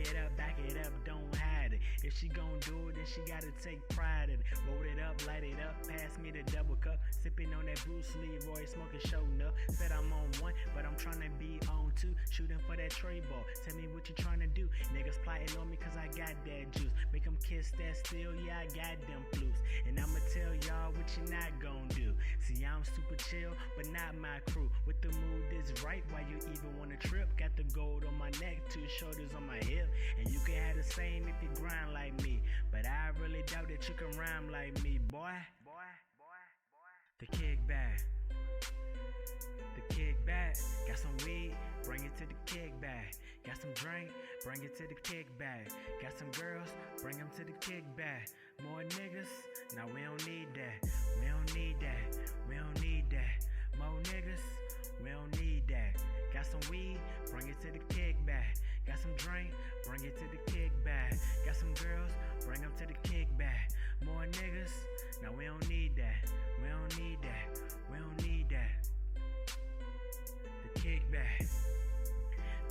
it up, don't hide it. If she gon' do it, then she gotta take pride in it. Roll it up, light it up, pass me the double cup. Sipping on that Bruce Lee, Roy smoking showing up. Said I'm on one, but I'm tryna be on two. Shooting for that tray ball, tell me what you tryna do. Niggas plotting on me cause I got that juice. Make them kiss that steel, yeah I got them flus. And I'ma tell y'all what you not gon' do. See I'm super chill, but not my crew. With the mood is right, why you even wanna trip? Got the gold on my neck, 2 shoulders on my hip. And you can have the same if you grind like me. But I really doubt that you can rhyme like me, boy. The kickback. The kickback. Got some weed, bring it to the kickback. Got some drink, bring it to the kickback. Got some girls, bring them to the kickback. More niggas, nah we don't need that. We don't need that, we don't need that. More niggas, we don't need that. Got some weed, bring it to the kickback. Got some drink, bring it to the kickback. Got some girls, bring them to the kickback. More niggas, nah we don't need that. We don't need that, we don't need that. The kickback.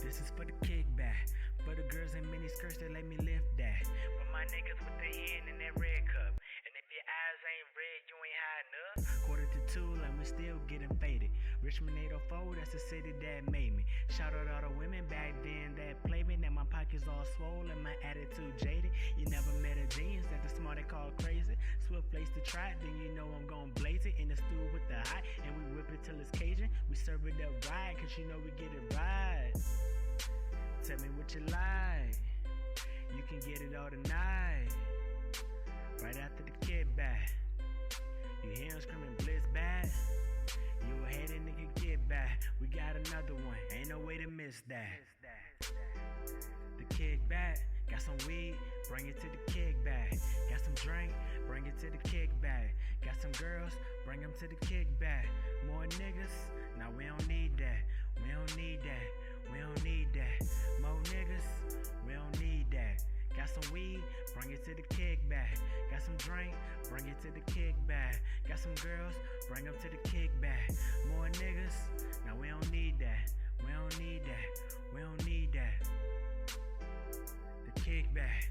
This is for the kickback. For the girls in mini skirts that let me lift that. For my niggas with their hand in that red cup. And if your eyes ain't red, you ain't high enough. 1:45 and we still getting faded. Richmond 804, that's the city that made me. Shout out all the women back then that played me. Now my pockets all swollen, my attitude jaded. You never met a genius that the smart they call crazy. Swift place to try it, then you know I'm gon' blaze it. In the stew with the hot, and we whip it till it's Cajun. We serve it up right, cause you know we get it right. Tell me what you like, you can get it all tonight. Right after the kickback, you hear him screaming blitz back. You a hater nigga, get back. We got another one, ain't no way to miss that. The kickback, got some weed, bring it to the kickback. Got some drink, bring it to the kickback. Got some girls, bring them to the kickback. More niggas, nah we don't need that. We don't need that, we don't need that. More niggas, we don't need that. Got some weed, bring it to the kickback. Got some drink, bring it to the kickback. Got some girls, bring them to the kickback. More niggas, now we don't need that. We don't need that, we don't need that. The kickback.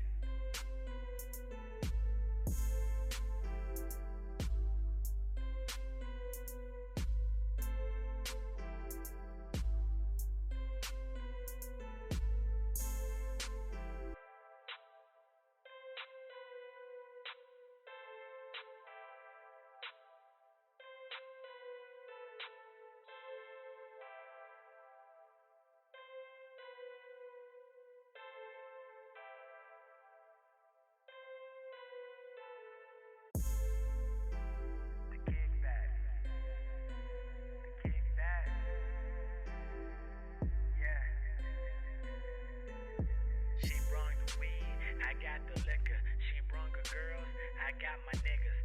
I got my niggas,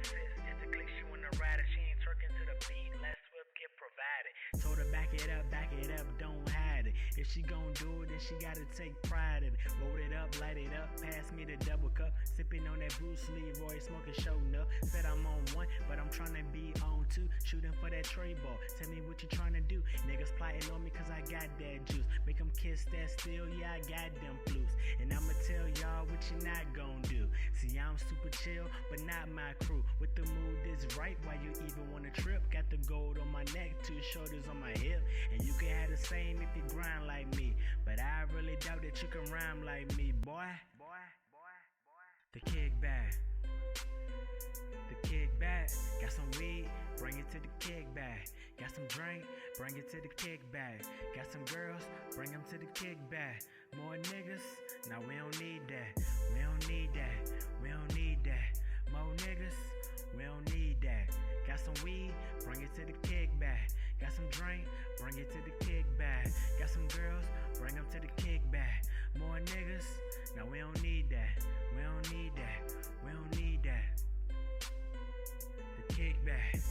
216, just to click she wanna ride it. She ain't twerking to the beat, let Swift get provided. Told her back it up, don't hide it. If she gon' do it, then she gotta take pride in it. Roll it up, light it up, pass me the double cup. Sipping on that Bruce Lee, Roy smoking showing up. Said I'm on one, but I'm tryna be on two. Shooting for that tray ball, tell me what you tryna do. Niggas plotting on me cause I got that juice. Make them kiss that steel, yeah I got them flus. And I'ma tell y'all what you not gon' do. See I'm super chill, but not my crew. With the mood is right, why you even wanna trip? Got the gold on my neck, 2 shoulders on my hip. And you can have the same if you grind like me. But I really doubt that you can rhyme like me, boy. The kickback. The kickback. Got some weed, bring it to the kickback. Got some drink, bring it to the kickback. Got some girls, bring them to the kickback. More niggas, nah we don't need that. We don't need that, we don't need that. More niggas, we don't need that. Got some weed, bring it to the kickback. Got some drink, bring it to the kickback. Got some girls, bring them to the kickback. More niggas, nah we don't need that. We don't need that, we don't need that. The kickback.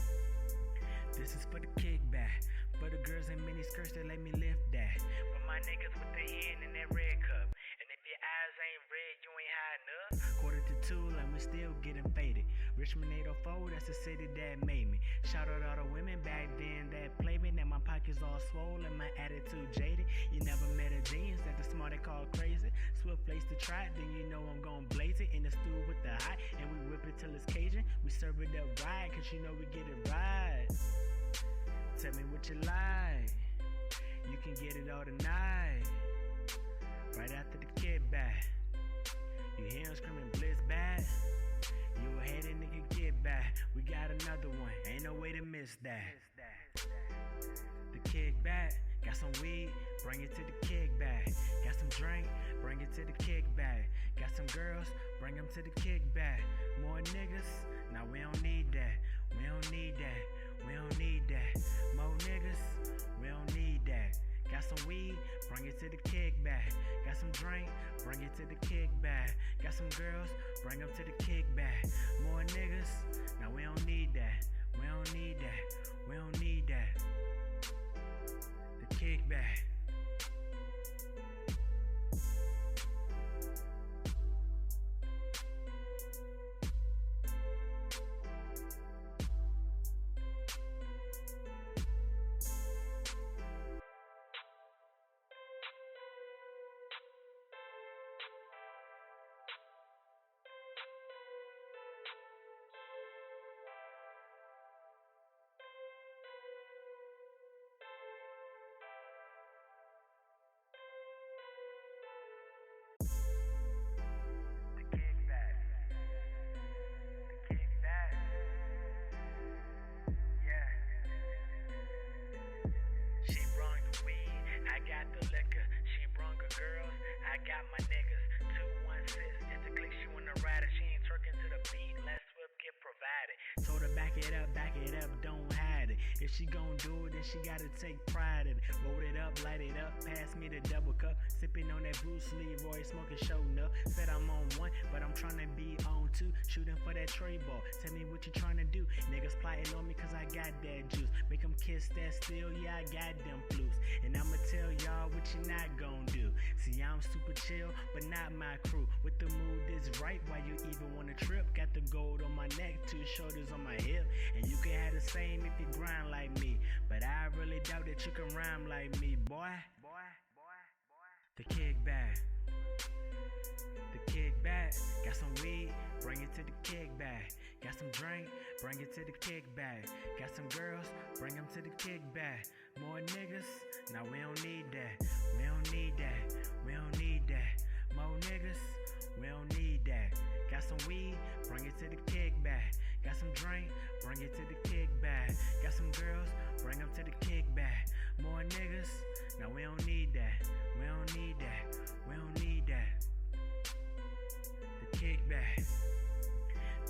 This is for the kickback. For the girls in mini skirts that let me lift that. For my niggas with their hand in that red cup. And if your eyes ain't red, you ain't high enough. 1:45 and we still getting faded. Rich Richmond 804, that's the city that made me. Shout out all the women back then that played me. Now my pockets all swollen, my attitude jaded. You never met a genius that the smart they call crazy. Swift place to try it, then you know I'm gon' blaze it. In the stew with the hot, and we whip it till it's Cajun. We serve it up right, cause you know we get it right. Tell me what you like, you can get it all tonight. Right after the kickback, you hear him screaming blitz back. You a hater, nigga, get back. We got another one, ain't no way to miss that. The kickback, got some weed, bring it to the kickback. Got some drink, bring it to the kickback. Got some girls, bring them to the kickback. More niggas, nah, we don't need that. We don't need that, we don't need that. More niggas, we don't need that. Got some weed, bring it to the kickback. Got some drink, bring it to the kickback. Got some girls, bring them to the kickback. More niggas, now we don't need that. We don't need that, we don't need that. The kickback. I got my niggas, 216, just to click you on the rider. She ain't twerking to the beat, let Swift get provided. Told her back it up, don't hide it. If she gon' do it, then she gotta take pride in it. Roll it up, light it up, pass me the double cup. Sipping on that Bruce Lee, Roy smoking showing up. Said I'm on one, but I'm tryna be on two. Shooting for that tray ball, tell me what you tryna do. Niggas plotting on me cause I got that juice. Make them kiss that steel, yeah I got them flutes. And I'ma tell y'all what you not gon' do. See I'm super chill, but not my crew. With the mood is right, why you even wanna trip? Got the gold on my neck, 2 shoulders on my hip. And you can have the same if you grind like me. But I really doubt that you can rhyme like me, boy. The kickback. The kickback. Got some weed, bring it to the kickback. Got some drink, bring it to the kickback. Got some girls, bring them to the kickback. More niggas, nah we don't need that. We don't need that, we don't need that. More niggas, we don't need that. Got some weed, bring it to the kickback. Got some drink, bring it to the kickback. Got some girls, bring them to the kickback. More niggas, nah we don't need that. We don't need that, we don't need that. The kickback.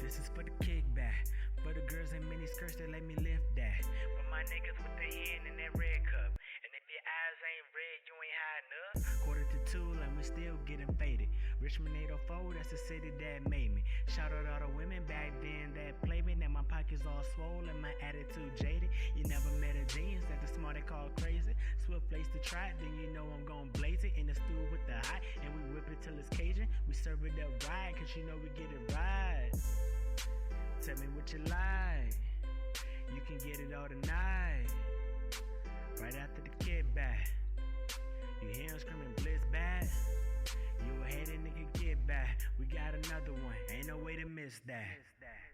This is for the kickback. For the girls in mini skirts that let me lift that. For my niggas with their hand in that red cup. And if your eyes ain't red, you ain't high enough. 1:45 and we still getting faded. Richmond 804, that's the city that made me. Shout out all the women back then that played me. Now my pockets all swollen, my attitude jaded. You never met a genius that the smart they call crazy. Swift place to try it, then you know I'm gon' blaze it. In the stew with the hot, and we whip it till it's Cajun. We serve it up right, cause you know we get it right. Tell me what you like, you can get it all tonight. Right after the kickback, you hear him screaming blitz back. You a hater, nigga, get back. We got another one, ain't no way to miss that.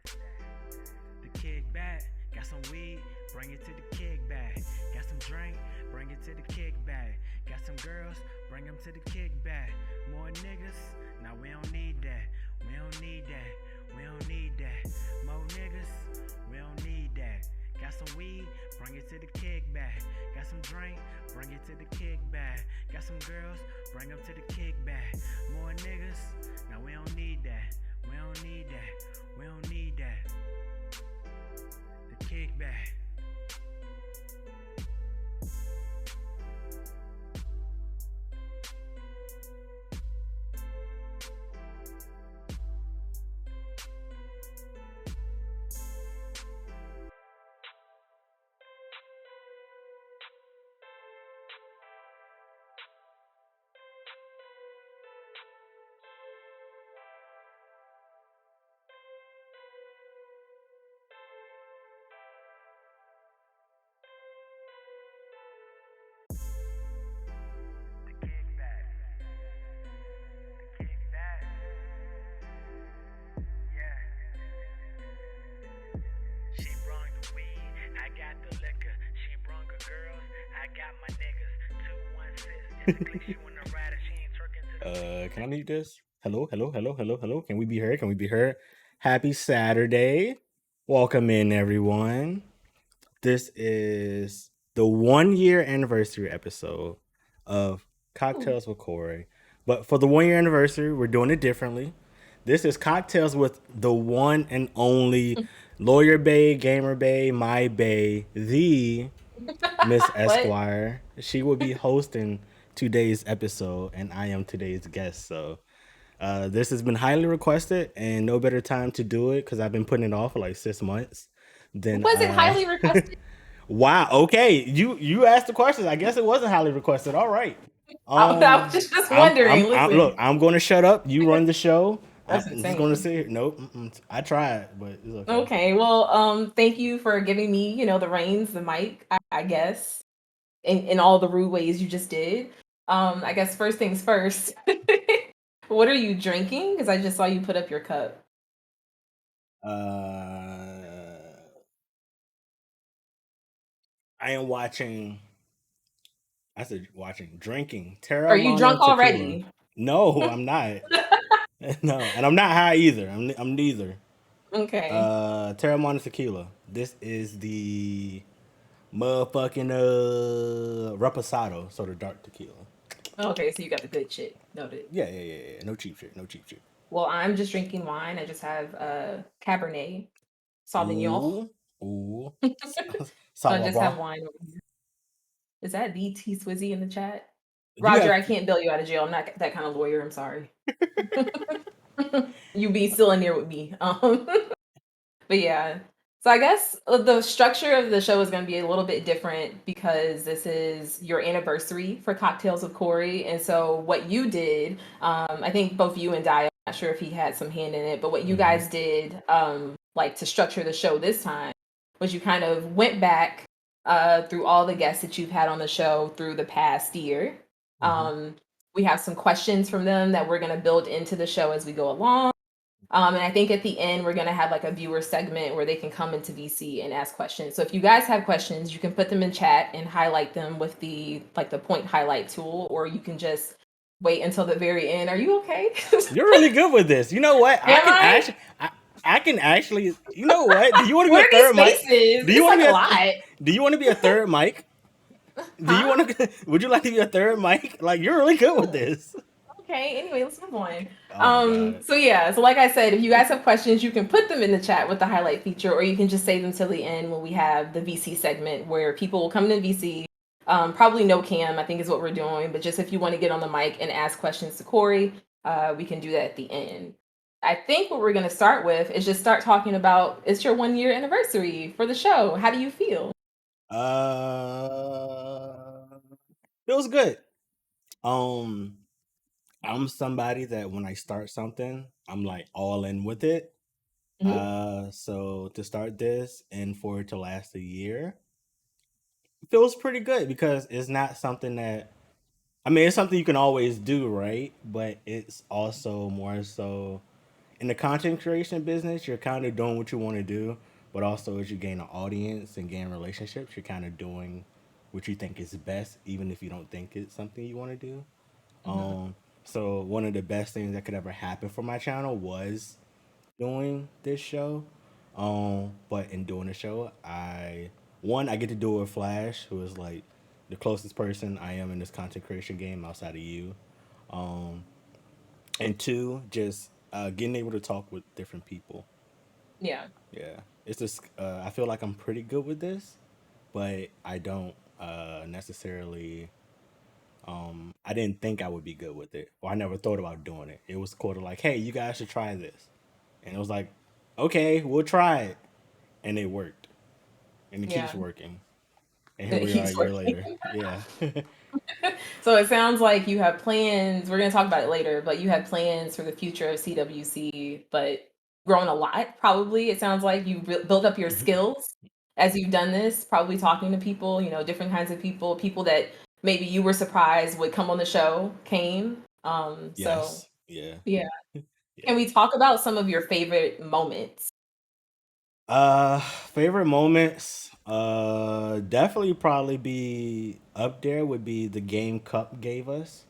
The kickback, got some weed, bring it to the kickback. Got some drink, bring it to the kickback. Got some girls, bring them to the kickback. More niggas, nah we don't need that. We don't need that, we don't need that. More niggas, we don't need that. Got some weed, bring it to the kickback. Got some drink, bring it to the kickback. Got some girls, bring them to the kickback. More niggas, now we don't need that. We don't need that, we don't need that. The kickback. Can I mute this? Hello, hello, hello, hello, hello. Can we be heard? Can we be heard? Happy Saturday. Welcome in, everyone. This is the 1 year anniversary episode of Cocktails with Corey. But for the 1 year anniversary, we're doing it differently. This is Cocktails with the one and only Lawyer Bay, Gamer Bay, My Bay, the Miss What? Esquire. She will be hosting today's episode, and I am today's guest. So this has been highly requested, and no better time to do it because I've been putting it off for like 6 months. Then Was it highly requested? wow, okay, you asked the questions. I guess it wasn't highly requested. All right. I was just wondering. Look, Listen, I'm going to shut up. You run the show. that's I'm just going to insane. sit here. Nope. I tried, but it's okay. Okay, well, thank you for giving me, the reins, the mic, I guess, in all the rude ways you just did. I guess first things first. What are you drinking? Because I just saw you put up your cup. I am watching. I said watching, drinking Are you Terramana drunk tequila. already? No, I'm not. No, and I'm not high either. I'm neither. Okay. Terramana tequila. This is the motherfucking reposado, so the dark tequila. Okay, so you got the good shit. Noted. Yeah. No cheap shit. No cheap shit. Well, I'm just drinking wine. I just have Cabernet Sauvignon. Ooh, ooh. So I just have Sauvignon. wine over here. Is that VT Swizzy in the chat? You Roger, have I can't bail you out of jail. I'm not that kind of lawyer. I'm sorry. You be still in there with me. But yeah. So I guess the structure of the show is going to be a little bit different because this is your anniversary for Cocktails of Corey. And so what you did, I think both you and Dio, I'm not sure if he had some hand in it, but what you guys did, like to structure the show this time, was you kind of went back through all the guests that you've had on the show through the past year. We have some questions from them that we're going to build into the show as we go along. And I think at the end, we're going to have like a viewer segment where they can come into VC and ask questions. So if you guys have questions, you can put them in chat and highlight them with the point highlight tool, or you can just wait until the very end. Are you okay? You're really good with this. You know what? Am I? I can actually. You know what? Do you want to be What a are these third mic? faces? Do you It's want like to a be a? lot. Do you want to be a third mic? Do you Huh? want to? Would you like to be a third mic? Like you're really good with Oh, this. okay, anyway, let's move on. Oh my god. So yeah, so like I said, if you guys have questions, you can put them in the chat with the highlight feature, or you can just save them till the end when we have the VC segment where people will come to VC. Probably no cam, I think is what we're doing, but just if you want to get on the mic and ask questions to Corey, we can do that at the end. I think what we're going to start with is just start talking about it's your 1 year anniversary for the show. How do you feel? Feels good. I'm somebody that when I start something, I'm like all in with it. So to start this and for it to last a year feels pretty good because it's not something that I mean, it's something you can always do, right? But it's also more so in the content creation business, you're kind of doing what you want to do, but also as you gain an audience and gain relationships, you're kind of doing what you think is best, even if you don't think it's something you want to do. Mm-hmm. So one of the best things that could ever happen for my channel was doing this show. But in doing the show, I get to do it with Flash, who is like the closest person I am in this content creation game outside of you. Um, and two, just getting able to talk with different people. Yeah. Yeah, it's just I feel like I'm pretty good with this, but I don't necessarily. I didn't think I would be good with it, or I never thought about doing it. It was sort of like, hey, you guys should try this, and it was like, okay, we'll try it, and it worked, and it keeps Yeah. working, and here It we are a keeps year working. later. Yeah. So it sounds like you have plans. We're going to talk about it later, but you have plans for the future of CWC, but grown a lot, probably. It sounds like you built up your skills as you've done this, probably talking to people, different kinds of people that maybe you were surprised would come on the show came. So Yes. Yeah. yeah. Can Yeah. we talk about some of your favorite moments? Favorite moments. Definitely probably be up there would be the game Cup gave us.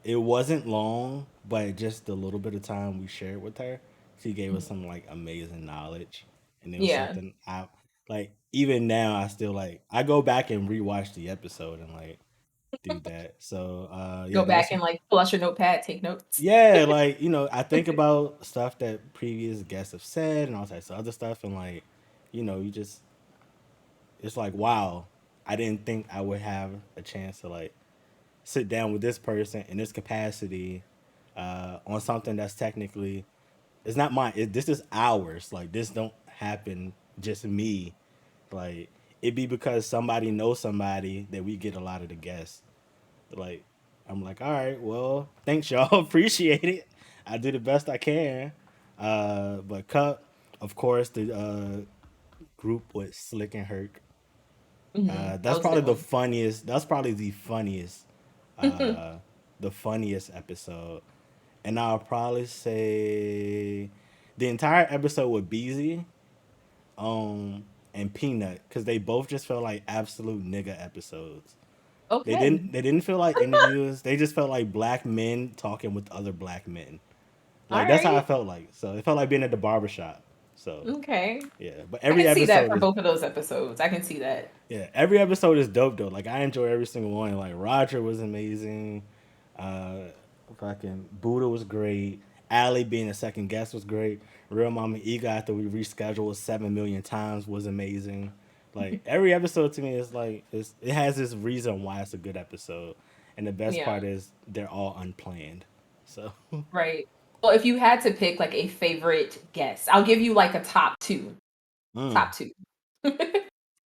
It wasn't long, but just the little bit of time we shared with her, she gave us Mhm. some like amazing knowledge, and it was Yeah. something I like. Even now, I still like. I go back and rewatch the episode and like do that. So yeah, Go back that's and like pull out your notepad, take notes. yeah, like I think about stuff that previous guests have said and all types of other stuff, and like you just it's like wow, I didn't think I would have a chance to like sit down with this person in this capacity on something that's technically it's not mine. This is ours. Like this don't happen just me. Like it be because somebody knows somebody that we get a lot of the guests. Like I'm like, all right, well, thanks y'all, appreciate it. I do the best I can. But Cup, of course, the group with Slick and Herc. That That's was a probably good the one. funniest. That's probably uh, the funniest episode. And I'll probably say the entire episode with Beezy, um, and Peanut, because they both just felt like absolute nigga episodes. They Okay. didn't. They didn't feel like interviews. They just felt like black men talking with other black men. All Like that's how I right. felt like. So it felt like being at the barbershop. So Okay. yeah, but I every can see that episode for is both of those episodes. I can see that. yeah, every episode is dope though. Like I enjoy every single one. Like Roger was amazing. Uh, fucking Buddha was great. Allie being a second guest was great. Real Mama Ega after we rescheduled 7 million times was amazing. Like every episode to me is like it has this reason why it's a good episode, and the best Yeah. part is they're all unplanned. So, Right. Well, if you had to pick like a favorite guest, I'll give you like a top two. mm, Top two.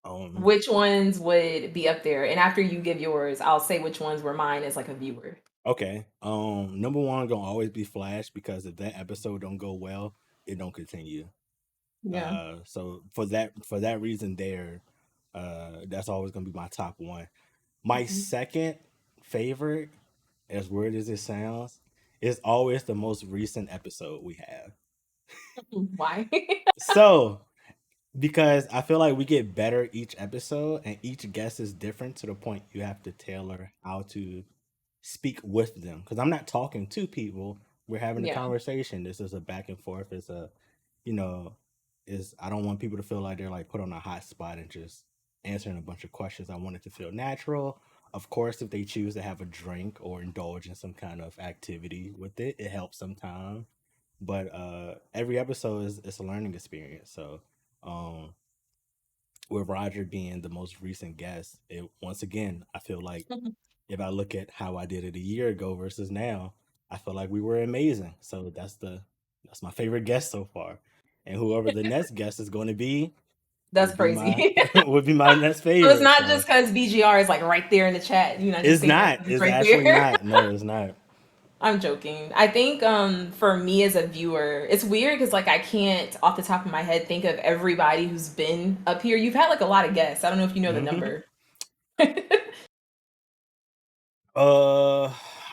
um, Which ones would be up there? And after you give yours, I'll say which ones were mine as like a viewer. okay. Number one gonna always be Flash because if that episode don't go well, it don't continue. Yeah. So for that reason there, that's always gonna be my top one. My Mhm. second favorite, as weird as it sounds, is always the most recent episode we have. Why? So because I feel like we get better each episode and each guest is different to the point you have to tailor how to speak with them. Because I'm not talking to people. We're having a Yeah. conversation. This is a back and forth. It's a you know, is I don't want people to feel like they're like put on a hot spot and just answering a bunch of questions. I want it to feel natural. Of course, if they choose to have a drink or indulge in some kind of activity with it, it helps sometimes. But every episode is it's a learning experience. So um, with Roger being the most recent guest, it once again I feel like if I look at how I did it a year ago versus now, I feel like we were amazing. So that's my favorite guest so far. And whoever the next guest is going to be That's would be my crazy. would be my next So it's favorite. not So just because BGR is like right there in the chat. You're not just it's saying that not. because it's It's right actually there. not. No, it's not. I'm joking. I think for me as a viewer, it's weird because like I can't off the top of my head think of everybody who's been up here. You've had like a lot of guests. I don't know if you know the Hmm. number. Uh,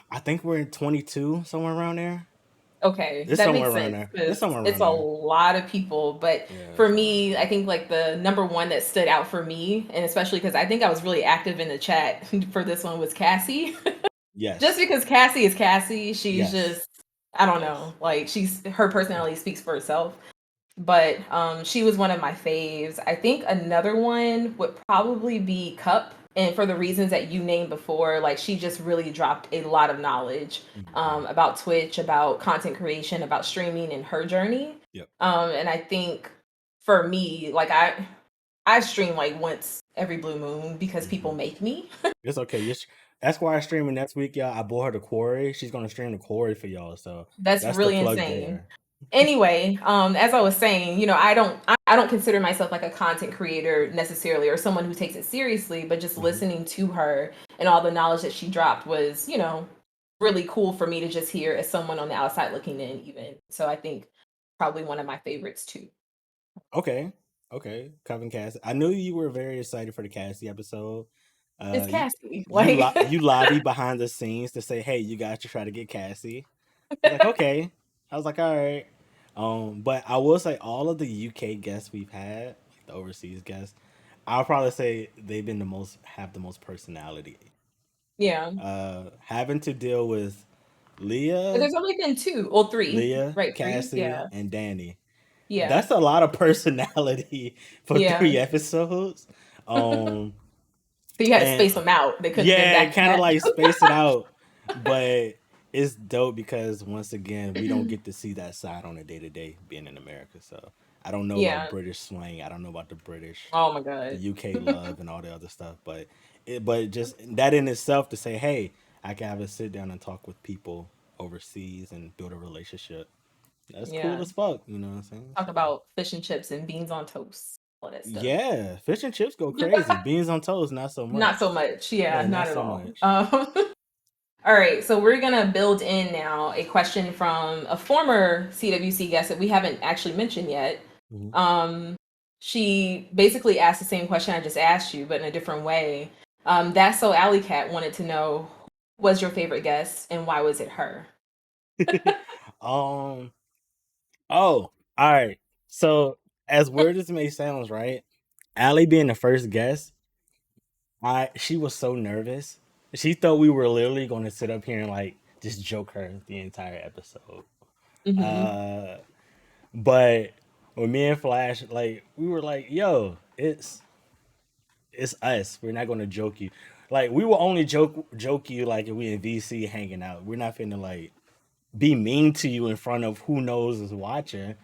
I think we're in 22 somewhere around there. Okay, It's that somewhere makes around sense there. It's because somewhere it's around a there. lot of people. But Yeah, for it's somewhere around me, I there. think like the number one that stood out for me, and especially because I think I was really active in the chat for this one was Cassie. Just Yes. because Cassie is Cassie, she's Yes. just I don't Yes. know, like she's her personality speaks for itself. But she was one of my faves. I think another one would probably be Cup, and for the reasons that you named before, like she just really dropped a lot of knowledge Hmm. about Twitch, about content creation, about streaming, and her journey. Yep. And I think for me, like I stream like once every blue moon because people Hmm. make me. It's okay. That's why I'm streaming next week, y'all. I bought her the quarry. She's gonna stream the quarry for y'all. So That's that's the really plug insane. there. Anyway, as I was saying, I don't consider myself like a content creator necessarily or someone who takes it seriously, but just Hmm. listening to her and all the knowledge that she dropped was, really cool for me to just hear as someone on the outside looking in even. So I think probably one of my favorites too. Okay. Okay. Coven Cassie. I knew you were very excited for the Cassie episode. It's You Cassie. Like you lobby behind the scenes to say, "Hey, you guys should try to get Cassie." I was like, "Okay." I was like, "All right." But I will say all of the UK guests we've had, the overseas guests, I'll probably say they've been the most have the most personality. Yeah. Having to deal with But Leah, there's only been two or three, Leah, right? Three? Cassie, Yeah. and Danny. Yeah. That's a lot of personality for Yeah. 3 episodes. Um, So you had to and space them out. They couldn't have been yeah, back to kind of back. like space it out, but it's dope because once again, we don't get to see that side on a day to day being in America. So I don't know about Yeah. British slang. I don't know about the British, Oh my God. the UK love, and all the other stuff. But just that in itself to say, hey, I can have a sit down and talk with people overseas and build a relationship. That's cool Yeah. as fuck. You know what I'm saying? Talk So about fish and chips and beans on toast. All that stuff. yeah, fish and chips go crazy. Beans on toast, not so Not much. so much. Yeah, Yeah, not not at so all. much. All right, so we're gonna build in now a question from a former CWC guest that we haven't actually mentioned yet. Mhm. Um, she basically asked the same question I just asked you, but in a different way. That's so Alley Cat wanted to know who was your favorite guest and why was it her? um. Oh, all right. So as weird as it may sound, right? Allie being the first guest, she was so nervous. She thought we were literally going to sit up here and like just joke her the entire episode. Hmm. Uh, but when me and Flash, like, we were like, "Yo, it's us. We're not going to joke you. Like, we will only joke you like if we in VC hanging out. We're not finna like be mean to you in front of who knows is watching."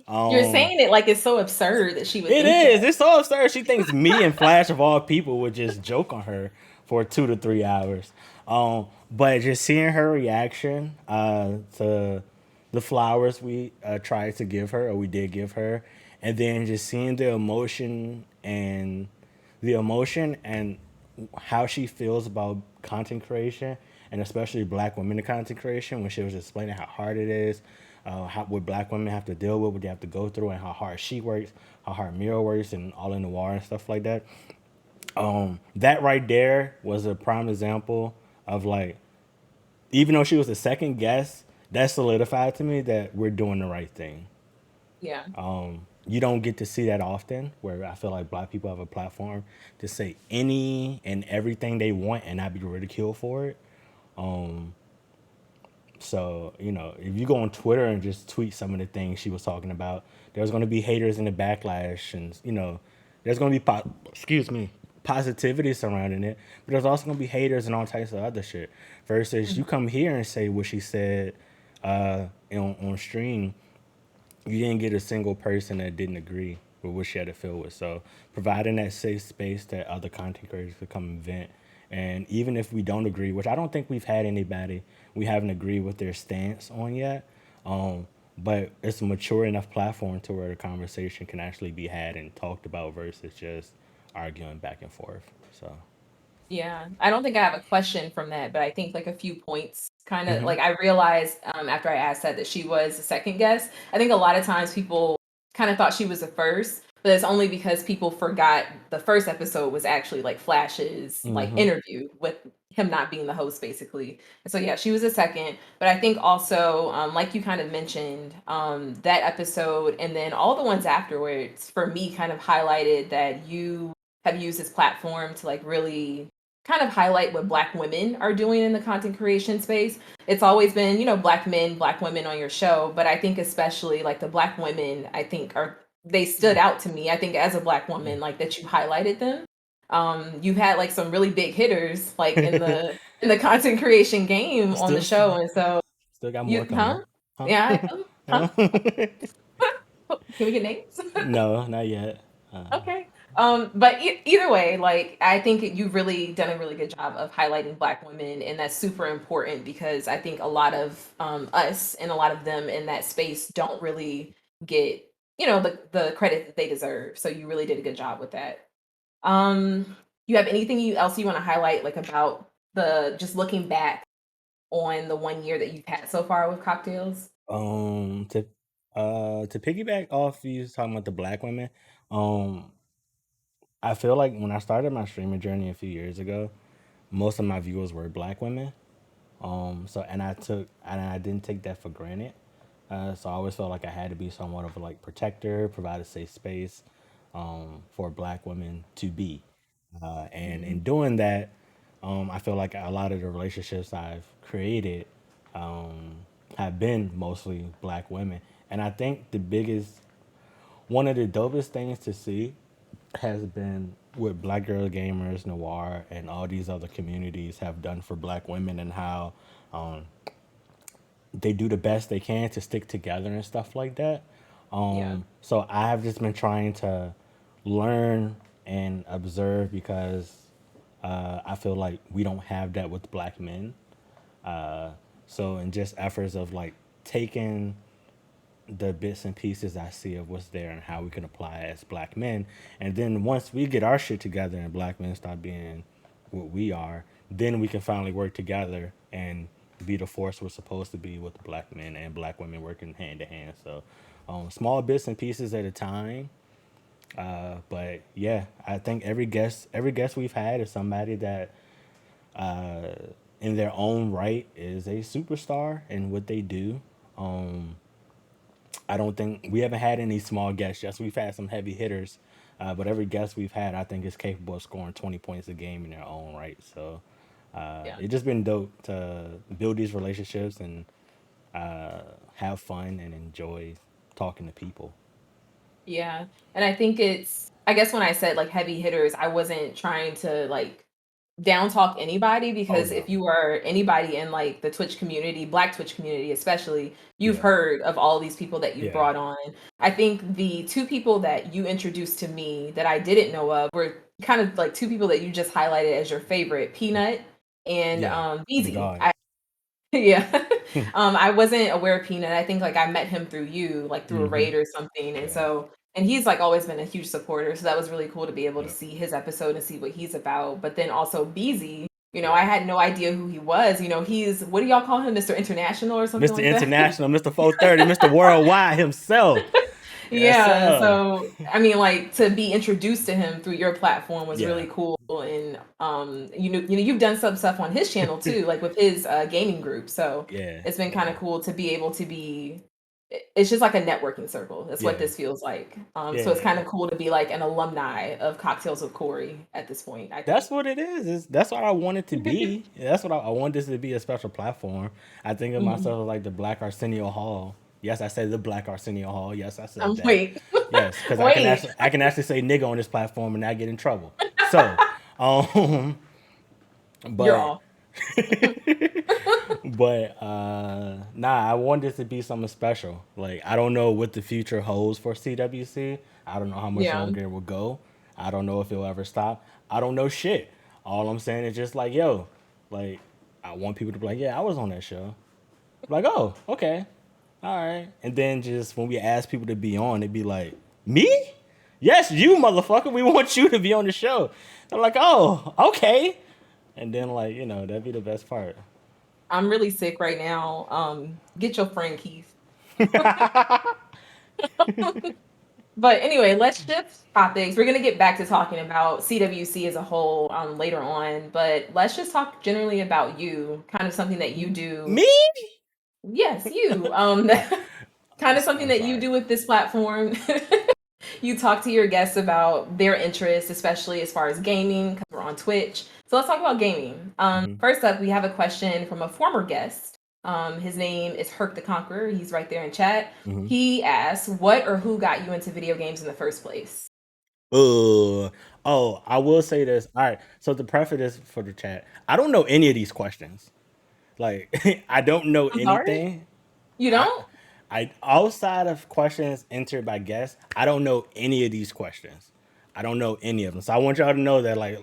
You're Um, saying it like it's so absurd that she would It think that. is. It's so absurd. She thinks me and Flash of all people would just joke on her for 2 to 3 hours. But just seeing her reaction to the flowers we tried to give her, or we did give her, and then just seeing the emotion and how she feels about content creation, and especially Black women in content creation, when she was explaining how hard it is, what Black women have to deal with, what they have to go through, and how hard she works, how hard Mira works, and all in the war and stuff like that. That right there was a prime example of like, even though she was the second guest, that solidified to me that we're doing the right thing. Yeah. You don't get to see that often, where I feel like Black people have a platform to say any and everything they want and not be ridiculed for it. So, if you go on Twitter and just tweet some of the things she was talking about, there's going to be haters in the backlash, and there's going to be excuse me, positivity surrounding it, but there's also going to be haters and all types of other shit. Versus you come here and say what she said on stream, you didn't get a single person that didn't agree with what she had to feel with. So providing that safe space that other content creators could come and vent. And even if we don't agree, which I don't think we've had anybody we haven't agreed with their stance on yet, but it's a mature enough platform to where the conversation can actually be had and talked about versus just arguing back and forth. So, Yeah, I don't think I have a question from that, but I think like a few points kind of hmm like I realized after I asked that she was the second guest. I think a lot of times people kind of thought she was the first, but it's only because people forgot the first episode was actually like Flash's like hmm interview with him not being the host basically. And so yeah, she was the second, but I think also like you kind of mentioned that episode and then all the ones afterwards for me kind of highlighted that you have used this platform to like really kind of highlight what Black women are doing in the content creation space. It's always been, Black men, Black women on your show, but I think especially like the Black women, I think they stood out to me. I think as a Black woman, like that you highlighted them. You've had like some really big hitters like in the content creation game on the still, show, and so still got more you, coming. huh? Huh? Yeah, huh? Can we get names? No, not yet. Okay. But either way, like I think you've really done a really good job of highlighting Black women, and that's super important because I think a lot of us and a lot of them in that space don't really get the credit that they deserve. So you really did a good job with that. You have anything else you want to highlight, like about the just looking back on the 1 year that you've had so far with cocktails? Um, to to piggyback off you talking about the Black women, um, I feel like when I started my streaming journey a few years ago, most of my viewers were Black women. So and I didn't take that for granted. So I always felt like I had to be somewhat of a like protector, provide a safe space, for Black women to be. And in Mhm. doing that, I feel like a lot of the relationships I've created um, have been mostly Black women. And I think one of the dopest things to see has been what Black Girl Gamers, Noir, and all these other communities have done for Black women, and how um, they do the best they can to stick together and stuff like that. Yeah. So I have just been trying to learn and observe, because I feel like we don't have that with Black men. Uh, so in just efforts of like taking the bits and pieces I see of what's there and how we can apply it as Black men, and then once we get our shit together and Black men start being what we are, then we can finally work together and be the force we're supposed to be with Black men and Black women working hand to hand. So small bits and pieces at a time. But yeah, I think every guest we've had is somebody that in their own right is a superstar in what they do. Um, I don't think we haven't had any small guests. Yes, we've had some heavy hitters, but every guest we've had, I think, is capable of scoring 20 points a game in their own right. So Yeah. it's just been dope to build these relationships and have fun and enjoy talking to people. Yeah. And I think I guess when I said like heavy hitters, I wasn't trying to like down talk anybody, Oh because no, if you are anybody in like the Twitch community, Black Twitch community especially, you've yeah, heard of all these people that you've yeah, brought on. I think the two people that you introduced to me that I didn't know of were kind of like two people that you just highlighted as your favorite, Peanut and yeah. The Beezy. God. Yeah. I wasn't aware of Peanut. I think like I met him through you, like through a Mm-hmm. raid or something. And Yeah, so, and he's like always been a huge supporter. So that was really cool to be able to yeah, see his episode and see what he's about. But then also Beezy, I yeah. had no idea who he was. He's, what do y'all call him? Mr. International or something Mr. like that? International, Mr. 430, Mr. Worldwide himself. Yes, Yeah, sir. so I mean, like to be introduced to him through your platform was Yeah, really cool, and you've done some stuff on his channel too, like with his gaming group. So yeah, it's been kind yeah, of cool to be able to be. It's just like a networking circle. That's what yeah, this feels like. So it's kind yeah. of cool to be like an alumni of Cocktails with Corey at this point, I That's think. what it is. That's what I want it to be. That's what I want this to be, a special platform. I think of Mhm. myself as like the Black Arsenio Hall. Yes, I said the Black Arsenio Hall. Yes, I said that. Wait, Yes, because I can wait, actually say nigga on this platform and not get in trouble. So, um, you're but off. but nah, I want this to be something special. Like I don't know what the future holds for CWC. I don't know how much Yeah. longer it will go. I don't know if it'll ever stop. I don't know shit. All I'm saying is just like, yo, like I want people to be like, yeah, I was on that show. Like, oh, okay. All right. And then just when we ask people to be on, they'd be like, me? Yes, you motherfucker. We want you to be on the show. They're like, oh, okay. And then like, that'd be the best part. I'm really sick right now. Get your friend Keith. But anyway, let's shift topics. We're gonna get back to talking about CWC as a whole later on, but let's just talk generally about you, kind of something that you do. Me? Yes, you. Kind of something I'm that you sorry. do with this platform. You talk to your guests about their interests, especially as far as gaming, because we're on Twitch. So let's talk about gaming. Hmm. First up, we have a question from a former guest. His name is Herc the Conqueror. He's right there in chat. Hmm. He asks, "What or who got you into video games in the first place?" Oh, I will say this. All right. So to preface this for the chat, I don't know any of these questions. Like, I don't know I'm sorry, anything. you I, don't. I outside of questions entered by guests, I don't know any of these questions. I don't know any of them. So I want y'all to know that like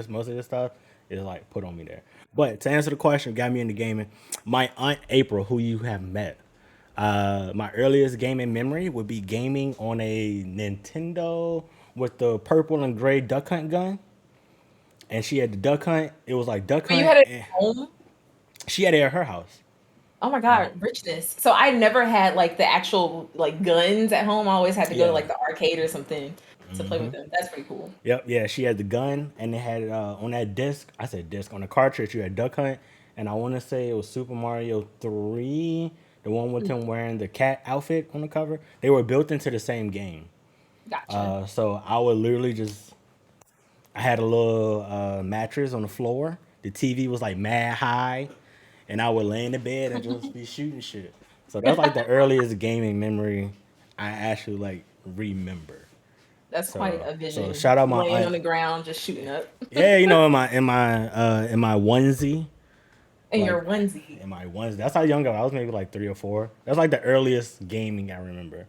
most of this stuff is like put on me there. But to answer the question, got me into gaming. My aunt April, who you have met, my earliest gaming memory would be gaming on a Nintendo with the purple and gray duck hunt gun. And she had the duck hunt. It was like duck But you hunt. had it And at home. she had it at her house. Oh my God, richness. So I never had like the actual like guns at home. I always had to go to Yeah. like the arcade or something to play with them. That's pretty cool. Yep, yeah, she had the gun, and they had on that disc. I said disc on the cartridge. You had Duck Hunt, and I want to say it was Super Mario 3, the one with him wearing the cat outfit on the cover. They were built into the same game. Gotcha. So I would literally just I had a little mattress on the floor. The TV was like mad high, and I would lay in the bed and just be shooting shit. So that's like the earliest gaming memory I actually like remember. That's quite So a so vision. shout out my Laying on aunt. the ground, just shooting up. Yeah, you know, in my onesie, In like your onesie. in my onesie. That's how young I was. I was maybe like 3 or 4. That's like the earliest gaming I remember.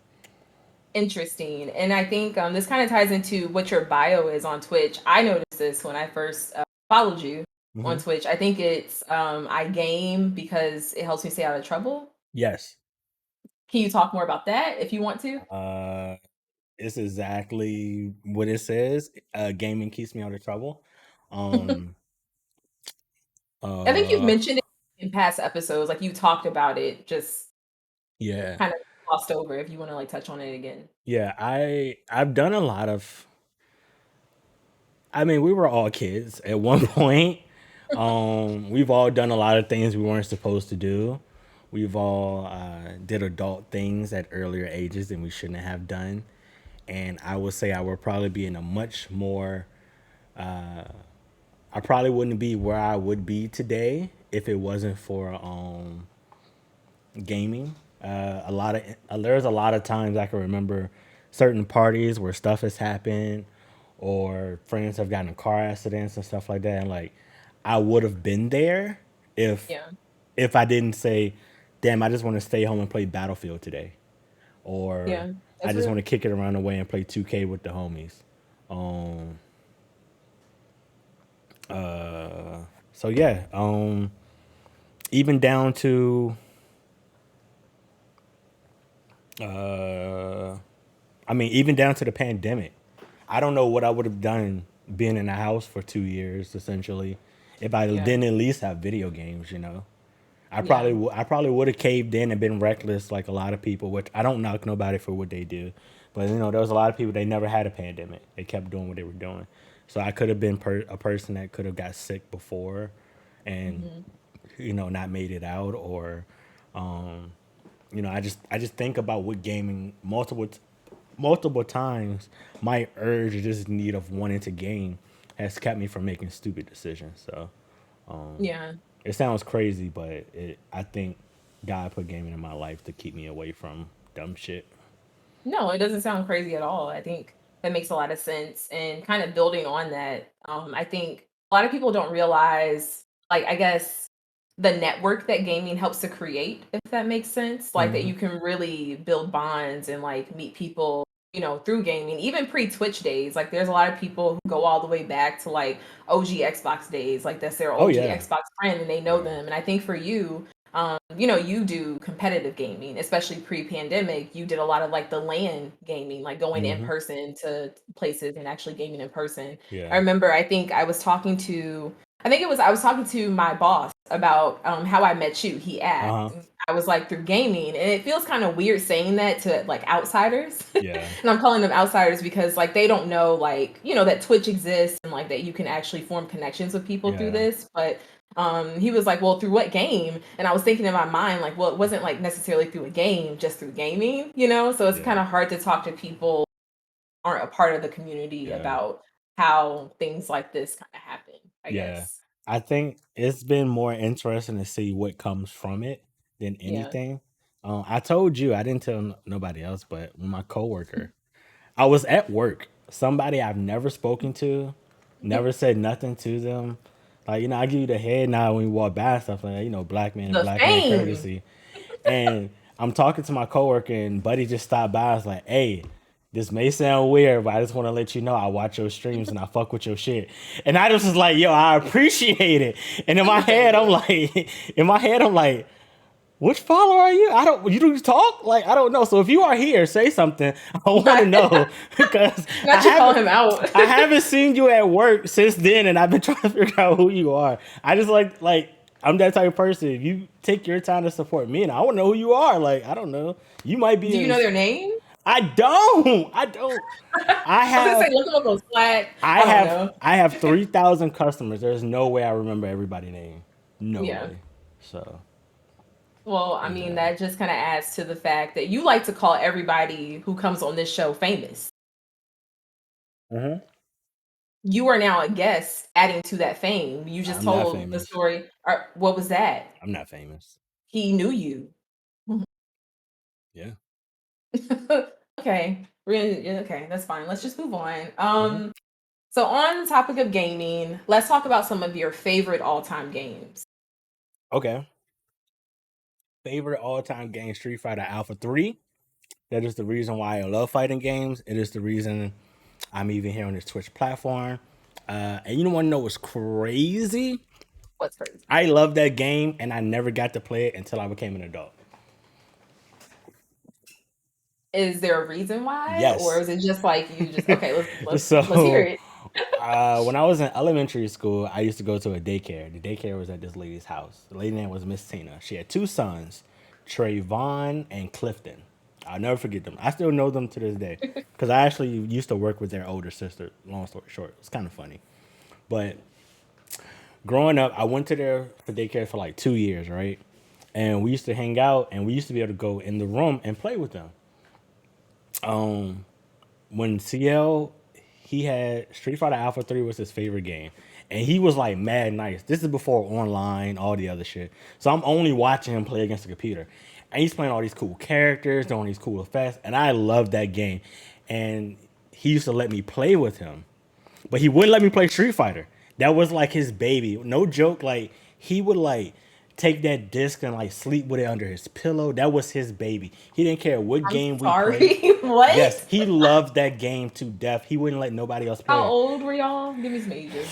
Interesting. And I think this kind of ties into what your bio is on Twitch. I noticed this when I first followed you on Hmm. Twitch. I think it's I game because it helps me stay out of trouble. Yes. Can you talk more about that if you want to? Uh, it's exactly what it says. Gaming keeps me out of trouble. I Um, think you've uh, mentioned it in past episodes, like you talked about it, just yeah, kind of glossed over if you want to like touch on it again. yeah. I've done a lot of. I mean, we were all kids at one point. We've all done a lot of things we weren't supposed to do. We've all did adult things at earlier ages than we shouldn't have done. And I would say I would probably be in a much more. I probably wouldn't be where I would be today if it wasn't for gaming. There's a lot of times I can remember certain parties where stuff has happened, or friends have gotten in car accidents and stuff like that. And like, I would have been there if Yeah, if I didn't say, "Damn, I just want to stay home and play Battlefield today," or yeah, "I that's just want real. to kick it around the way and play 2K with the homies." Um, so yeah, even down to uh, I mean, even down to the pandemic. I don't know what I would have done being in a house for 2 years, essentially, if I Yeah, didn't at least have video games. You know, yeah, I probably would have caved in and been reckless like a lot of people. Which I don't knock nobody for what they do, but you know, there was a lot of people they never had a pandemic. They kept doing what they were doing. So I could have been a person that could have got sick before, and hmm, you know, not made it out, or you know, I just think about what gaming multiple times my urge or just need of wanting to game has kept me from making stupid decisions. So yeah. it sounds crazy, but I think God put gaming in my life to keep me away from dumb shit. No, it doesn't sound crazy at all. I think that makes a lot of sense. And kind of building on that, I think a lot of people don't realize, like, I guess the network that gaming helps to create, if that makes sense. Like, that Hmm. you can really build bonds and like meet people, through gaming, even pre Twitch days. Like, there's a lot of people who go all the way back to like OG Xbox days. Like, that's their Oh OG yeah, Xbox friend and they know yeah, them. And I think for you, you do competitive gaming, especially pre-pandemic. You did a lot of like the LAN gaming, like going in hmm, person to places and actually gaming in person. I yeah, remember, I think it was I was talking to my boss about how I met you. He asked. uh huh, And I was like through gaming, and it feels kind of weird saying that to like outsiders. yeah, And I'm calling them outsiders because like they don't know like that Twitch exists and like that you can actually form connections with people through yeah, this. But he was like, well, through what game? And I was thinking in my mind like, well, it wasn't like necessarily through a game, just through gaming. So it's kind yeah, of hard to talk to people who aren't a part of the community yeah. about how things like this kind of happen, I Yeah. guess. I think it's been more interesting to see what comes from it than Yeah. anything. I told you, I didn't tell nobody else, but my coworker, I was at work. Somebody I've never spoken to, never said nothing to them. Like, you know, I give you the head nod when we walk by, stuff like that, you know, The black man fame. courtesy. And I'm talking to my coworker, and Buddy just stopped by. I was like, "Hey, this may sound weird, but I just want to let you know I watch your streams and I fuck with your shit." And I just was like, "Yo, I appreciate it." And in my The head, I'm fame. like, in my head, I'm like, "Which follower are you? I don't. You don't talk? Like, I don't know. So if you are here, say something. I want to know because Not you call him out. I haven't seen you at work since then, and I've been trying to figure out who you are. I just like I'm that type of person. If you take your time to support me, and I want to know who you are. Like, I don't know. You might be Do you in. know their name? I don't. I don't. I I was gonna say have. look them up on Slack. I don't know. I have 3,000 customers. There's no way I remember everybody's name. No Yeah. way. So Well, I mean, yeah. that just kind of adds to the fact that you like to call everybody who comes on this show famous. Hmm. You are now a guest adding to that fame. You just I'm not told the famous. story. Or what was that? I'm not famous. He knew you. Yeah. Okay. Yeah, okay, that's fine. Let's just move on. Hmm. So on the topic of gaming, let's talk about some of your favorite all-time games. Okay. Favorite all time game Street Fighter Alpha 3. That is the reason why I love fighting games. It is the reason I'm even here on this Twitch platform. And you don't want to know what's crazy? What's crazy? I love that game and I never got to play it until I became an adult. Is there a reason why, or Yes. is it just like you just okay? Let's hear So it. when I was in elementary school, I used to go to a daycare. The daycare was at this lady's house. The lady name was Miss Tina. She had two sons, Trayvon and Clifton. I'll never forget them. I still know them to this day because I actually used to work with their older sister. Long story short, it's kind of funny. But growing up, I went to their for daycare for like 2 years, right? And we used to hang out, and we used to be able to go in the room and play with them. When CL, he had Street Fighter Alpha 3 was his favorite game. And he was like mad nice. This is before online, all the other shit. So I'm only watching him play against the computer. And he's playing all these cool characters, doing these cool effects. And I love that game. And he used to let me play with him. But he wouldn't let me play Street Fighter. That was like his baby. No joke. Like he would like take that disc and like sleep with it under his pillow. That was his baby. He didn't care what I'm game we played. sorry. Yes, What? he loved that game to death. He wouldn't let nobody else play How it. old were y'all? Give me some ages.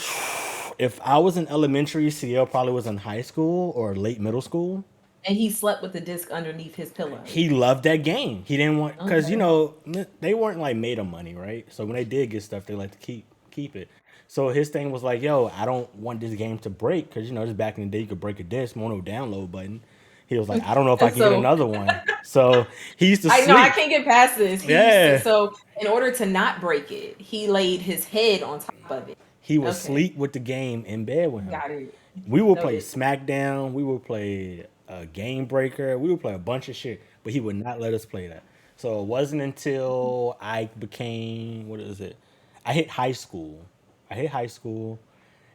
If I was in elementary, CL probably was in high school or late middle school. And he slept with the disc underneath his pillow. He loved that game. He didn't want because Okay. they weren't like made of money, right? So when they did get stuff, they like to keep it. So his thing was like, "Yo, I don't want this game to break because just back in the day you could break a disc, mono download button." He was like, "I don't know if I can get So another one." So he used to I know I sleep. can't get past this. He used to Yeah, so in order to not break it, he laid his head on top of it. he would Okay. sleep with the game in bed with him. Got it. We would play Noted. SmackDown. We would play Game Breaker. We would play a bunch of shit, but he would not let us play that. So it wasn't until I became what is it? I hit high school. I hit high school,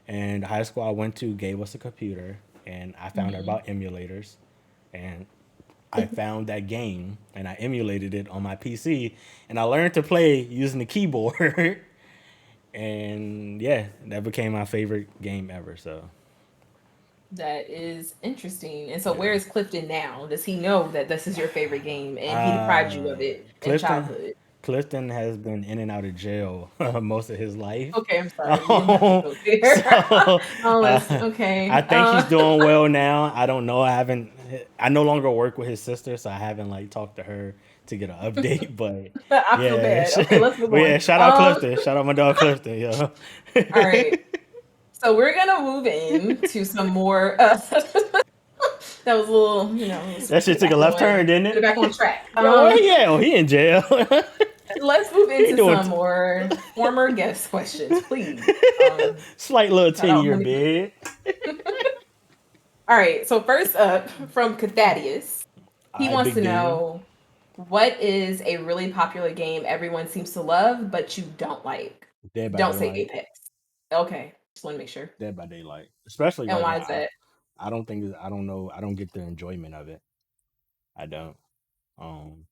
and the high school I went to gave us a computer, and I found out Mhm. about emulators, and I found that game, and I emulated it on my PC, and I learned to play using the keyboard, and yeah, that became my favorite game ever. So That is interesting. And so where yeah. is Clifton now? Does he know that this is your favorite game and he deprived you Uh, of it in Clifton childhood? Clifton has been in and out of jail most of his life. Okay, I'm sorry. We didn't have to Um, go there. so Okay. I think he's doing well now. I don't know. I haven't. I no longer work with his sister, so I haven't like talked to her to get an update. But I feel yeah, bad. Okay, let's move but yeah. on. Shout out Clifton. Shout out my dog Clifton. Yo. All right. So we're gonna move in to some more. That was a little, let's That put shit it took a back left on, turn, didn't put it it? back on track. Yo, where he at? Oh, he in jail. Let's move He into doing some more former guest questions, please. slight little Shout out 10-year Honey. bid. All right. So first up from Cathadius, All he right, wants big to dude. know what is a really popular game everyone seems to love, but you don't like. Dead by Don't say Daylight. Apex. Okay. Just want to make sure. Dead by Daylight. Especially And right why is now. that? I don't think I don't know. I don't get the enjoyment of it. I don't. Um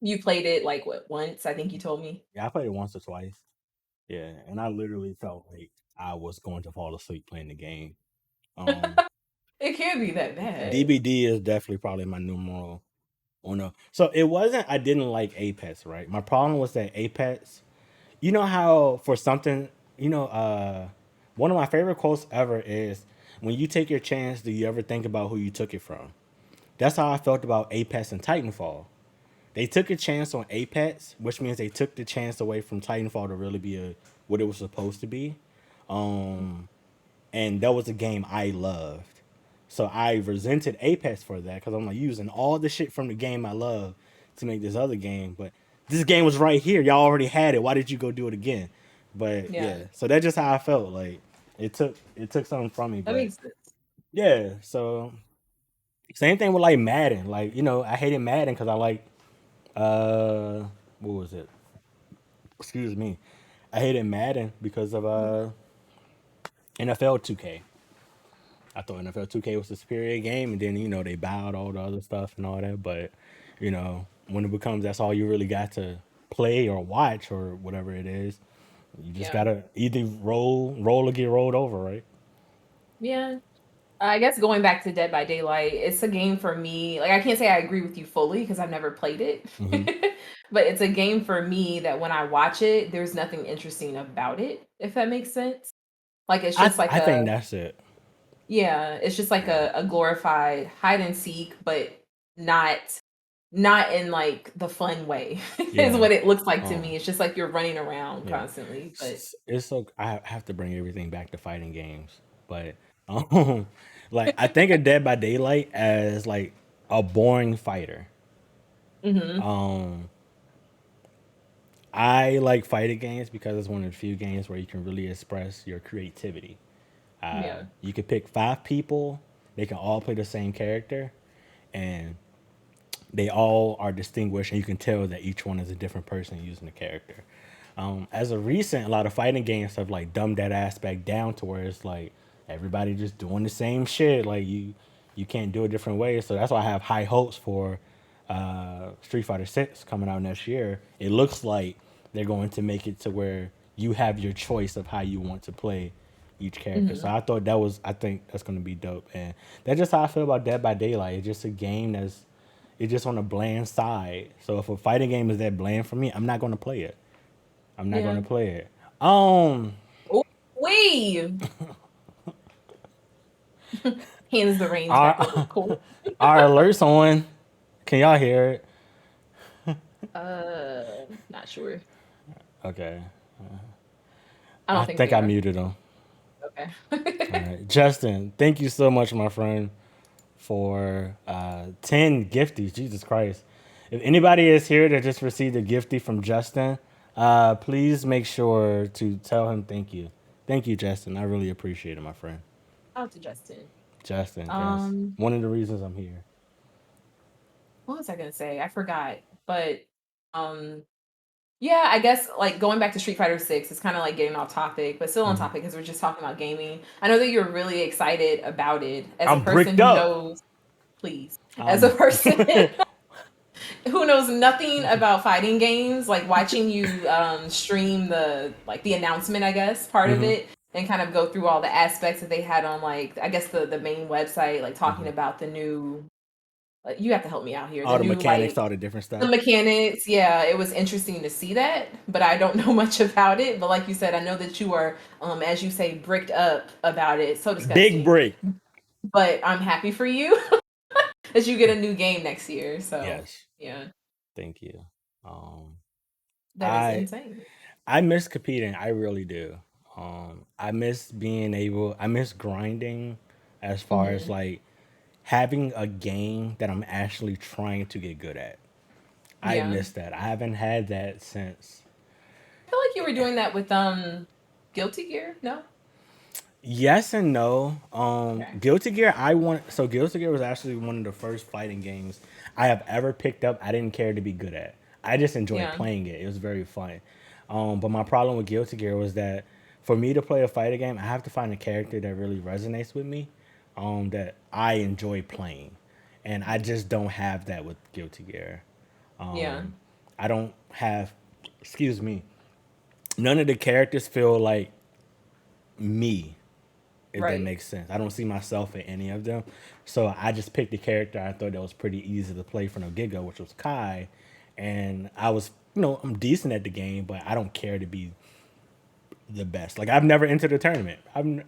You played it like what once? I think you told me. yeah, I played it once or twice. Yeah, and I literally felt like I was going to fall asleep playing the game. Um It can't be that bad. DBD is definitely probably my numero uno. So it wasn't I didn't like Apex, right? My problem was that Apex, you know how for something, one of my favorite quotes ever is when you take your chance, do you ever think about who you took it from? That's how I felt about Apex and Titanfall. They took a chance on Apex, which means they took the chance away from Titanfall to really be what it was supposed to be. And that was a game I loved. So I resented Apex for that because I'm like using all the shit from the game I love to make this other game. But this game was right here. Y'all already had it. Why did you go do it again? But Yeah, yeah, so that's just how I felt. Like it took something from me. that But makes sense. yeah, so same thing with like Madden. Like I hated Madden because I like uh what was it? Excuse me. I hated Madden because of NFL 2K. I thought NFL 2K was the superior game, and then they bowed all the other stuff and all that. But when it becomes that's all you really got to play or watch or whatever it is, you just Yeah. gotta either roll or get rolled over, right? Yeah. I guess going back to Dead by Daylight, it's a game for me. Like I can't say I agree with you fully because I've never played it. Hmm. But it's a game for me that when I watch it, there's nothing interesting about it, if that makes sense. Like it's I just like I a think that's it. yeah, it's just like Yeah, a glorified hide and seek, but not not in like the fun way is yeah. what it looks like to Um, me. It's just like you're running around yeah. constantly. But It's so I have to bring everything back to fighting games, but um, like I think of Dead by Daylight as like a boring fighter. hmm Um, I like fighting games because it's one of the few games where you can really express your creativity. yeah. You could pick 5 people; they can all play the same character, and they all are distinguished, and you can tell that each one is a different person using the character. As of recent, a lot of fighting games have like dumbed that aspect down to where it's like everybody just doing the same shit. Like you can't do it different ways. So that's why I have high hopes for Street Fighter 6 coming out next year. It looks like they're going to make it to where you have your choice of how you want to play each character. So hmm I think that's going to be dope. And that's just how I feel about Dead by Daylight. It's just a game it's just on a bland side. So if a fighting game is that bland for me, I'm not going to play it. I'm not going Yeah. to play it. Um, Oh, wait. Hands the reins back over to our Cole. our alerts on. Can y'all hear it? Not sure. Okay. I I don't think think they I are. muted them. All Okay. right, Justin. Thank you so much, my friend, for 10 gifties. Jesus Christ. If anybody is here that just received a gifty from Justin, please make sure to tell him thank you. Thank you, Justin. I really appreciate it, my friend. Out to Justin. Justin, yes. Um, One of the reasons I'm here. what was I gonna say? I forgot. But um, yeah, I guess like going back to Street Fighter 6, it's kind of like getting off topic, but still on Mhm. topic because we're just talking about gaming. I know that you're really excited about it as a I'm person bricked who up. knows, please, as a Um, person who knows nothing about fighting games, like watching you stream the like the announcement, I guess, part of mhm, it, and kind of go through all the aspects that they had on like I guess the main website, like talking mhm. about the new you have to help me out here. The All the new mechanics, like all the different the stuff. mechanics, yeah, it was interesting to see that, but I don't know much about it. But like you said, I know that you are, as you say, bricked up about it. So Big disgusting. break. But I'm happy for you that you get a new game next year. So Yes. yeah, Thank you. Um, that is I insane. I miss competing. I really do. I miss being able. I miss grinding, as far as hmm like having a game that I'm actually trying to get good at. I Yeah, miss that. I haven't had that since. I feel like you were doing that with Guilty Gear. No, Yes and no. okay, Guilty Gear. Guilty Gear was actually one of the first fighting games I have ever picked up. I didn't care to be good at. I just enjoyed yeah, playing it. It was very fun. But my problem with Guilty Gear was that for me to play a fighting game, I have to find a character that really resonates with me, that I enjoy playing, and I just don't have that with Guilty Gear. yeah, I don't have. Excuse me. None of the characters feel like me, if that right, makes sense. I don't see myself in any of them. So I just picked a character I thought that was pretty easy to play from the get go, which was Kai. And I was, I'm decent at the game, but I don't care to be the best. Like, I've never entered a tournament.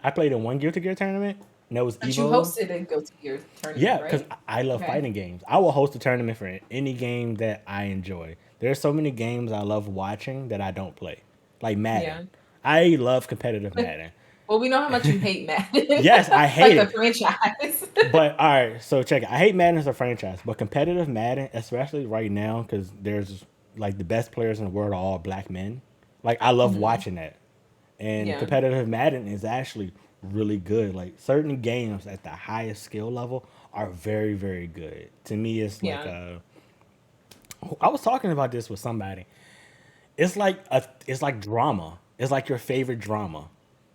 I played in one Guilty Gear tournament, and that was but you Evo. hosted a Guilty Gear Yeah, tournament, because right? I love Okay, fighting games. I will host a tournament for any game that I enjoy. There are so many games I love watching that I don't play, like Madden. yeah. I love competitive Madden. Well, we know how much you hate Madden, Yes, I like hate the it. franchise. But all right, so check it. I hate Madden as a franchise, but competitive Madden, especially right now, because there's like the best players in the world are all black men. Like I love hmm watching that, and Yeah, competitive Madden is actually really good. Like certain games at the highest skill level are very very good. To me, it's like yeah, I was talking about this with somebody. It's like drama. is like your favorite drama.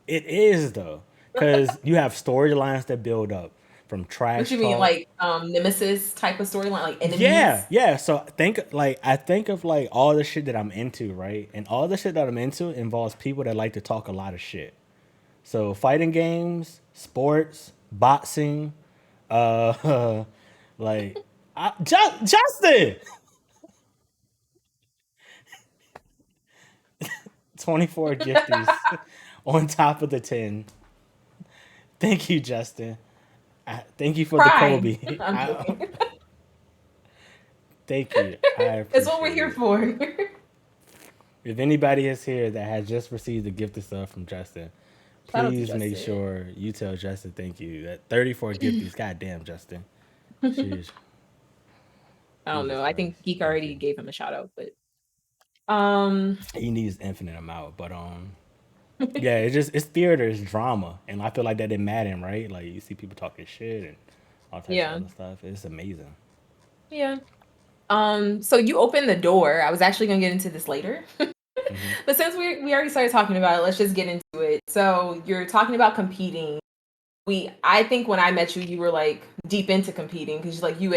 It is though, because you have storylines that build up from What trash you mean, talk. like nemesis type of storyline, like Yeah, enemies? yeah. So I think of like all the shit that I'm into, right? And all the shit that I'm into involves people that like to talk a lot of shit. So fighting games, sports, boxing, uh, like Justin, 24 gifties on top of the 10. Thank you, Justin. Thank you for the Pride. Kobe. I'm joking. Thank you. I It's what we're appreciate here it. for. If anybody is here that has just received a gift of stuff from Justin, Shout out to please make Justin. sure you tell Justin thank you. That 34 gifties. Goddamn, Justin. Jeez. I don't Jesus know. I Christ. think Geek Thank you. already gave him a shout out, but um, He needs infinite amount, but yeah, it's theater, it's drama, and I feel like that in Madden, right? Like you see people talking shit and all types of yeah, other stuff. It's amazing. yeah. So you opened the door. I was actually gonna get into this later. Hmm. But since we already started talking about it, let's just get into it. So you're talking about competing. I think when I met you, you were like deep into competing because like you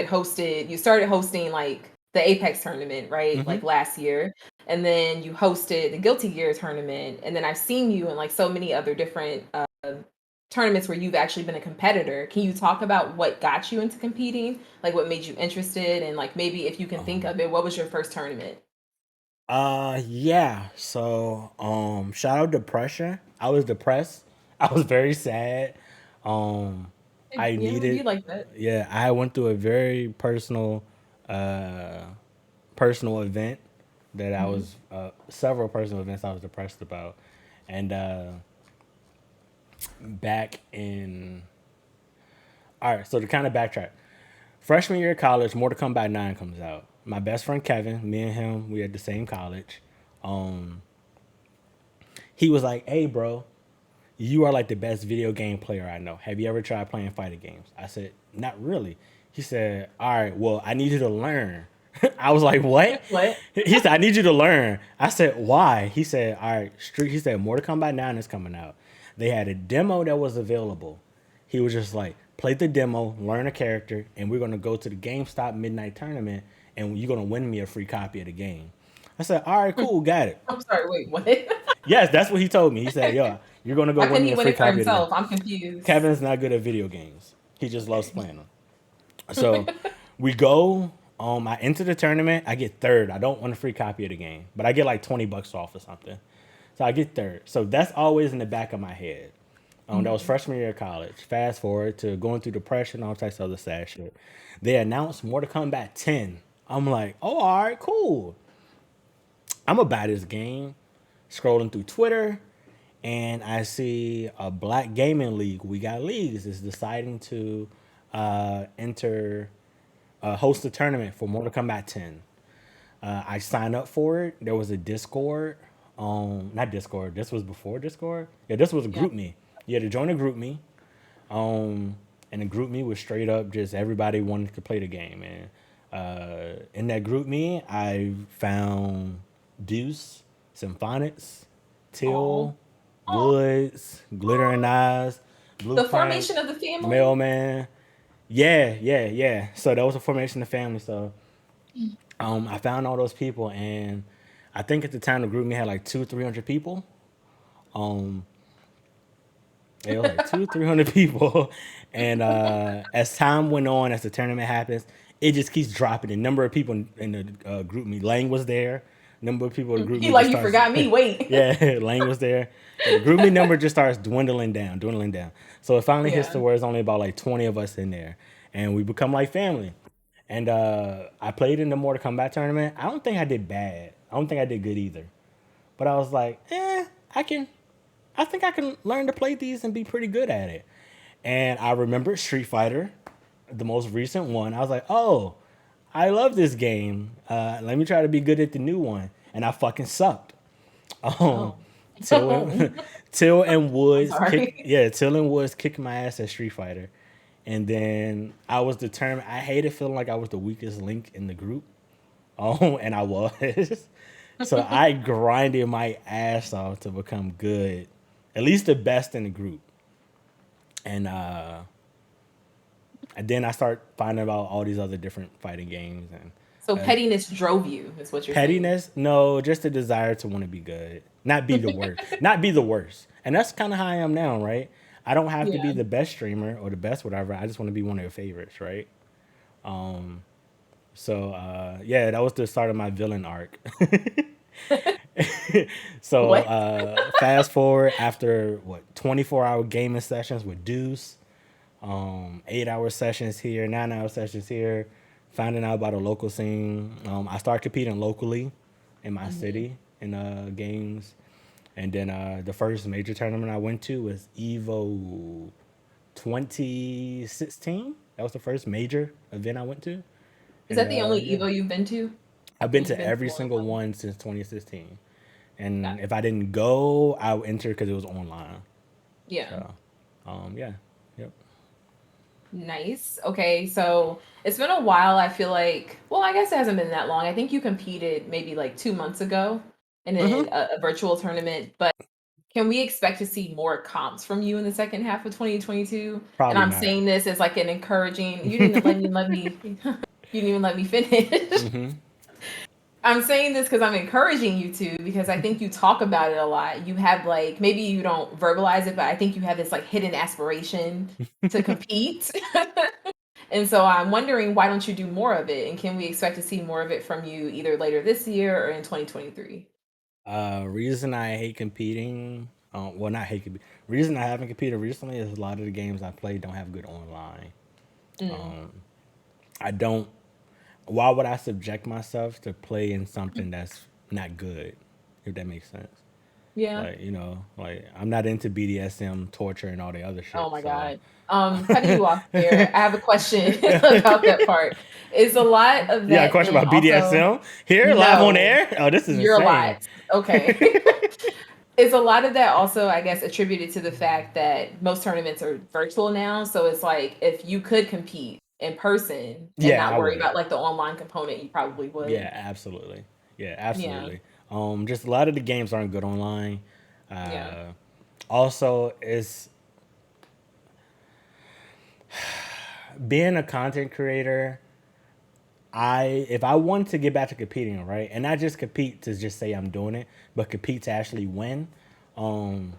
started hosting like the Apex tournament, right? Hmm. Like last year. And then you hosted the Guilty Gear tournament. And then I've seen you in like so many other different tournaments where you've actually been a competitor. Can you talk about what got you into competing? Like what made you interested? And like maybe if you can think of it, what was your first tournament? Yeah. So, shout out depression. I was depressed. I was very sad. Um, I Yeah, we do needed, like that. yeah, I went through a very uh, personal event that I Hmm. was, several personal events I was depressed about. And, back in, all right, so to kind of backtrack, freshman year of college, Mortal Kombat 9 comes out. My best friend Kevin, me and him, we at the same college. Um, he was like, "Hey, bro, you are like the best video game player I know. Have you ever tried playing fighting games?" I said, "Not really." He said, "All right, well, I need you to learn." I was like, "What?" What? He said, "I need you to learn." I said, "Why?" He said, "All right, Street." He said, "Mortal Kombat 9 is coming out." They had a demo that was available. He was just like, "Play the demo, learn a character, and we're gonna go to the GameStop midnight tournament, and you're gonna win me a free copy of the game." I said, "All right, cool, got it." I'm sorry, wait, what? Yes, that's what he told me. He said, "Yo, you're gonna go How win can me he a win free it for copy of the game." himself? I'm confused. Kevin's not good at video games. He just loves Okay. playing them. So we go. I enter the tournament. I get third. I don't want a free copy of the game, but I get like $20 off or something. So I get third. So that's always in the back of my head. That was Mhm. freshman year of college. Fast forward to going through depression, all types of other sad shit. They announced Mortal Kombat 10. I'm like, oh, all right, cool. I'm about this game. Scrolling through Twitter, and I see a black gaming league. We got leagues is deciding to enter host a tournament for Mortal Kombat 10. I signed up for it. There was a Discord. Not Discord. This was before Discord. Yeah, this was a Yeah. group me. You had to join a group me. And the group me was straight up just everybody wanted to play the game. And in that group me, I found Deuce, Symphonics, Oh, Till, Woods, Glitter and Eyes, the Blueprint, formation of the family. Mailman. Yeah, yeah, yeah. So that was a formation of family. So I found all those people, and I think at the time the group me had like 300 people. Um, It was like 300 people, and as time went on, as the tournament happens, it just keeps dropping. The number of people in the group me, Lang was there. Number of people in the group He me just like you starts. forgot me. Wait. Yeah, Lang was there. And the group me number just starts dwindling down, dwindling down. So it finally hits Yeah. to where it's only about like 20 of us in there, and we become like family. And I played in the Mortal Kombat tournament. I don't think I did bad. I don't think I did good either. But I was like, I can I think I can learn to play these and be pretty good at it. And I remember Street Fighter, the most recent one. I was like, oh, I love this game. Let me try to be good at the new one. And I fucking sucked. Um, Oh. Till and Till and I'm Woods sorry. Till and Woods kicked my ass at Street Fighter. And then I was determined. I hated feeling like I was the weakest link in the group. Oh, and I was. So I grinded my ass off to become good, at least the best in the group. And then I start finding about all these other different fighting games and So uh, pettiness drove you, is what you're saying. pettiness. No, just a desire to want to be good, not be the worst, not be the worst. And that's kind of how I am now, right? I don't have to be Yeah. the best streamer or the best whatever. I just want to be one of your favorites, right? So yeah, that was the start of my villain arc. So What? fast forward after what 24-hour gaming sessions with Deuce, 8-hour sessions here, 9-hour sessions here, finding out about a local scene. I started competing locally in my Mhm. city in games, and then the first major tournament I went to was Evo 2016. That was the first major event I went to, Is and that the only yeah, Evo you've been to? I've been And you've to been to every more than single one? one since 2016. Got And it. if I didn't go, I would enter because it was online. Yeah. So, yeah, yep. Nice. Okay, so it's been a while. I feel like, well, I guess it hasn't been that long. I think you competed maybe like 2 months ago in Hmm. a virtual tournament, but can we expect to see more comps from you in the second half of 2022? And Probably I'm not. saying this as like an encouraging, you didn't let me you didn't even let me finish. Hmm. I'm saying this because I'm encouraging you to, because I think you talk about it a lot. You have like, maybe you don't verbalize it, but I think you have this like hidden aspiration to compete. And so I'm wondering, why don't you do more of it? And can we expect to see more of it from you either later this year or in 2023? Reason I hate competing, well, not hate competing. Reason I haven't competed recently is a lot of the games I play don't have good online. Mm. I don't. Why would I subject myself to play in something that's not good? If that makes sense. Yeah. Like like I'm not into BDSM, torture, and all the other Oh shit. my So God. Cutting you off there. I have a question about that part. Is a lot of yeah, a that question then about also, BDSM here live on no, air. Oh, this is you're a insane. lot. Okay. Is a lot of that also, I guess, attributed to the fact that most tournaments are virtual now? So it's like, if you could compete in person and Yeah, not I worry would. about like the online component, you probably Yeah, would. absolutely. Yeah, Yeah. absolutely. Just a lot of the games aren't good online. Yeah. Uh, Also, it's being a content creator. If I want to get back to competing, right, and not just compete to just say I'm doing it, but compete to actually win, um,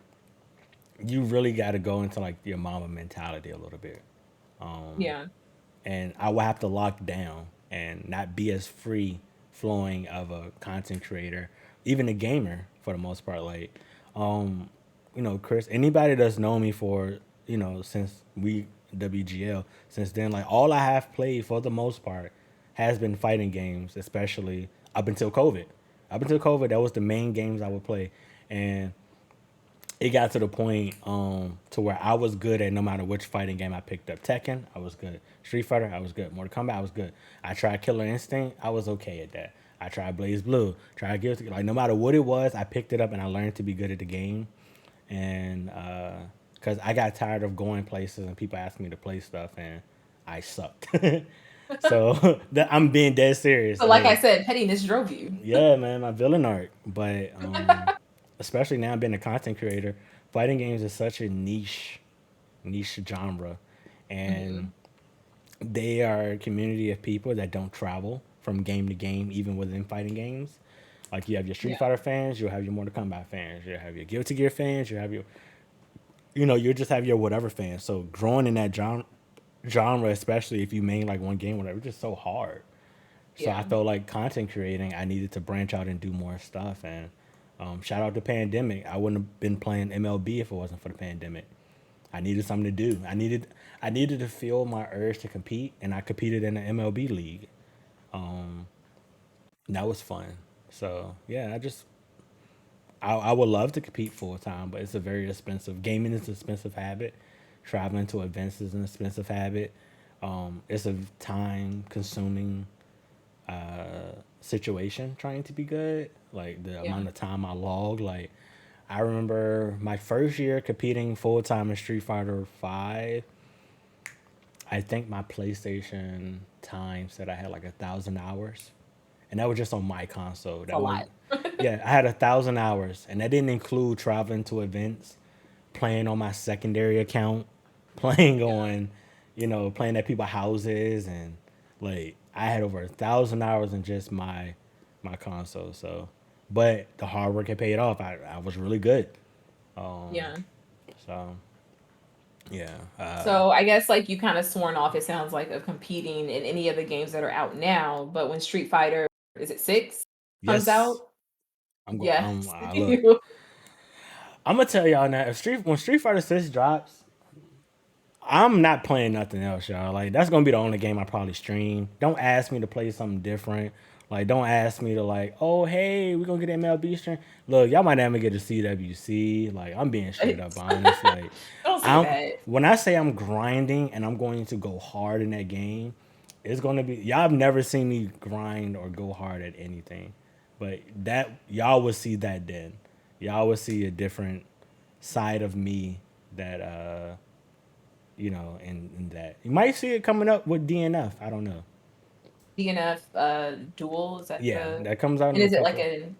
you really got to go into like your mama mentality a little bit. Yeah. And I will have to lock down and not be as free flowing of a content creator, even a gamer for the most part. Like, Chris, anybody that's known me for, since we WGL, since then, like all I have played for the most part has been fighting games, especially up until COVID. Up until COVID, that was the main games I would play. And it got to the point to where I was good at no matter which fighting game I picked up. Tekken, I was good. Street Fighter, I was good. Mortal Kombat, I was good. I tried Killer Instinct, I was okay at that. I tried Blaze Blue, tried Guilty. Like no matter what it was, I picked it up and I learned to be good at the game. And because I got tired of going places and people asking me to play stuff and I sucked. So I'm being dead serious. So like I Like said, pettiness drove you. yeah, man, my villain arc. But especially now being a content creator, fighting games is such a niche genre, and Mhm. they are a community of people that don't travel from game to game, even within fighting games. Like you have your Street Yeah. Fighter fans, you'll have your Mortal Kombat fans, you'll have your Guilty Gear fans, you have your, you'll just have your whatever fans. So growing in that genre, especially if you main like one game, whatever, it's just so hard. So I Yeah. felt like content creating, I needed to branch out and do more stuff. And shout out to pandemic. I wouldn't have been playing MLB if it wasn't for the pandemic. I needed something to do. I needed to feel my urge to compete, and I competed in the MLB league. And that was fun. So yeah, I would love to compete full time, but it's a very expensive. Gaming is an expensive habit. Traveling to events is an expensive habit. It's a time consuming situation trying to be good. Like the Yeah. amount of time I log. Like I remember my first year competing full time in Street Fighter Five. I think my PlayStation time said I had like 1,000 hours, and that was just on my console. It's a That lot. one, yeah, I had 1,000 hours, and that didn't include traveling to events, playing on my secondary account, playing on, playing at people's houses, and like I had over 1,000 hours in just my console. So, but the hard work had paid off. I was really good. Um, Yeah. so yeah, So I guess like you kind of sworn off, it sounds like, of competing in any of the games that are out now. But when Street Fighter, is it 6 comes yes, out? I'm going. Yes. Look, I'm gonna tell y'all now. If when Street Fighter 6 drops, I'm not playing nothing else, y'all. Like that's gonna be the only game I probably stream. Don't ask me to play something different. Like don't ask me to like, oh hey, we gonna get MLB stream. Look, y'all might never get to CWC. Like I'm being straight up honest. Like Don't say I'm that. when I say I'm grinding and I'm going to go hard in that game, it's gonna be y'all have never seen me grind or go hard at anything. But that y'all will see that then. Y'all will see a different side of me that in that. You might see it coming up with DNF. I don't know. DNF Duel, is that Yeah, the, that comes out and in a is it like couple. a,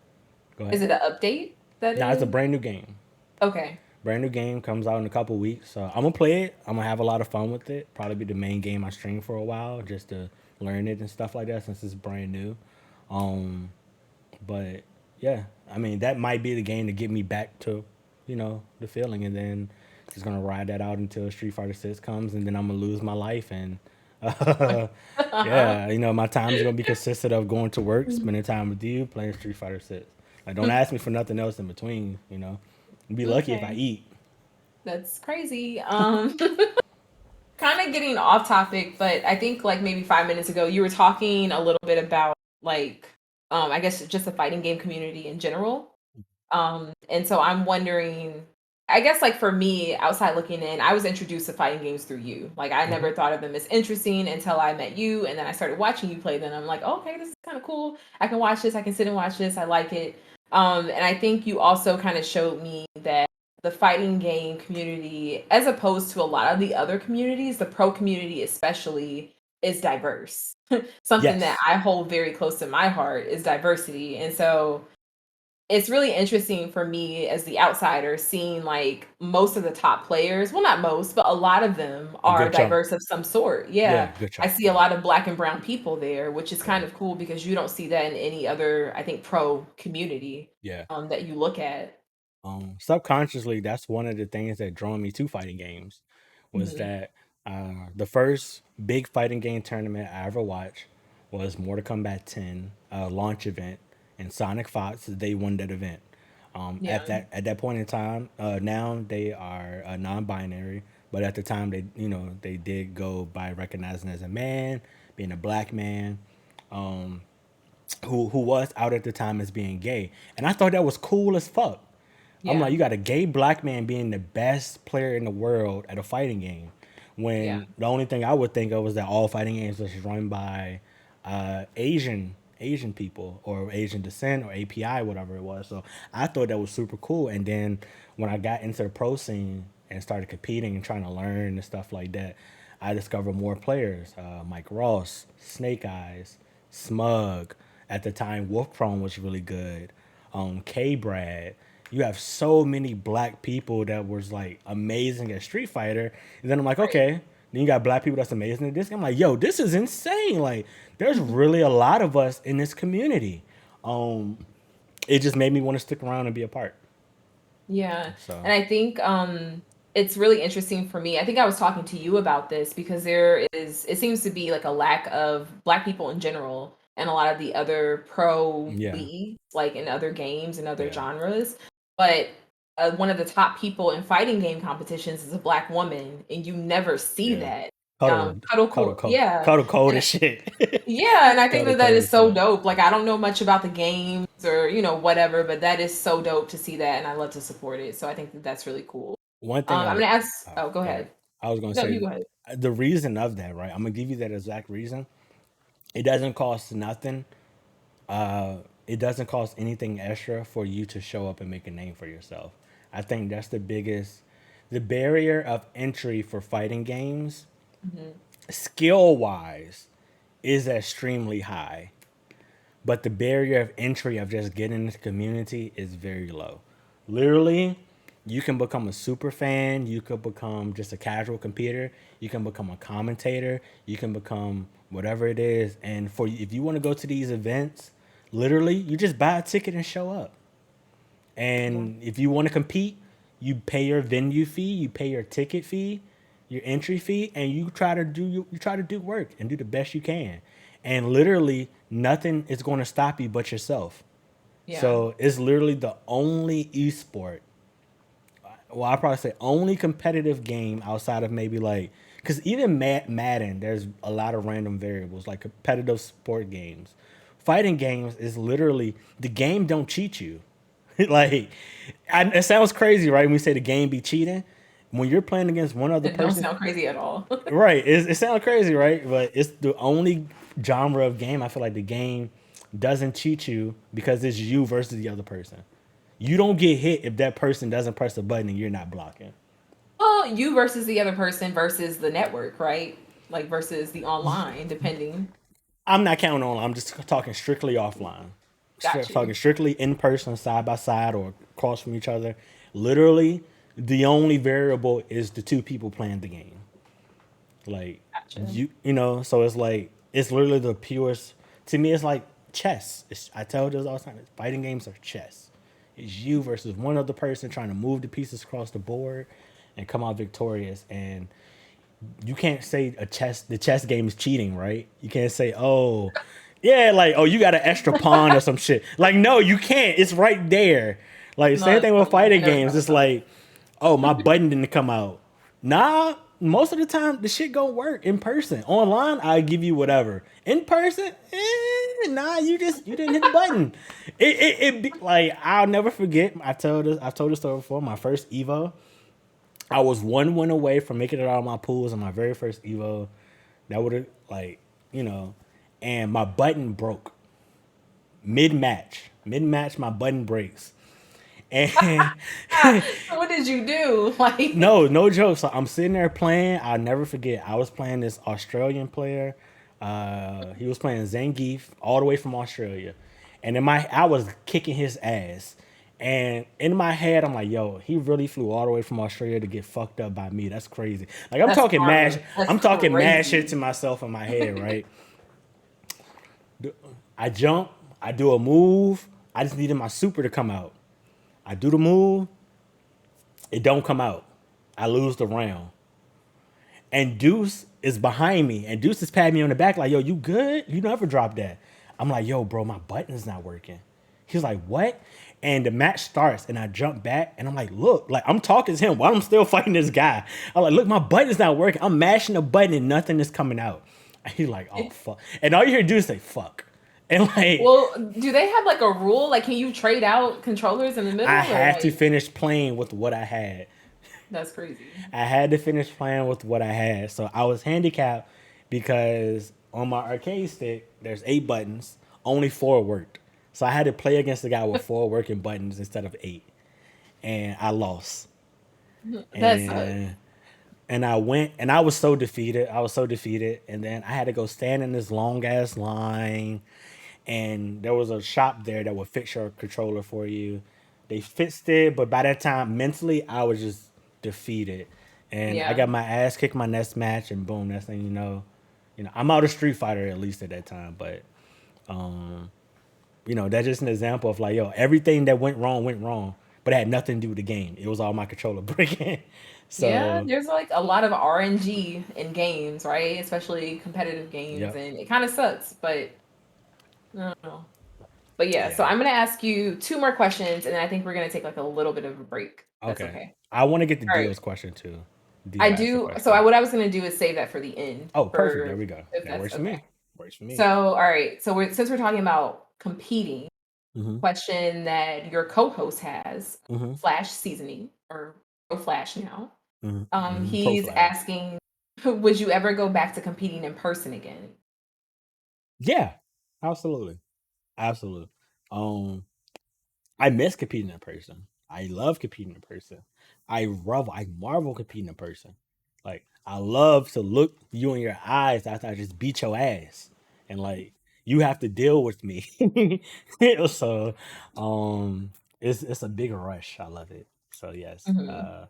Go is ahead. it an update that Nah, it's a is? brand new game. Okay. Brand new game comes out in a couple weeks. So I'm gonna play it. I'm gonna have a lot of fun with it. Probably be the main game I stream for a while just to learn it and stuff like that since it's brand new. Um, but yeah, I mean that might be the game to get me back to, the feeling, and then just gonna ride that out until Street Fighter 6 comes, and then I'm gonna lose my life and. Yeah, my time is gonna be consistent of going to work, spending time with you, playing Street Fighter 6. Like, don't ask me for nothing else in between. Be lucky if I Okay. eat. That's crazy. Kind of getting off topic, but I think like maybe 5 minutes ago you were talking a little bit about like I guess just the fighting game community in general. And so I'm wondering, I guess like for me, outside looking in, I was introduced to fighting games through you. Like I Hmm. never thought of them as interesting until I met you, and then I started watching you play them. I'm like, okay, this is kind of cool. I can watch this. I can sit and watch this. I like it. And I think you also kind of showed me that the fighting game community, as opposed to a lot of the other communities, the pro community especially, is diverse. Something that Yes, I hold very close to my heart is diversity. And so it's really interesting for me as the outsider seeing like most of the top players, well not most, but a lot of them a are good chunk. diverse of some sort. Yeah, Yeah. good I chunk. see a Yeah, lot of black and brown people there, which is kind right. of cool because you don't see that in any other, I think, pro community Yeah. that you look at. Subconsciously, that's one of the things that drew me to fighting games, was Hmm. that the first big fighting game tournament I ever watched was Mortal Kombat 10 launch event, and Sonic Fox. They won that event. At Yeah. that point in time, now they are non-binary, but at the time they did go by recognizing as a man, being a black man, who was out at the time as being gay, and I thought that was cool as fuck. I'm like, Yeah. you got a gay black man being the best player in the world at a fighting game, Yeah. when the only thing I would think of was that all fighting games was run by Asian people or Asian descent or API, whatever it was. So I thought that was super cool. And then when I got into the pro scene and started competing and trying to learn and stuff like that, I discovered more players. Mike Ross, Snake Eyes, Smug. At the time, Wolf Prone was really good. K Brad. You have so many black people that was like amazing at Street Fighter. And then I'm like, Right. okay. Then you got black people that's amazing at this. I'm like, yo, this is insane. Like, there's really a lot of us in this community. Um, it just made me want to stick around and be a part. Yeah. So And I think it's really interesting for me. I think I was talking to you about this because there is, it seems to be like a lack of black people in general and a lot of the other pro yeah, leagues, like in other games and other yeah, genres. But one of the top people in fighting game competitions is a black woman, and you never see yeah. that. Cuddle, Yeah. cuddle code And and shit. yeah, and I think Cuddle that that code is as so fuck. dope. Like I don't know much about the games or whatever, but that is so dope to see that, and I love to support it. So I think that that's really cool. One thing I'm gonna ask. Oh, go go ahead. ahead. I was gonna No, you say go ahead. the reason of that, right? I'm gonna give you that exact reason. It doesn't cost nothing. It doesn't cost anything extra for you to show up and make a name for yourself. I think that's the biggest, the barrier of entry for fighting games, Hmm. skill wise, is extremely high. but the barrier of entry of just getting into the community is very low. Literally, you can become a super fan, you could become just a casual competitor, you can become a commentator, you can become whatever it is. And for if you want to go to these events, literally, you just buy a ticket and show up. Yeah. And if you want to compete, you pay your venue fee, you pay your ticket fee, your entry fee, and you try to do work and do the best you can. And literally nothing is going to stop you but yourself. Yeah. So it's literally the only esport. Well, I probably say only competitive game outside of maybe like because even Madden, there's a lot of random variables like competitive sport games. Fighting games is literally the game don't cheat you. Like, it sounds crazy, right? When we say the game be cheating, when you're playing against one other It don't person, sound crazy at all. right? It sounds crazy, right? But it's the only genre of game I feel like the game doesn't cheat you because it's you versus the other person. You don't get hit if that person doesn't press a button and you're not blocking. Well, you versus the other person versus the network, right? Like versus the online, depending. I'm not counting on. I'm just talking strictly offline. Got Talking you. strictly in person, side by side or across from each other. Literally, the only variable is the two people playing the game. Like Gotcha. you know, so it's like it's literally the purest. To me, it's like chess. I tell this all the time. Fighting games are chess. It's you versus one other person trying to move the pieces across the board and come out victorious. And you can't say the chess game is cheating, right? You can't say, oh, yeah, like oh you got an extra pawn or some shit. Like no, you can't. It's right there. Like No, same it's thing with funny. I fighting never games. thought It's about like oh my button didn't come out. Nah, most of the time the shit gonna work in person. Online, I give you whatever. In person, nah, you didn't hit the button. It be, like I'll never forget. I've told this story before. My first Evo, I was one win away from making it out of my pools on my very first Evo. That would have like you know, and my button broke mid match. Mid match, my button breaks, and that. So what did you do? Like, no, no joke. So I'm sitting there playing. I'll never forget. I was playing this Australian player. He was playing Zangief all the way from Australia, and I was kicking his ass. And in my head, I'm like, "Yo, he really flew all the way from Australia to get fucked up by me. That's crazy." Like that's karma. That's I'm talking mad shit crazy. to myself in my head, right? I jump, I do a move. I just needed my super to come out. I do the move, it don't come out. I lose the round. And Deuce is behind me, and Deuce is patting me on the back like, "Yo, you good? You never dropped that." I'm like, "Yo, bro, my button's not working." He's like, "What?" And the match starts, and I jump back, and I'm like, "Look, like I'm talking to him while I'm still fighting this guy." I'm like, "Look, my button's not working. I'm mashing the button, and nothing is coming out." And he's like, "Oh fuck!" And all you hear Deuce say, "Fuck," and like Well, do they have like a rule? Like, can you trade out controllers in the I middle, or had to like finish playing with what I had. that's crazy? I had to finish playing with what I had. So I was handicapped because on my arcade stick, there's 8 buttons, only 4 worked. So I had to play against the guy with 4 working buttons instead of 8. And I lost. That sucks. And I went and I was so defeated. I was so defeated. And then I had to go stand in this long ass line. And there was a shop there that would fix your controller for you. They fixed it, but by that time, mentally, I was just defeated. And I Yeah. got my ass kicked my next match, and boom, next thing you know, I'm out of Street Fighter at least at that time. But you know, that's just an example of like, yo, everything that went wrong, but it had nothing to do with the game. It was all my controller breaking. Yeah, So, there's like a lot of RNG in games, right? Especially competitive games, yep, and it kind of sucks, but I don't know. But yeah, so yeah, I'm gonna ask you two more questions, and then I think we're gonna take like a little bit of a break. That's okay. okay. I want to get the All right. Dio's question too. I Dio asked the do. So question. what I was gonna do is save that for the end, Oh, perfect. There for we go. if That that's works for okay. me. Works for me. So all right. So since we're talking about competing, Mm-hmm. question that your co-host has, Mm-hmm. Flash seasoning or Pro Flash now. Mm-hmm. Mm-hmm. Pro He's Flash. asking, would you ever go back to competing in person again? Yeah, absolutely, absolutely. Um, I miss competing in person. I love competing in person. I marvel competing in person. Like I love to look you in your eyes after I just beat your ass, and like you have to deal with me. So um it's a big rush. I love it. So yes. Mhm.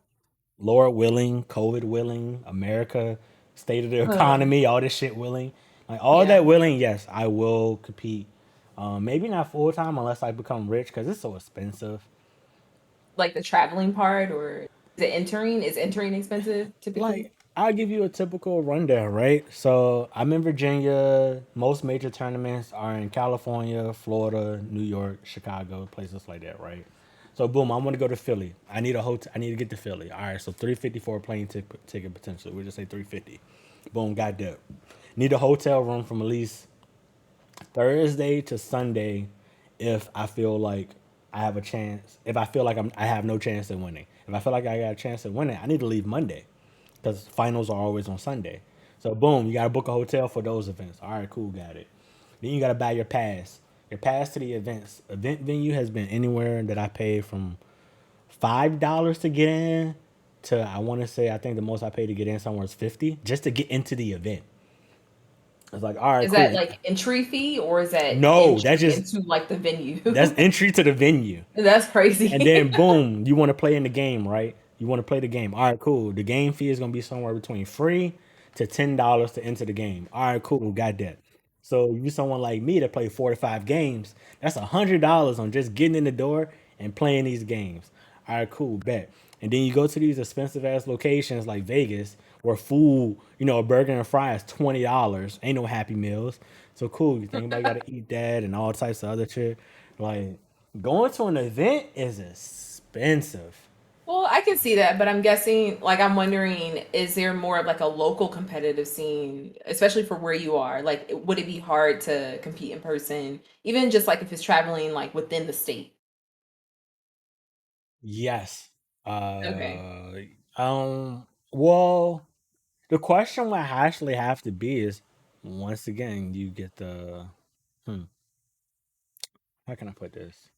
Lord willing, COVID willing, America, state of the Oh, economy, all this shit willing. Like all yeah. that willing, yes, I will compete. Maybe not full time unless I become rich because it's so expensive. Like the traveling part, or is it entering? Is entering expensive typically? Like I'll give you a typical rundown, right? So I'm in Virginia. Most major tournaments are in California, Florida, New York, Chicago, places like that, right? So boom, I want to go to Philly. I need a hotel. I need to get to Philly. All right, so 350 for a plane ticket potentially. We just say 350. Boom, got that. Need a hotel room from at least Thursday to Sunday if I feel like I have a chance. If I feel like I have no chance at winning. If I feel like I got a chance at winning, I need to leave Monday because finals are always on Sunday. So boom, you gotta book a hotel for those events. All right, cool, got it. Then you gotta buy your pass. Your pass to the events. Event venue has been anywhere that I paid from $5 to get in to I want to say I think the most I paid to get in somewhere is 50 just to get into the event. It's like all right, Is that cool. like entry fee, or is that No, that's entry just into like the that's venue? entry to the venue. That's And crazy. then boom, you want to play in the game, right? You want to play the game. All right, cool. The game fee is gonna be somewhere between free to $10 to enter the game. All right, cool, got that. So you someone like me that play 4 to 5 games, that's $100 on just getting in the door and playing these games. All right, cool, bet. And then you go to these expensive ass locations like Vegas, where food, a burger and fry is $20. Ain't no Happy Meals. So cool. You think about you gotta eat that and all types of other shit. Like going to an event is expensive. Well, I can see that, but I'm guessing, like, I'm wondering, is there more of like a local competitive scene, especially for where you are? Like, would it be hard to compete in person, even just like if it's traveling like within the state? Yes. Okay. Well, the question would actually have to be is once again, you get the hmm, how can I put this?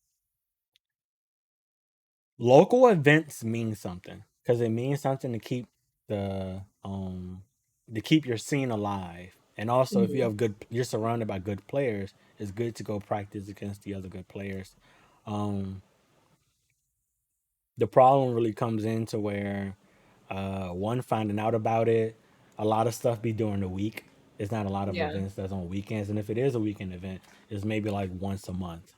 Local events mean something because it means something the to keep your scene alive. And also if you Mhm. have good you're surrounded by good players, it's good to go practice against the other good players. Um the problem really comes into where one finding out about it, a lot of stuff be during the week. It's not a lot of Yeah. events that's on weekends, and if it is a weekend event, it's maybe like once a month.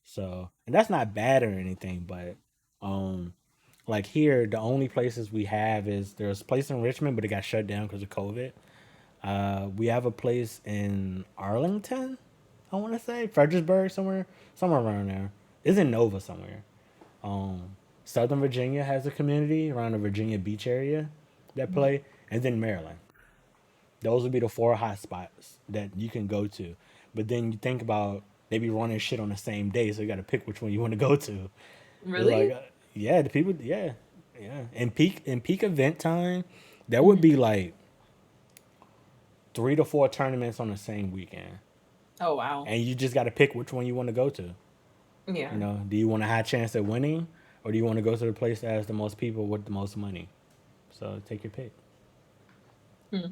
So, and that's not bad or anything, but um, like here, the only places we have is there's a place in Richmond, but it got shut down because of COVID. We have a place in Arlington, I want to say Fredericksburg, somewhere around there. It's in Nova somewhere. Um, Southern Virginia has a community around the Virginia Beach area that Mhm. play, and then Maryland. Those would be the four hot spots that you can go to. But then you think about they be running shit on the same day, so you got to pick which one you want to go to. It's like, Really? yeah, the people, yeah, yeah. In peak event time, there would Mhm. be like 3 to 4 tournaments on the same weekend, Oh, wow. and you just got to pick which one you want to go to. Yeah. Do you want a high chance at winning, or do you want to go to the place that has the most people with the most money? So take your pick. Hmm.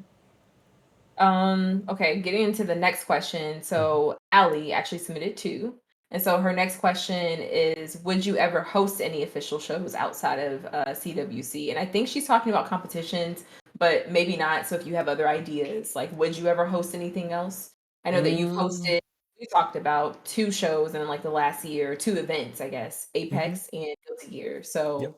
Okay, getting into the next question. Mhm. So Allie actually submitted two. And so her next question is, would you ever host any official shows outside of CWC? And I think she's talking about competitions, but maybe not. So if you have other ideas, like would you ever host anything else? I know that you've Mm, hosted, you talked about two shows in like the last year, two events, I guess, hmm. Apex and Guilty Gear. Yep. So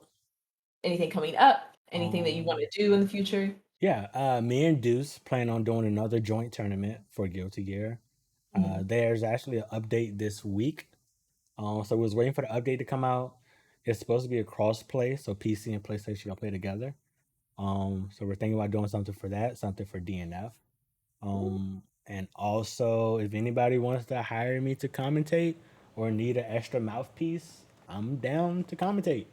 anything coming up, anything that you want Um, to do in the future? yeah. Me and Deuce plan on doing another joint tournament for Guilty Gear. Mhm. There's actually an update this week. So we was waiting for the update to come out. It's supposed to be a cross play, so PC and PlayStation can play together. So we're thinking about doing something for that, something for DNF. And also, if anybody wants to hire me to commentate or need an extra mouthpiece, I'm down to commentate.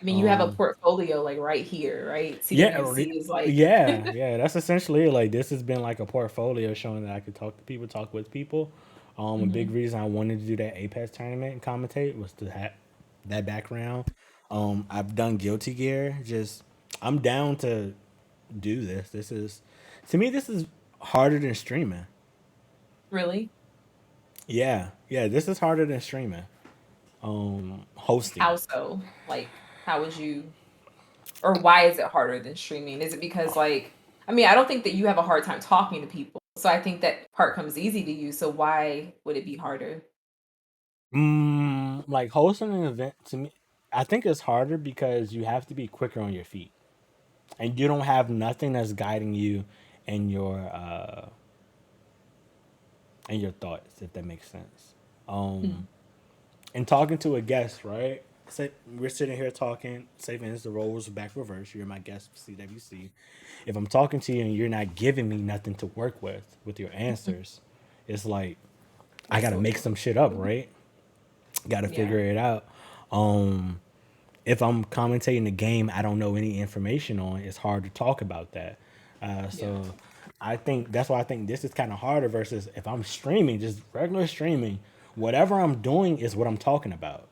I mean, you have a Um, portfolio like right here, right? yeah, CWC is like, yeah. That's essentially it. Like this has been like a portfolio showing that I could talk to people, talk with people. A big Mhm. reason I wanted to do that Apex tournament and commentate was to have that background. I've done Guilty Gear. Just I'm down to do this. This is to me this is harder than streaming. Really? Yeah, yeah. This is harder than streaming. Hosting. How so? Like, how would you, or why is it harder than streaming? Is it because, like, I mean, I don't think that you have a hard time talking to people. So I think that part comes easy to you. So why would it be harder? Like hosting an event to me, I think it's harder because you have to be quicker on your feet, and you don't have nothing that's guiding you in your thoughts, if that makes sense. Hmm. And talking to a guest, right? Say we're sitting here talking. Say for instance, the roles are back reverse. You're my guest, CWC. If I'm talking to you and you're not giving me nothing to work with your answers, it's like I Makes gotta it a make little some shit up, difficult. right? Gotta Yeah. figure it out. Um, if I'm commentating the game I don't know any information on, it's hard to talk about that. Yeah. So I think that's why I think this is kind of harder versus if I'm streaming, just regular streaming, whatever I'm doing is what I'm talking about.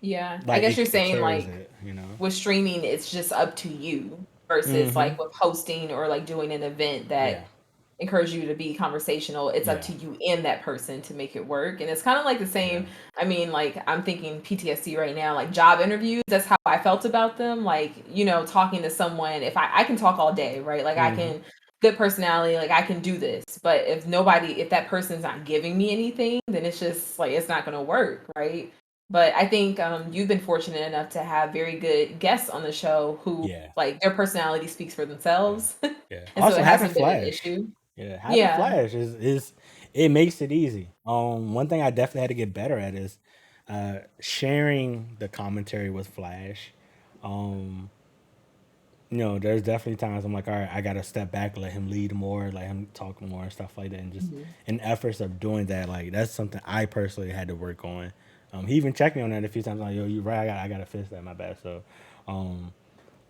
Yeah. I Like guess you're it saying carries like it, you know? with streaming, it's just up to you versus like with hosting or like doing an event Yeah. that encourage you to be conversational. It's up Yeah. to you and that person to make it work. And it's kind of like the Yeah. same. I mean, like I'm thinking PTSD right now, like job interviews. That's how I felt about them. Like, talking to someone, if I can talk all day, right? Like I can, good personality, like I can do this. But if that person's not giving me anything, then it's just like, it's not going to work. Right. But I think you've been fortunate enough to have very good guests on the show who Yeah. like their personality speaks for Yeah. themselves. Yeah. And so Also it having hasn't been an Flash. issue. Yeah, having Yeah. Flash is it makes it easy. One thing I definitely had to get better at is sharing the commentary with Flash. Um, there's definitely times I'm like, all right, I gotta step back, let him lead more, let him talk more and stuff like that. And just Mhm. in efforts of doing that, like that's something I personally had to work on. He even checked me on that a few times, like, yo, you right, I gotta fix that, my bad. So um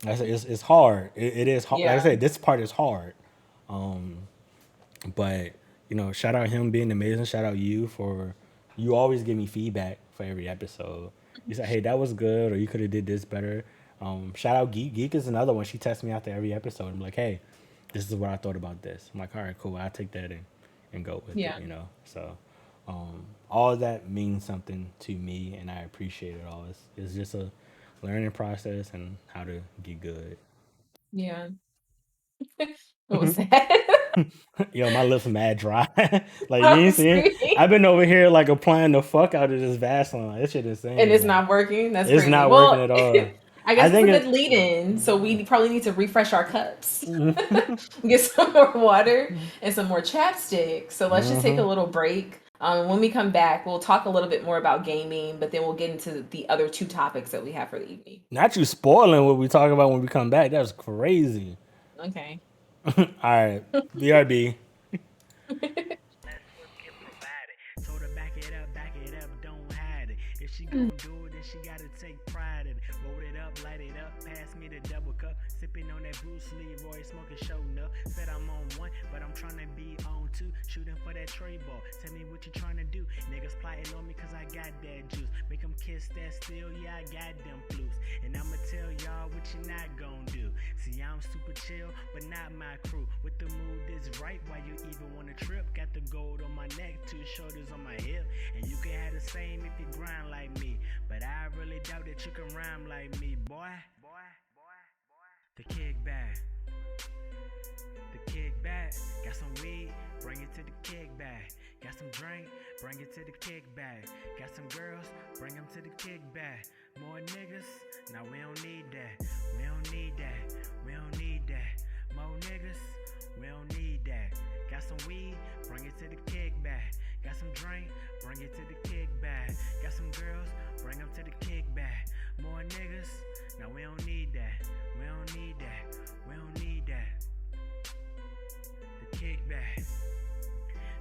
it's hard. It is hard. Like I Yeah. said, this part is hard. But shout out him being amazing. Shout out you for you always give me feedback for every episode. You said, "Hey, that was good," or "You could have did this better." Shout out Geek. Geek is another one. She texts me after every episode. I'm like, "Hey, this is what I thought about this." I'm like, "All right, cool. I'll take that and go with it." Yeah. So all of that means something to me, and I appreciate it all. It's just a learning process and how to get good. Yeah. What was that? Yo, my lips mad dry. Like you I'm ain't seeing. screaming. I've been over here like applying the fuck out of this Vaseline. Like, this shit And insane. it's Like not working. That's it's crazy. not working Well, at all. I I guess it's a think good it. lead in. So we probably need to refresh our cups, get some more water and some more chapstick. So let's just take a little break. When we come back, we'll talk a little bit more about gaming, but then we'll get into the other two topics that we have for the evening. Not you spoiling what we talk about when we come back. That's crazy. Okay. All right, BRB. Let's get provided. Told her back it up, don't hide it. If she gon' do it, then she gotta take pride in it. Roll it up, light it up, pass me the double cup. Sipping on that Bruce Leroy, smoking show up. Said I'm on one, but I'm tryna be on two. Shooting for that tray ball. Tell me what you tryna do. Niggas plotting on me cause I got that juice. Make them kiss that steel, yeah, I got them flus. And I'ma tell y'all what you not gon' do. See, I'm super chill, but not my crew. With the mood is right, why you even wanna trip? Got the gold on my neck, 2 shoulders on my hip. And you can have the same if you grind like me. But I really doubt that you can rhyme like me, boy. The kickback. The kickback. Got some weed, bring it to the kickback. Got some drink, bring it to the kickback. Got some girls, bring them to the kickback. More niggas, now we don't need that. We don't need that. We don't need that. More niggas, we don't need that. Got some weed, bring it to the kickback. Got some drink, bring it to the kickback. Got some girls, bring them to the kickback. More niggas, now we don't need that. We don't need that. We don't need that. The kickback.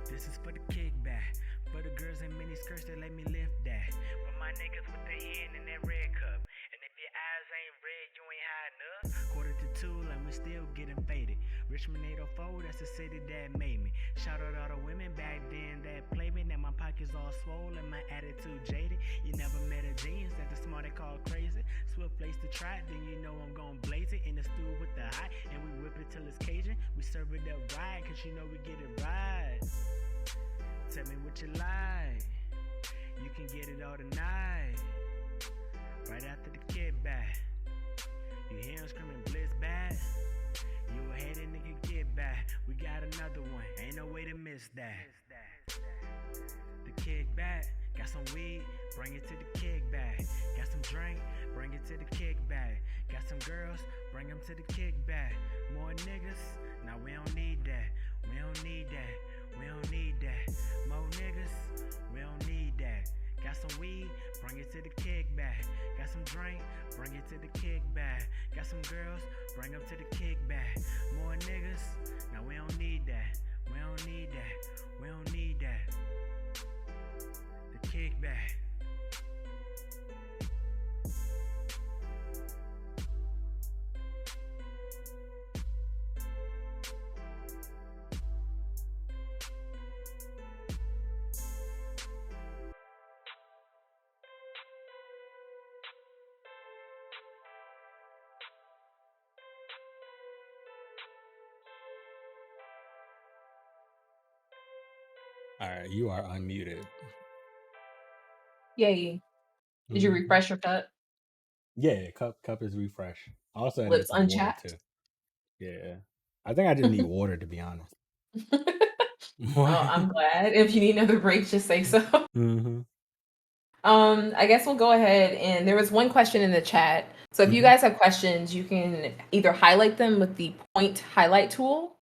This is for the kickback. For the girls in mini skirts that let me lift that. For my niggas with the hen in that red cup. And if your eyes ain't red, you ain't high enough. 1:45 and we still getting faded. Richmond 804, that's the city that made me. Shout out all the women back then that played me. Now my pockets all swollen, my attitude jaded. You never met a genius that the smart they call crazy. Swift place to try it, then you know I'm gon' blaze it. In the stew with the hot, and we whip it till it's Cajun. We serve it up right, cause you know we get it right. Tell me what you like. You can get it all tonight. Right after the kickback. You hear him screaming blitz back. You a hater, nigga, get back. We got another one. Ain't no way to miss that. The kickback. Got some weed, bring it to the kickback. Got some drink, bring it to the kickback. Got some girls, bring them to the kickback. More niggas, nah, we don't need that. We don't need that. We don't need that. More niggas, we don't need that. Got some weed, bring it to the kickback. Got some drink, bring it to the kickback. Got some girls, bring them to the kickback. More niggas, nah, we don't need that. We don't need that. We don't need that. The kickback. All right, you are unmuted. Yay. Did you Mhm. refresh your cup? Yeah, cup is refresh. I also added Lips some water unchapped? too. Yeah, I think I just need water to be honest. Oh, I'm glad. If you need another break, just say so. Mm-hmm. I guess we'll go ahead, and there was one question in the chat. So if you Mhm. guys have questions, you can either highlight them with the point highlight tool.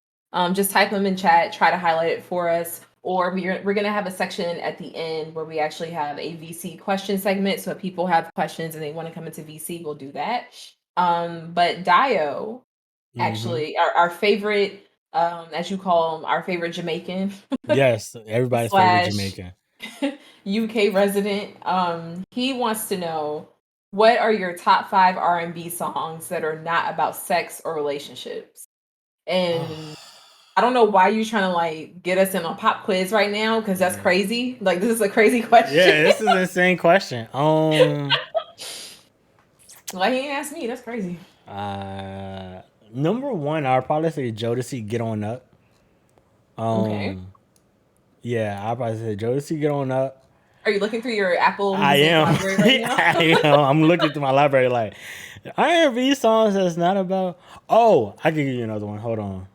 Just type them in chat, try to highlight it for us, or we're gonna have a section at the end where we actually have a VC question segment. So if people have questions and they want to come into VC, we'll do that. But Dio, Mhm. actually, our favorite, as you call him, our favorite Jamaican Yes, everybody's favorite slash Jamaican. UK resident. He wants to know, what are your top 5 R&B songs that are not about sex or relationships? And I don't know why you're trying to like get us in a pop quiz right now, because that's Yeah. crazy. Like, this is a crazy question. Yeah, this is an insane question. Why he ain't asked me? That's crazy. Number one, I'll probably say Jodeci, Get On Up. Okay. Yeah, I'll probably say Jodeci, Get On Up. Are you looking through your Apple I Music am. library right now? I am. I'm looking through my library like R&B songs that's not about. Oh, I can give you another one. Hold on.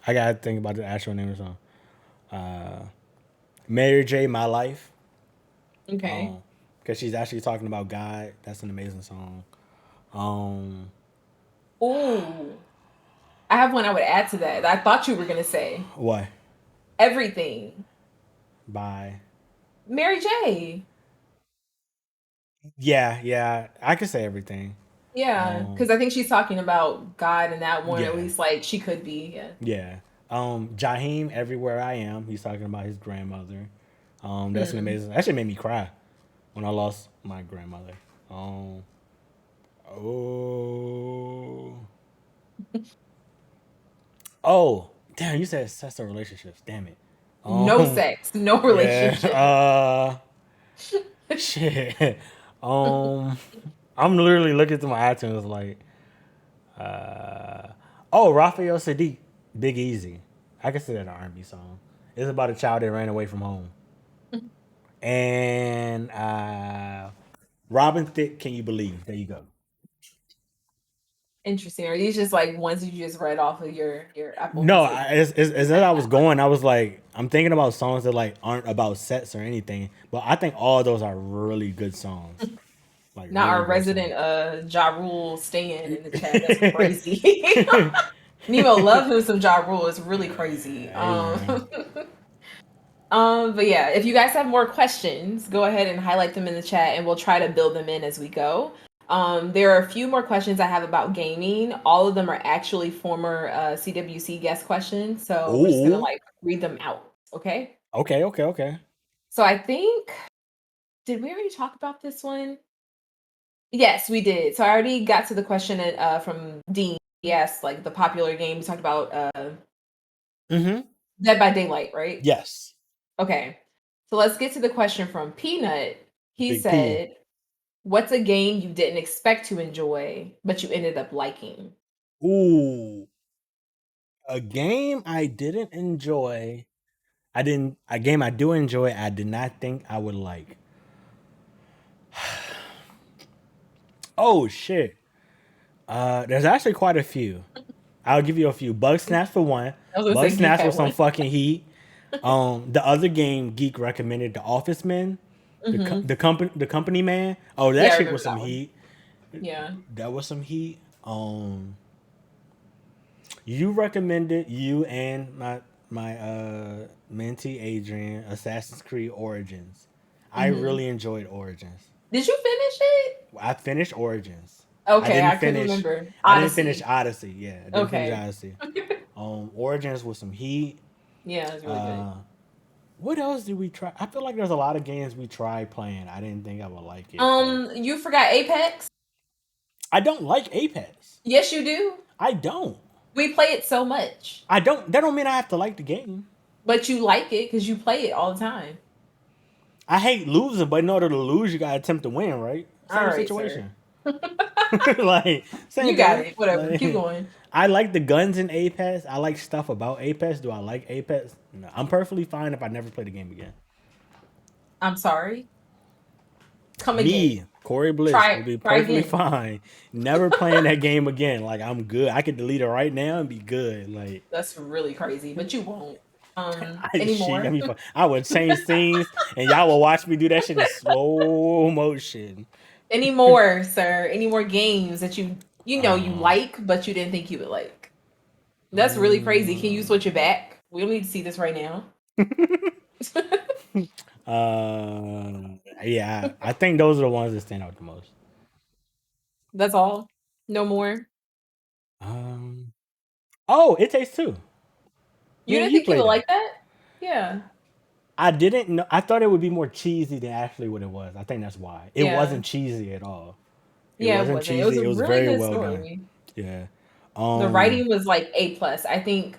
I gotta think about the actual name of the song. Mary J, My Life. Okay. Because she's actually talking about God. That's an amazing song. Ooh. I have one I would add to that. I thought you were gonna say What? Everything. By. Mary J. Yeah, I could say everything. Yeah, because I think she's talking about God in that one, at Yeah. least like she could be. Yeah. Yeah. Jaheim, Everywhere I Am. He's talking about his grandmother. That's an amazing. That shit made me cry when I lost my grandmother. Oh. Oh. Damn, you said sex or relationships. Damn it. No sex, no relationship. Yeah. Shit. I'm literally looking through my iTunes like, Raphael Sadiq, Big Easy. I consider that an R&B song. It's about a child that ran away from home. And Robin Thicke, Can You Believe? There you go. Interesting. Are these just like ones you just read off of your Apple No, Music? as I was going, I was like, I'm thinking about songs that like aren't about sets or anything, but I think all of those are really good songs. Like Not really our great resident songs. Ja Rule stan in the chat. That's crazy. Nemo love him some Ja Rule. It's really crazy. Hey, man. But yeah, if you guys have more questions, go ahead and highlight them in the chat, and we'll try to build them in as we go. There are a few more questions I have about gaming. All of them are actually former CWC guest questions, so we're just gonna Ooh. like read them out. Okay. Okay. So I think, did we already talk about this one? Yes, we did. So I already got to the question from Dean. Yes, like the popular game we talked about, Dead by Daylight, right? Yes. Okay. So let's get to the question from Peanut. He Big P. said, "What's a game you didn't expect to enjoy, but you ended up liking?" Ooh. A game I didn't enjoy. I didn't. A game I do enjoy. I did not think I would like. Oh shit. There's actually quite a few. I'll give you a few. Bug Snatch for one. I was gonna Bug say Geek Snatch had with some one. fucking heat. The other game Geek recommended, The Office Men, Mm-hmm. the company man. Oh, that Yeah, I shit remember was some that one. heat. Yeah. That was some heat. You recommended you and my mentee Adrian Assassin's Creed Origins. I Mm-hmm. really enjoyed Origins. Did you finish it? I finished Origins. I Okay, didn't I couldn't finish. remember. I didn't finish Odyssey. Odyssey. Yeah, I didn't finish Okay. Odyssey. Origins with some heat. Yeah, it's really good. Uh, what else did we try? I feel like there's a lot of games we tried playing. I didn't think I would like it, but You forgot Apex? I don't like Apex. Yes, you do. I don't. We play it so much. I don't. That don't mean I have to like the game. But you like it because you play it all the time. I hate losing, but in order to lose, you gotta attempt to win, right? All Same right, sir. situation. Like same You got thing. it. Whatever. Like, Keep going. I like the guns in Apex. I like stuff about Apex. Do I like Apex? No. I'm perfectly fine if I never play the game again. I'm sorry. Come again. Me, Corey Bliss, will be Try perfectly again. fine. Never playing that game again. Like I'm good. I could delete it right now and be good. Like That's really crazy, but you won't. shit, got Anymore. me I would change scenes and y'all will watch me do that shit in slow motion. Anymore, sir. Any more games that you Um, like, but you didn't think you would like? That's really crazy. Can you switch it back? We don't need to see this right now. yeah, I think those are the ones that stand out the most. That's all. No more. Um, oh, It Takes Two. You Me and didn't you think you would played that. like that? Yeah. I didn't know. I thought it would be more cheesy than actually what it was. I think that's why it Yeah. wasn't cheesy at all. It Yeah, it wasn't wasn't. It was cheesy. a It was really very good well done. story. Yeah. The writing was like A+. I think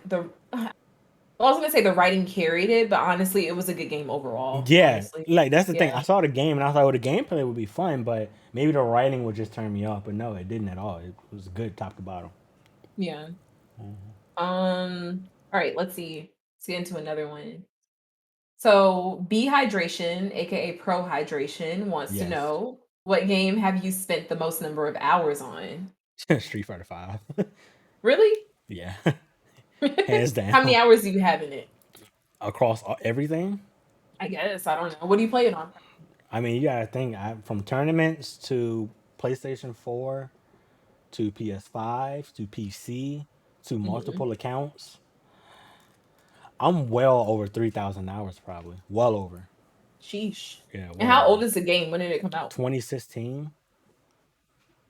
I was gonna say the writing carried it, but honestly, it was a good game overall. Yeah, Honestly. like that's the thing. Yeah. I saw the game and I thought, well, the gameplay would be fun, but maybe the writing would just turn me off. But no, it didn't at all. It was good top to bottom. Yeah. All right, let's see. Let's get into another one. So B Hydration, aka Pro Hydration, wants to Yes. know what game have you spent the most number of hours on? Street Fighter 5. Really? Yeah. Hands How many down. hours do you have in it? Across everything. I guess. I don't know. What do you play it on? I mean, you gotta think from tournaments to PlayStation 4 to PS5 to PC to Mhm. multiple accounts. I'm well over 3,000 hours, probably. Well over. Sheesh. Yeah, And well how old over. is the game? When did it come out? 2016.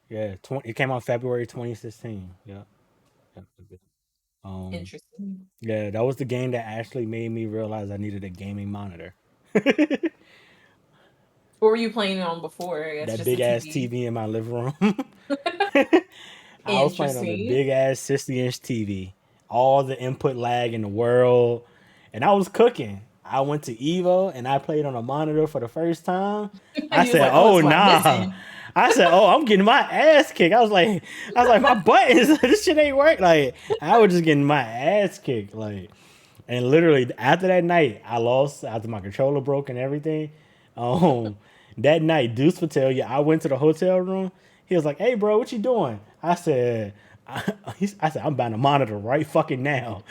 Yeah, it came out February 2016. Yeah. Yep. Um, Interesting. yeah, that was the game that actually made me realize I needed a gaming monitor. What were you playing on before? I guess That just a big ass TV. TV in my living room. I was playing on a Interesting. big ass 60-inch TV. All the input lag in the world. And I was cooking. I went to Evo and I played on a monitor for the first time. I He was said, like, "Oh, "Oh it's what I'm nah." missing." I said, "Oh, I'm getting my ass kicked." I was like, my buttons, this shit ain't work. Like, I was just getting my ass kicked. Like, and literally after that night, I lost after my controller broke and everything. Um, that night, Deuce would tell you, I went to the hotel room. He was like, "Hey, bro, what you doing?" I said, I said, "I'm buying a monitor right fucking now."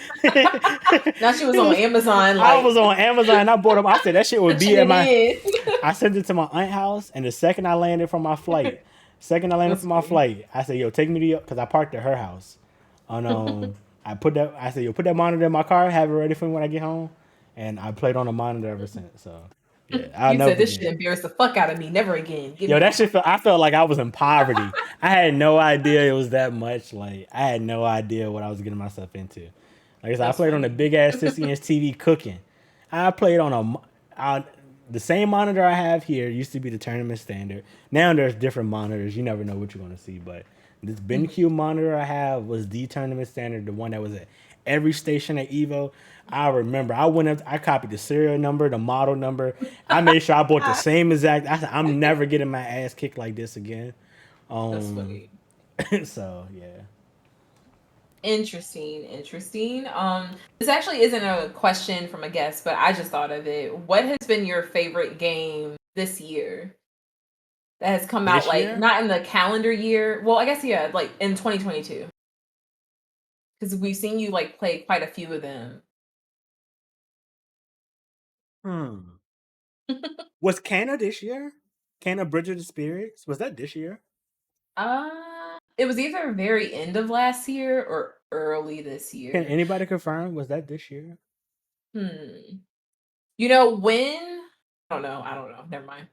Now she was on Amazon, I like was on Amazon and I bought them. I said that shit would be pitching at it my. in. I sent it to my aunt house, and the second I landed from my flight, That's funny. I said, "Yo, take me to your," because I parked at her house. And I said, "Yo, put that monitor in my car, have it ready for me when I get home," and I played on the monitor ever since. So yeah, I'll You never said this forget should it. embarrass the fuck out of me. Never again. Give Yo, me that back my shit I felt like I was in poverty. I had no idea it was that much. Like I had no idea what I was getting myself into. Like I said, I That's played on a funny. big ass 60-inch TV cooking. I played on the same monitor I have here used to be the tournament standard. Now there's different monitors. You never know what you're gonna see, but this Mhm. BenQ monitor I have was the tournament standard, the one that was at every station at Evo. I remember I went up, I copied the serial number, the model number. I made sure I bought the same exact. I said I'm never getting my ass kicked like this again. That's Um, funny. so yeah. Interesting, interesting. This actually isn't a question from a guest, but I just thought of it. What has been your favorite game this year that has come out This like year? not in the calendar year? Well, I guess yeah, like in 2022. Because we've seen you like play quite a few of them. Hmm. Was Canna this year? Canna Bridge of the Spirits? Was that this year? It was either very end of last year or early this Can year. anybody confirm? Was that this year? Hmm. You know when? I don't know. I don't know. Never mind.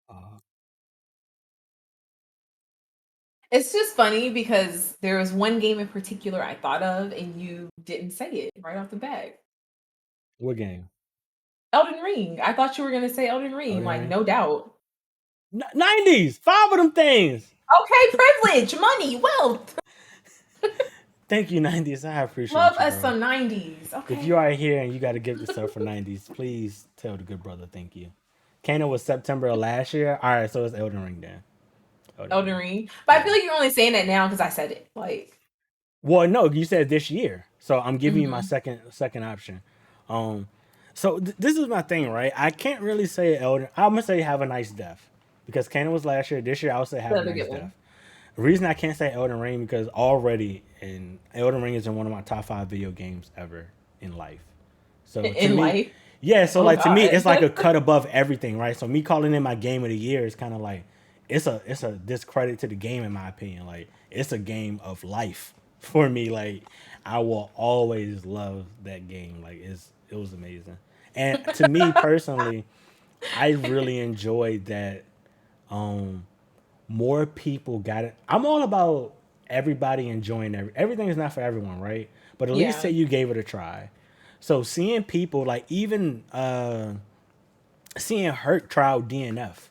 Uh, It's just funny because there was one game in particular I thought of and you didn't say it right off the bat. what game? Elden Ring. I thought you were gonna say Elden Ring, Elden like Ring? no doubt. 90s! Five of them things! Okay, privilege, money, wealth. Thank you, 90s. I Love appreciate you, us bro. some 90s. If you Okay. are here and you got to give this up for 90s, please tell the good brother thank you. Kana was September of last year. All right, so it's Elden Ring then. Elden Elden Ring. Ring. But I Yeah. feel like you're only saying that now because I said it. Like, Well, no, you said this year, so I'm giving you my mm-hmm. second option. Um, so this is my thing, right? I can't really say Elden. I'm gonna say Have a Nice Death because Kana was last year. This year, I would say Have a Another Nice good one. Death. The reason I can't say Elden Ring because already, and Elden Ring is in one of my top 5 video games ever in life. So to In me, life. yeah. So Oh like to me, God. it's like a cut above everything, right? So me calling it my game of the year is kind of like it's a discredit to the game in my opinion. Like it's a game of life for me. Like I will always love that game. Like it was amazing. And to me personally, I really enjoyed that. More people got it. I'm all about everybody enjoying everything is not for everyone, right? But at least say Yeah. you gave it a try. So seeing people like even seeing Hurt try out DNF.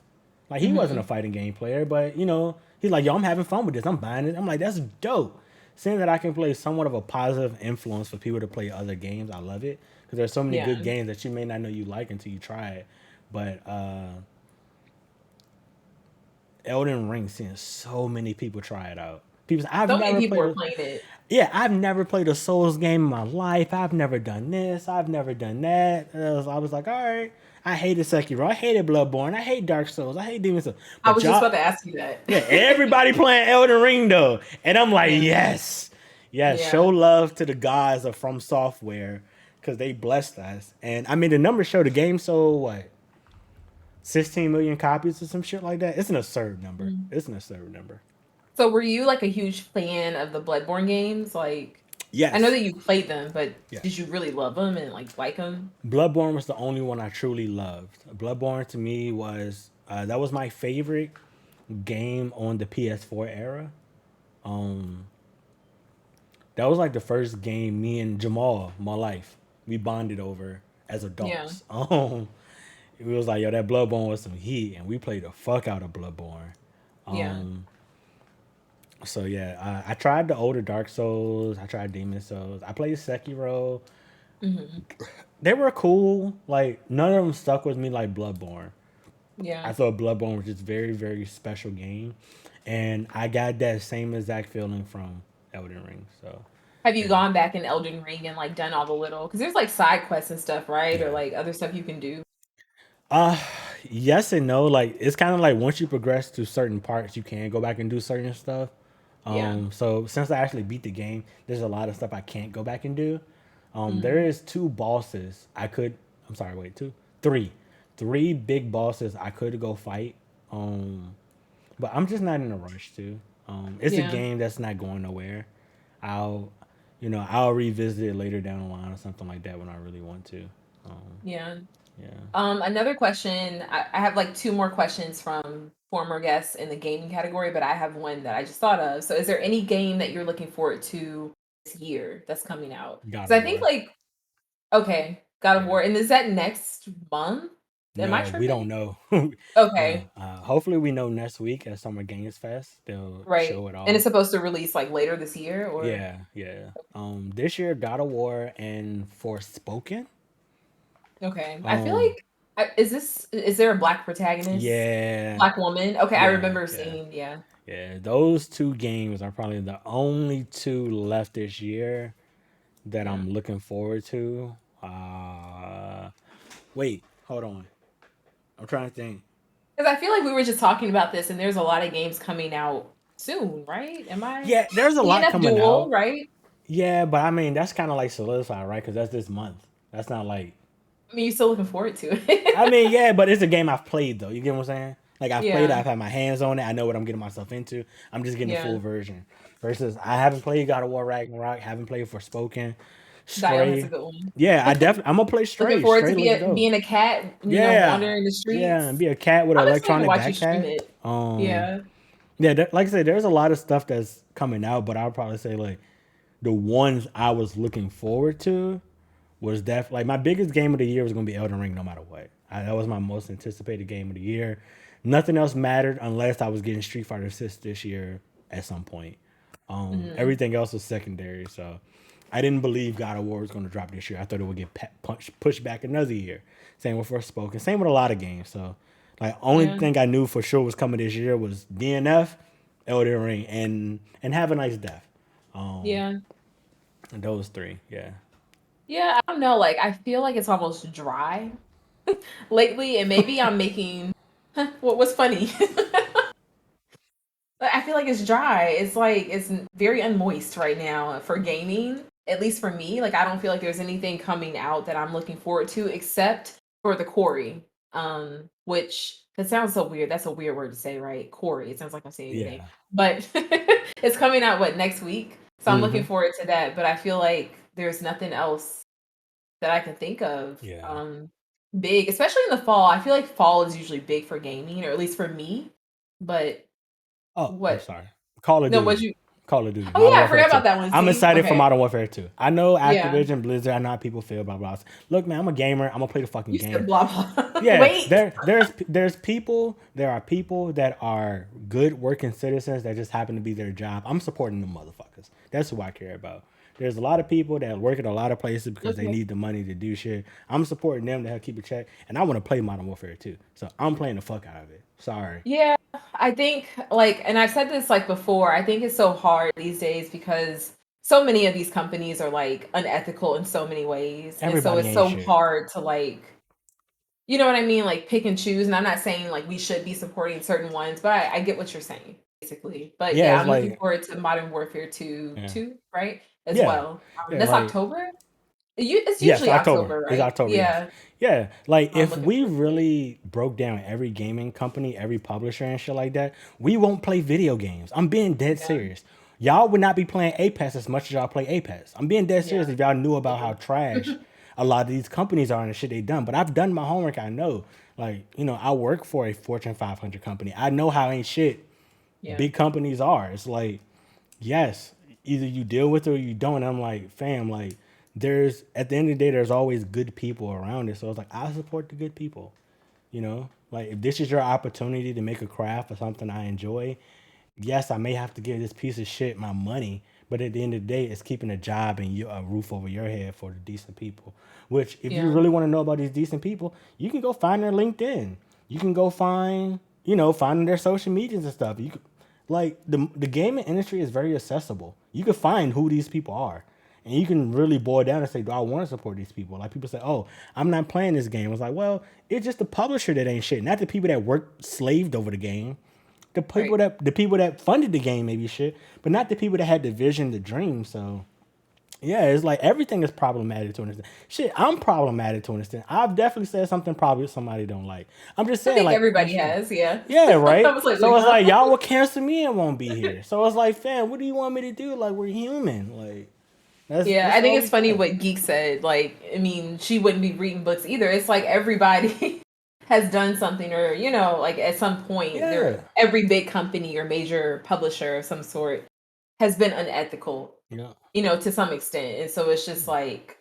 Like he wasn't a Hmm. fighting game player, but he's like, yo, I'm having fun with this. I'm buying it. I'm like, that's dope. Seeing that I can play somewhat of a positive influence for people to play other games, I love it. Because there's so many good Yeah. games that you may not know you like until you try it. But Elden Ring, seeing so many people try it out. People say, I've So many never people played were a playing it. yeah, I've never played a Souls game in my life. I've never done this. I've never done that. I was like, all right. I hated Sekiro. I hated Bloodborne. I hate Dark Souls. I hate Demon Souls. I But was just y'all, about to ask you that. yeah, everybody playing Elden Ring though, and I'm like, Yeah. yes, yes. Show Yeah. love to the guys of From Software because they blessed us. And I mean, the numbers show the game sold what 16 million copies or some shit like that. It's an absurd number. Mm. It's an absurd number. So were you like a huge fan of the Bloodborne games? Like, I know Yes, that you played them, but did yes. you really love them and like them? Bloodborne was the only one I truly loved. Bloodborne to me was that was my favorite game on the PS4 era. Um, that was like the first game me and Jamal, my life, we bonded over as Yeah. adults. It was like yo, that Bloodborne was some heat, and we played the fuck out of Bloodborne. Yeah. Um, so yeah, I tried the older Dark Souls. I tried Demon Souls. I played Sekiro. Hmm. They were cool. Like none of them stuck with me like Bloodborne. I Yeah. thought Bloodborne was just very, very special game, and I got that same exact feeling from Elden Ring. So, Have you yeah, gone back in Elden Ring and like done all the little because there's like side quests and stuff, right? Or yeah. like other stuff you can do. Uh, yes and no. Like it's kind of like once you progress to certain parts, you can go back and do certain stuff. Yeah. So since I actually beat the game, there's a lot of stuff I can't go back and do. There Hmm. is two bosses I could. I'm sorry, wait, two, three, three big bosses I could go fight. Um, but I'm just not in a rush to. It's a Yeah. game that's not going nowhere. I'll, I'll revisit it later down the line or something like that when I really want to. Um, Yeah. yeah, Another question. I have like two more questions from former guests in the gaming category, but I have one that I just thought of. So, is there any game that you're looking forward to this year that's coming out? God Because of I think War. like okay, God of Yeah. War, and is that next month? Am I No, we don't tripping? know. Okay, Hopefully, we know next week at Summer Games Fest. They'll right. show it And it's off. supposed to release like later this year, or Yeah, yeah. This year, God of War and Forspoken. okay. I feel Um, like is there a black protagonist, yeah, black woman? Okay, I yeah, remember yeah. seeing. Yeah. Yeah, those two games are probably the only two left this year that Yeah. I'm looking forward to. Uh, Wait, hold on. I'm trying to think. Because I feel like we were just talking about this, and there's a lot of games coming out soon, right? Am I Yeah, there's a lot DNF coming Duel, out. right? Yeah, but I mean that's kind of like solidified, right? Because that's this month. That's not like. I mean, you're still looking forward to I it. mean, yeah, but it's a game I've played though. You get what I'm saying? Like I've played it, Yeah, I've had my hands on it. I know what I'm getting myself into. I'm just getting the yeah. full version. Versus I haven't played God of War Ragnarok, haven't played Forspoken, Dion has a Stray. good one. Yeah, I definitely I'm gonna play Looking Stray. forward to Stray looks dope. being a cat, Yeah, wandering the yeah, and streets. be a cat with an I'm excited to electronic watch you stream backpack. it. Um, Yeah. yeah, like I said, there's a lot of stuff that's coming out, but I'll probably say like the ones I was looking forward to was like my biggest game of the year was gonna be Elden Ring, no matter what. That was my most anticipated game of the year. Nothing else mattered unless I was getting Street Fighter 6 this year at some point. Mhm. Everything else was secondary, so I didn't believe God of War was going to drop this year. I thought it would get pushed back another year. Same with Forspoken. Same with a lot of games. So, like, only Yeah. thing I knew for sure was coming this year was DNF, Elden Ring, and Have a Nice Death. Yeah. And those three, yeah. Yeah. I don't know. Like, I feel like it's almost dry lately, and maybe I'm making what was funny. But I feel like it's dry. It's like it's very unmoist right now for gaming. At least for me, like I don't feel like there's anything coming out that I'm looking forward to except for the Corey. Which that sounds so weird. That's a weird word to say, right? Corey. It sounds like I'm saying your name. Yeah. But it's coming out what next week. So I'm looking Hmm. forward to that. But I feel like there's nothing else that I can think of Yeah. big, especially in the fall. I feel like fall is usually big for gaming, or at least for me. But Oh, I'm what sorry. Call of no, what Duty. you Call of Duty. oh Modern yeah, I Warfare forgot 2. about that one. I'm See? excited for Okay. Modern Warfare 2. I know Yeah. Activision, Blizzard, I know how people feel about blah. Look, man, I'm a gamer. I'm gonna play the fucking You said game. blah blah. Yeah, Wait. there are people that are good working citizens that just happen to be their job. I'm supporting them motherfuckers. That's who I care about. There's a lot of people that work at a lot of places because they Okay. need the money to do shit. I'm supporting them to help keep a check, and I want to play Modern Warfare too. So I'm playing the fuck out of it. Sorry. Yeah, I think like and I've said this like before, I think it's so hard these days because so many of these companies are like unethical in so many ways. And so Everybody it's ain't so shit. hard to like you know what I mean? Like pick and choose. And I'm not saying like we should be supporting certain ones, but I get what you're saying, basically. But Yeah, yeah, it's I'm looking like forward to Modern Warfare 2 yeah, too, right? As yeah, well. yeah. That's Like October? It's yes, usually October. October, It's right? October. Yes. Yeah. Yeah. Like I'm if looking we forward to it. really broke down every gaming company, every publisher and shit like that, we won't play video games. I'm being dead Yeah. serious. Y'all would not be playing Apex as much as y'all play Apex. I'm being dead Yeah. serious if y'all knew about how Same. trash a lot of these companies are and the shit they done. But I've done my homework. I know. Like, I work for a Fortune 500 company. I know how ain't shit Yeah. big companies are. It's like, yes, either you deal with it or you don't. And I'm like, fam, like, there's at the end of the day, there's always good people around it. So it's like, I support the good people. Like if this is your opportunity to make a craft or something I enjoy, yes, I may have to give this piece of shit my money, but at the end of the day, it's keeping a job and a roof over your head for the decent people. Which, if you Yeah. really want to know about these decent people, you can go find their LinkedIn. You can go find, find their social medias and stuff. You could, like the gaming industry is very accessible. You can find who these people are. And you can really boil down and say, do I want to support these people? Like people say, oh, I'm not playing this game. It's like, well, it's just the publisher that ain't shit, not the people that worked slaved over the game. Right. The people that funded the game maybe shit, but not the people that had the vision, the dream. So yeah, it's like everything is problematic to an extent. Shit, I'm problematic to an extent. I've definitely said something probably somebody don't like. I'm just I saying, think like, everybody has, yeah. yeah, I right. was like, So wait, it's huh? like y'all will cancel me and won't be here. So it's like, fam, what do you want me to do? Like we're human. Like Yeah, that's I think all it's we funny got. what Geek said. Like, I mean, she wouldn't be reading books either. It's like everybody has done something, or like at some point, Yeah, every big company or major publisher of some sort has been unethical, yeah. to some extent. And so it's just like,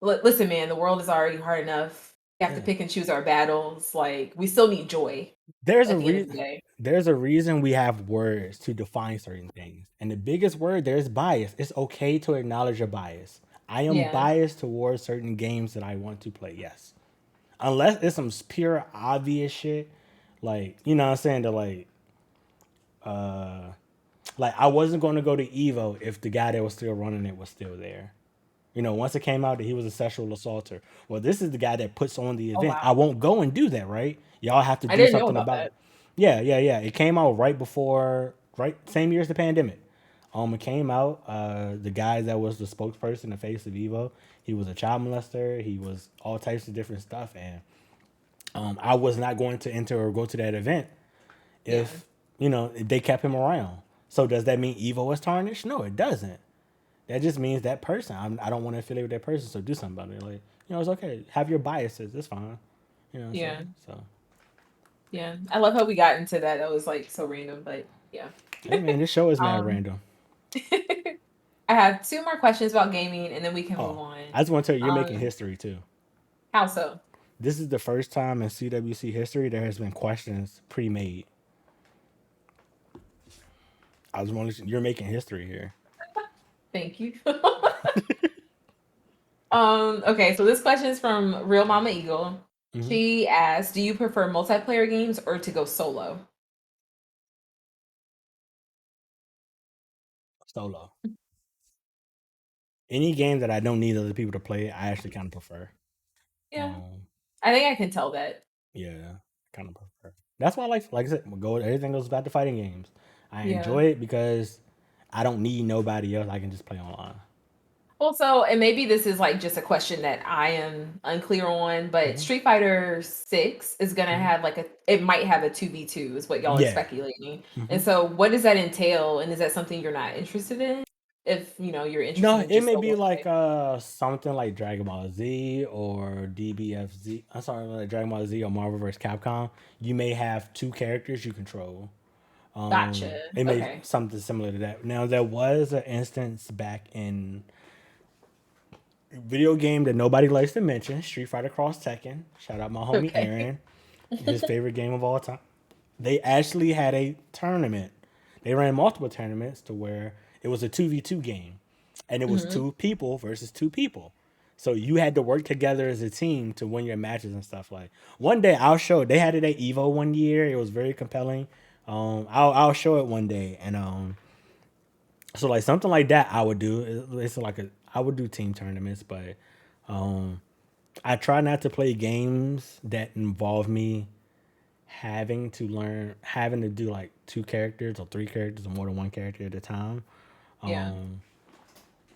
listen, man, the world is already hard enough. We have to Yeah. pick and choose our battles. Like, we still need joy There's a at the end of the reason. day. There's a reason we have words to define certain things, and the biggest word there is bias. It's okay to acknowledge your bias. I am Yeah, biased towards certain games that I want to play. Yes, unless it's some pure obvious shit, like what I'm saying, to like like I wasn't going to go to Evo if the guy that was still running it was still there. You know, once it came out that he was a sexual assaulter. Well, this is the guy that puts on the Oh event. I wow. won't go and do that, right? Y'all have to I do didn't know something about about it. that. Yeah, yeah, yeah. It came out right before, right same year as the pandemic. It came out. The guy that was the spokesperson, the face of Evo, he was a child molester. He was all types of different stuff, and I was not going to enter or go to that event Yeah. if they kept him around. So does that mean Evo is tarnished? No, it doesn't. That just means that person. I don't want to affiliate with that person, so do something about it. Like it's okay. Have your biases. It's fine. So Yeah. so Yeah. I love how we got into that. That was like so random, but yeah. hey man, this show is mad Um, random. I have two more questions about gaming, and then we can move Oh, on. I just want to tell you, you're making Um, history too. how so? This is the first time in CWC history there has been questions pre-made. I was wondering, you're making history here. Thank you. Okay, so this question is from Real Mama Eagle. Hmm. She asked, "Do you prefer multiplayer games or to go solo?" Solo. Any game that I don't need other people to play, I actually kind of prefer. Yeah, Um, I think I can tell that. yeah, kind of prefer. That's why, like I said, everything goes back to fighting games. I Yeah. enjoy it because I don't need nobody else. I can just play online. Also, and maybe this is like just a question that I am unclear on, but Hmm. Street Fighter 6 is gonna Hmm. have it might have a 2v2 is what y'all are Yeah. speculating. Hmm. And so what does that entail? And is that something you're not interested in? If you're interested No, in it just may be solo like play. something like Dragon Ball Z or DBFZ. I'm sorry, like Dragon Ball Z or Marvel vs. Capcom. You may have two characters you control. Gotcha. It may Okay. something similar to that. Now there was an instance back in video game that nobody likes to mention, Street Fighter Cross Tekken. Shout out my homie Okay. Aaron, his favorite game of all time. They actually had a tournament. They ran multiple tournaments to where it was a 2v2 game. And it was Hmm. two people versus two people. So you had to work together as a team to win your matches and stuff. Like one day I'll show it. They had it at Evo one year. It was very compelling. I'll show it one day. And so like something like that I would do. It's like I would do team tournaments, but I try not to play games that involve me having to do like two characters or three characters or more than one character at a time. Yeah.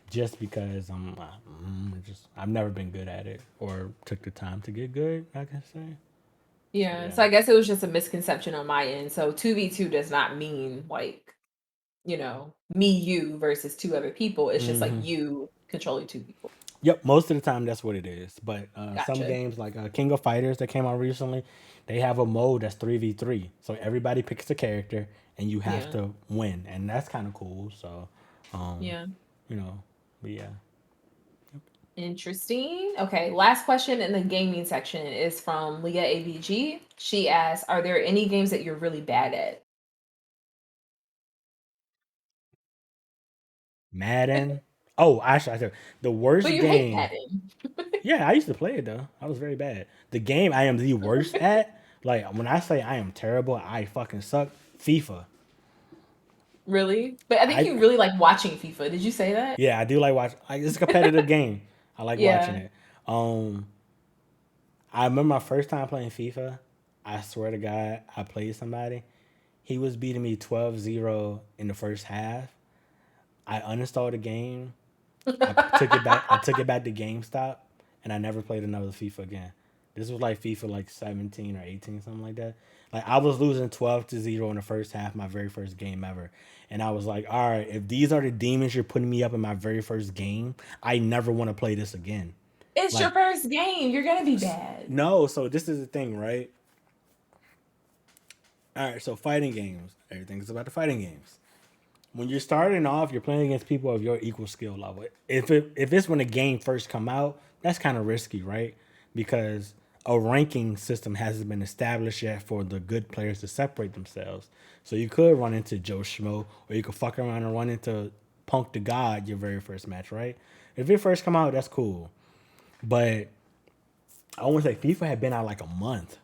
Just because I've never been good at it or took the time to get good, I can say. So Yeah. yeah. So I guess it was just a misconception on my end. So 2v2 does not mean like, me, you versus two other people. It's just like Hmm. you controlling two people. Yep, most of the time that's what it is. But some Gotcha. games like King of Fighters that came out recently, they have a mode that's 3v3. So everybody picks a character and you have Yeah. to win, and that's kind of cool. So, um, Yeah. you know, but yeah. Interesting. Okay, last question in the gaming section is from Leah AVG. She asks, "Are there any games that you're really bad at?" Madden. Oh, actually, I said the But worst you hate game. Madden. Yeah, I used to play it though. I was very bad. The game I am the worst at, like when I say I am terrible, I fucking suck. FIFA. Really? But I think I you really like watching FIFA. Did you say that? Yeah, I do like watch. Like, it's a competitive game. I like watching Yeah. it. Um, I remember my first time playing FIFA. I swear to God, I played somebody. He was beating me 12-0 in the first half. I uninstalled the game. I took it back. I took it back to GameStop, and I never played another FIFA again. This was like FIFA like 17 or 18, something like that. Like I was losing 12-0 in the first half, my very first game ever. And I was like, all right, if these are the demons you're putting me up in my very first game, I never want to play this again. It's your Like, first game. You're gonna be bad. no, so this is the thing, right? All right, so fighting games. Everything's about the fighting games. When you're starting off, you're playing against people of your equal skill level. If it's when the game first come out, that's kind of risky, right? Because a ranking system hasn't been established yet for the good players to separate themselves. So you could run into Joe Schmo, or you could fuck around and run into Punk the God your very first match, right? If it first come out, that's cool. But I want to say FIFA had been out like a month.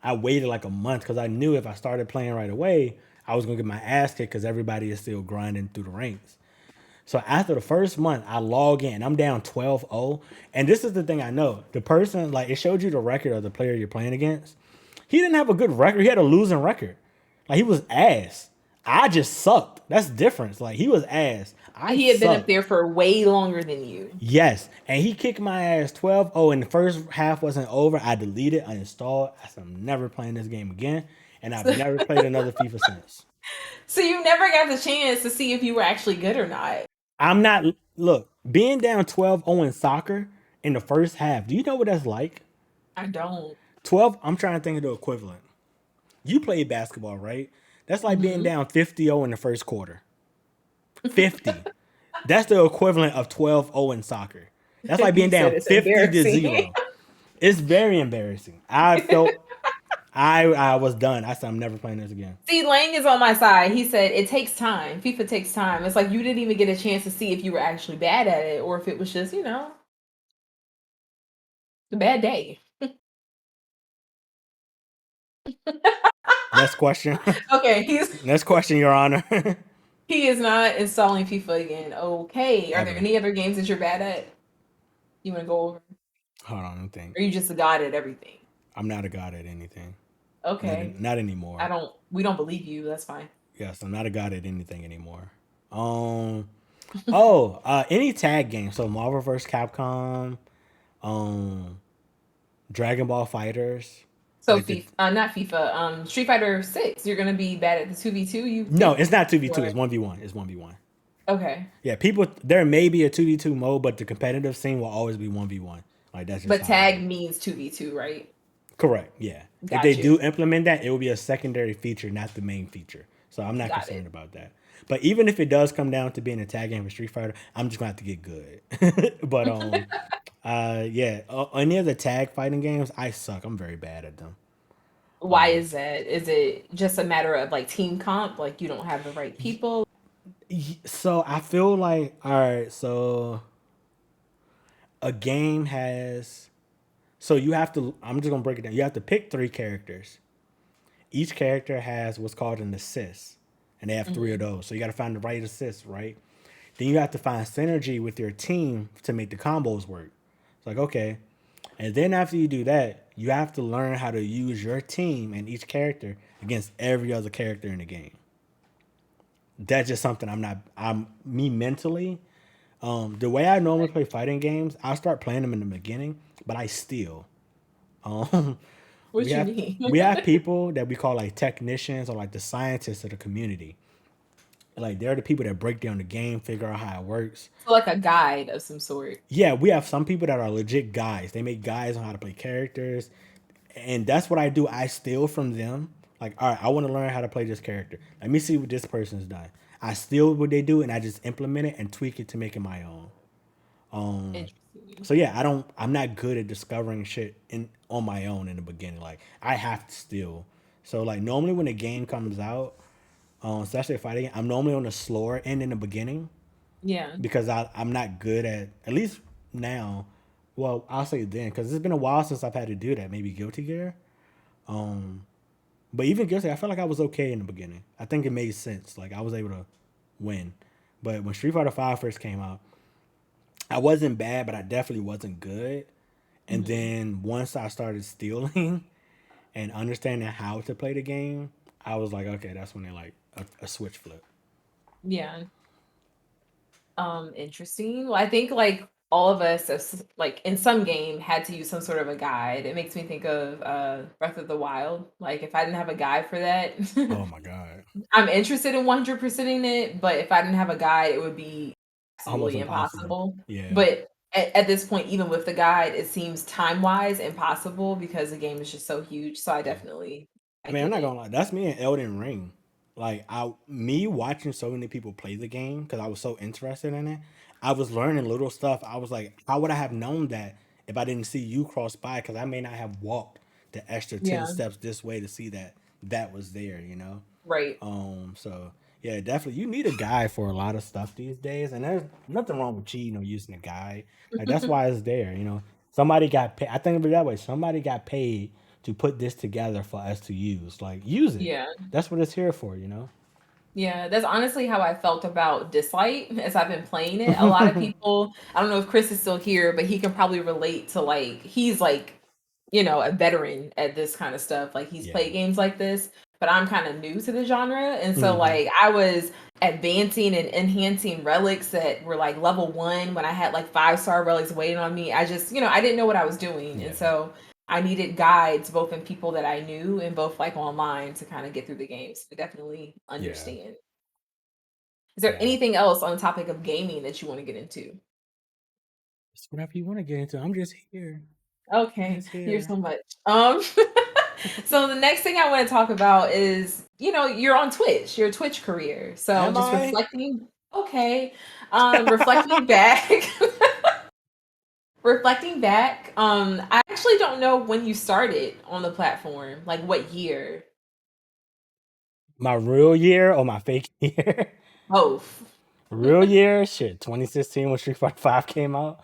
I waited like a month because I knew if I started playing right away, I was gonna get my ass kicked because everybody is still grinding through the ranks. So after the first month, I log in. I'm down 12-0. And this is the thing I know. The person, like, it showed you the record of the player you're playing against. He didn't have a good record. He had a losing record. Like, he was ass. I just sucked. That's the difference. Like, he was ass. I He had been up sucked. there for way longer than you. Yes. And he kicked my ass 12-0. And the first half wasn't over. I deleted, uninstalled. I said, I'm never playing this game again. And I've never played another FIFA since. So you never got the chance to see if you were actually good or not. I'm not, look, being down 12-0 in soccer in the first half, do you know what that's like? I don't. 12, I'm trying to think of the equivalent. You played basketball, right? That's like being Hmm. down 50-0 in the first quarter. 50. That's the equivalent of 12-0 in soccer. That's like being You down said it's 50 to embarrassing. 0. It's very embarrassing. I felt I was done. I said I'm never playing this again. See, Lang is on my side. He said it takes time. FIFA takes time. It's like you didn't even get a chance to see if you were actually bad at it or if it was just, a bad day. Next question. Okay, Next question, Your Honor. he is not installing FIFA again. Okay. Are there Ever. any other games that you're bad at? You want to go over? Hold on, let me think. Or you just a god at everything? I'm not a god at anything. Okay. Not anymore. We don't believe you. That's fine. Yes, I'm not a god at anything anymore. Any tag game. So Marvel vs. Capcom, um, Dragon Ball Fighters. So Like the FIFA, not FIFA, Street Fighter 6. You're gonna be bad at the 2v2, you No, think? it's not 2v2, Or it's 1v1. It's 1v1. okay. Yeah, people there may be a 2v2 mode, but the competitive scene will always be 1v1. Like that's just But how it tag is. means 2v2, right? Correct, yeah. If they Got you. do implement that, it will be a secondary feature, not the main feature. So I'm not Got concerned it. about that. But even if it does come down to being a tag game for Street Fighter, I'm just gonna have to get good. But yeah, any of the tag fighting games, I suck. I'm very bad at them. Why is that? Is it just a matter of like team comp? Like you don't have the right people? So I feel like, all right, so a game has, so you have to, I'm just gonna break it down. You have to pick three characters. Each character has what's called an assist, and they have three of Mhm. those. So you got to find the right assist, right? Then you have to find synergy with your team to make the combos work. It's like, okay. And then after you do that, you have to learn how to use your team and each character against every other character in the game. That's just something I'm me mentally. The way I normally play fighting games, I start playing them in the beginning, but I steal. Um, we What you have mean? we have people that we call like technicians or like the scientists of the community. Like they're the people that break down the game, figure out how it works. So like a guide of some sort. Yeah, we have some people that are legit guys. They make guides on how to play characters, and that's what I do. I steal from them. Like, all right, I want to learn how to play this character. Let me see what this person's done. I steal what they do and I just implement it and tweak it to make it my own. Interesting. So yeah, I'm not good at discovering shit in on my own in the beginning. Like I have to steal. So like normally when a game comes out, especially a fighting game, I'm normally on the slower end in the beginning Yeah. because I'm not good at least now. Well, I'll say then because it's been a while since I've had to do that. Maybe Guilty Gear. But even Guilty, I felt like I was okay in the beginning. I think it made sense. Like I was able to win. But when Street Fighter Five first came out, I wasn't bad, but I definitely wasn't good. And Hmm. then once I started stealing and understanding how to play the game, I was like, okay, that's when they like a switch flip. Yeah. Interesting. Well, I think like all of us like in some game had to use some sort of a guide. It makes me think of Breath of the Wild. Like if I didn't have a guide for that, Oh my god, I'm interested in 100%ing it, but if I didn't have a guide, it would be almost absolutely impossible. impossible. Yeah. But at this point, even with the guide, it seems time-wise impossible because the game is just so huge. So I I mean, I'm get not it. gonna lie. That's me in Elden Ring. Like me watching so many people play the game because I was so interested in it. I was learning little stuff. I was like, how would I have known that if I didn't see you cross by? Because I may not have walked the extra 10 steps this way to see that that was there. You know. Right. So yeah, definitely you need a guide for a lot of stuff these days, and there's nothing wrong with cheating or using a guide. Like that's why it's there. You know, somebody got paid. I think of it that way. Somebody got paid to put this together for us to use. Like use it. Yeah. That's what it's here for. You know. Yeah, that's honestly how I felt about Dislight as I've been playing it. A lot of people, I don't know if Chris is still here, but he can probably relate to like he's like, a veteran at this kind of stuff. Like he's Yeah. played games like this, but I'm kind of new to the genre. And so Hmm. like I was advancing and enhancing relics that were like level 1 when I had like 5-star relics waiting on me. I just, I didn't know what I was doing. And Yeah. so I needed guides both in people that I knew and both like online to kind of get through the games to definitely Yeah. understand. Is there Yeah. anything else on the topic of gaming that you want to get into? It's whatever you want to get into. I'm just here. I'm Okay, just you're here. so much. So the next thing I want to talk about is, you're on Twitch, your Twitch career. So Am just I? reflecting, okay, reflecting back, reflecting back. I actually don't know when you started on the platform, like what year. My real year or my fake year? Both. Real year? Shit. 2016 when Street Fighter 5 came out.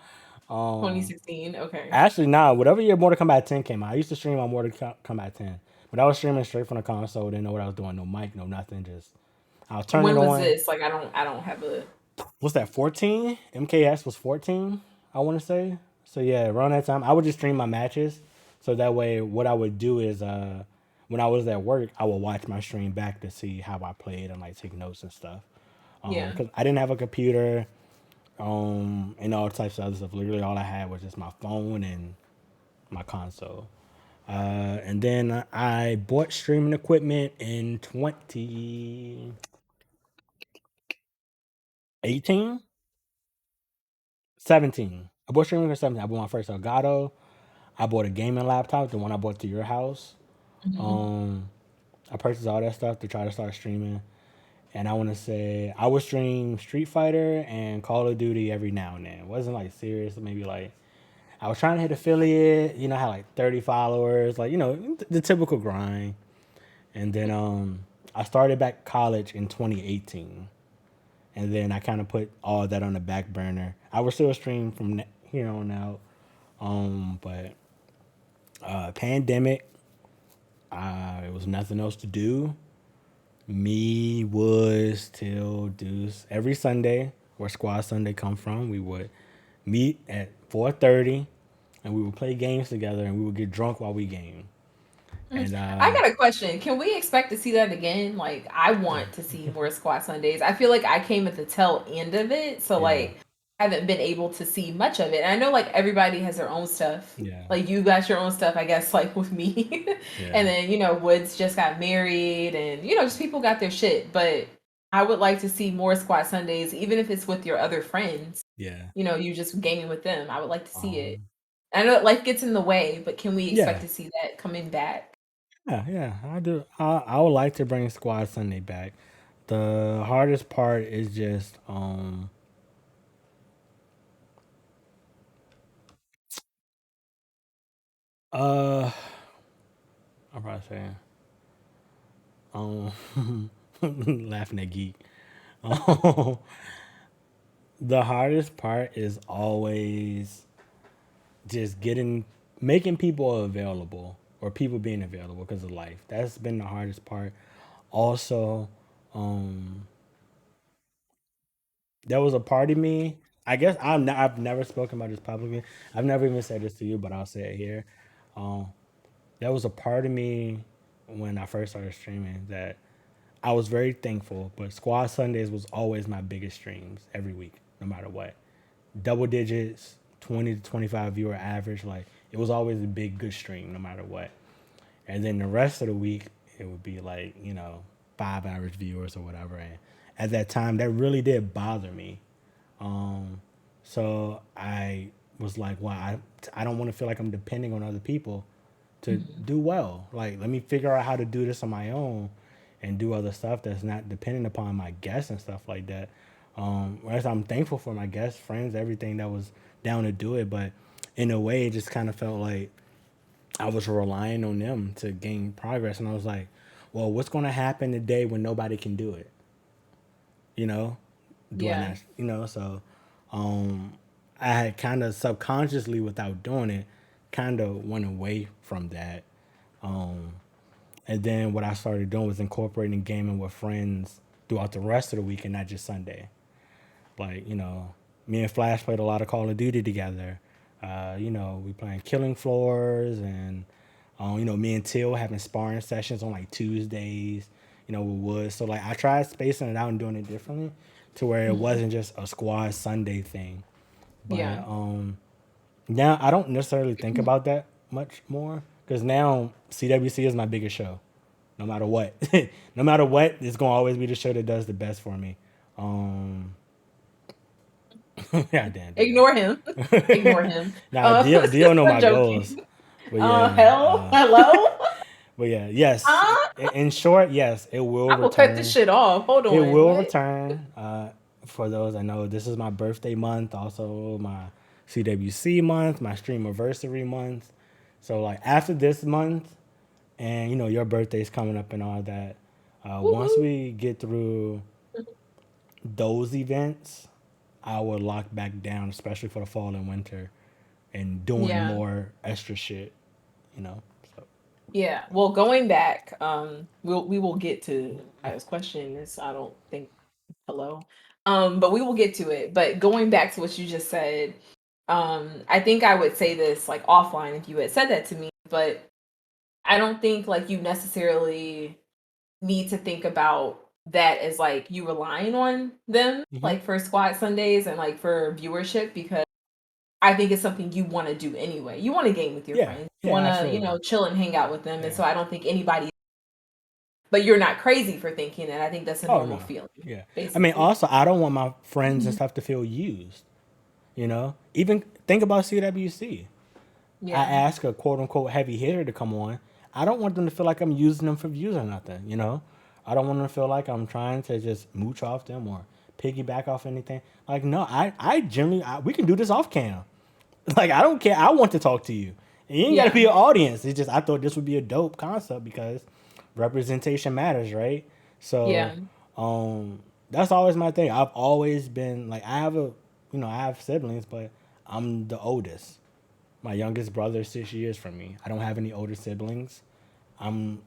Um 2016. Okay. Actually, nah, whatever year Mortal Kombat 10 came out. I used to stream on Kombat 10. But I was streaming straight from the console, didn't know what I was doing, no mic, no nothing, just I'll turn it When was on. this? Like I don't have a. What's that, 14? MKS was 14, I want to say. So yeah, around that time, I would just stream my matches. So that way, what I would do is, when I was at work, I would watch my stream back to see how I played and like take notes and stuff. Yeah. Because I didn't have a computer, and all types of other stuff. Literally, all I had was just my phone and my console. And then I bought streaming equipment in 2018, 17. I bought streaming in 17. I bought my first Elgato. I bought a gaming laptop, the one I bought to your house. Mhm. Um, I purchased all that stuff to try to start streaming. And I want to say I would stream Street Fighter and Call of Duty every now and then. It wasn't like serious, maybe like I was trying to hit affiliate, I had like 30 followers, like, the typical grind. And then I started back college in 2018. And then I kind of put all that on the back burner. I would still stream from here on out. But pandemic, it was nothing else to do. Me would still do every Sunday where Squad Sunday come from. We would meet at 4:30, and we would play games together, and we would get drunk while we game. Mm. And I got a question. Can we expect to see that again? Like, I want to see more Squad Sundays. I feel like I came at the tail end of it, so yeah, like I haven't been able to see much of it. And I know like everybody has their own stuff. yeah, Like you got your own stuff, I guess, like with me. yeah, And then, Woods just got married and just people got their shit. But I would like to see more Squad Sundays, even if it's with your other friends. yeah. You just gaming with them. I would like to see it. Um, I know that life gets in the way, but can we expect yeah, to see that coming back? yeah. I do. I would like to bring Squad Sunday back. The hardest part is just uh I'm probably saying laughing at geek. Um, the hardest part is always just making people available or people being available because of life. That's been the hardest part. Also, um, there was a part of me. I guess I've never spoken about this publicly. I've never even said this to you, but I'll say it here. Um, there was a part of me when I first started streaming that I was very thankful, but Squad Sundays was always my biggest streams every week, no matter what. Double digits, 20 to 25 viewer average. Like, it was always a big, good stream, no matter what. And then the rest of the week, it would be like, 5 average viewers or whatever. And at that time, that really did bother me. Um, so I was like, well, I don't want to feel like I'm depending on other people to Mhm. do well. Like, let me figure out how to do this on my own and do other stuff that's not dependent upon my guests and stuff like that. Whereas I'm thankful for my guests, friends, everything that was down to do it, but in a way, it just kind of felt like I was relying on them to gain progress, and I was like, well, what's going to happen the day when nobody can do it? You know, do I Yeah. not? So um, I had kind of subconsciously, without doing it, kind of went away from that. And then what I started doing was incorporating gaming with friends throughout the rest of the week and not just Sunday. Like, me and Flash played a lot of Call of Duty together. We playing Killing Floors and, me and Till having sparring sessions on like Tuesdays, with Wood. So like I tried spacing it out and doing it differently to where it Mhm. wasn't just a squad Sunday thing. But Yeah. now I don't necessarily think about that much more because now CWC is my biggest show. No matter what, no matter what, it's gonna always be the show that does the best for me. Um, yeah, damn Dio. Ignore him. Ignore him. Nah, Dio know I'm my goals. joking. But yeah, Hello? but yeah, yes. Huh? In short, yes, it will I will cut this return. shit off. Hold It on. will What? return. For those I know, this is my birthday month, also my CWC month, my streamiversary month. So like after this month, and your birthday's coming up and all that. Once Woo-hoo. we get through those events, I will lock back down, especially for the fall and winter, and doing Yeah. more extra shit. You know. So Yeah. Well, going back, we will get to this question. Is I don't think hello. But we will get to it. But going back to what you just said, I think I would say this like offline if you had said that to me, but I don't think like you necessarily need to think about that as like you relying on them hmm like for squad Sundays and like for viewership because I think it's something you want to do anyway. You want to game with your yeah, friends. You yeah, want to, absolutely. chill and hang out with them. And Yeah. so I don't think anybody but you're not crazy for thinking that. I think that's a Oh normal no. feeling, Yeah. I mean, basically. also, I don't want my friends and Mhm. stuff to feel used. Even think about CWC. I Yeah. ask a quote unquote heavy hitter to come on. I don't want them to feel like I'm using them for views or nothing. I don't want them to feel like I'm trying to just mooch off them or piggyback off anything. Like, no, I generally, we can do this off cam. Like, I don't care. I want to talk to you. And you ain't got to Yeah. be an audience. It's just, I thought this would be a dope concept because representation matters, right? So, Yeah. um, that's always my thing. I've always been like, I have siblings, but I'm the oldest. My youngest brother is 6 years from me. I don't have any older siblings. I'm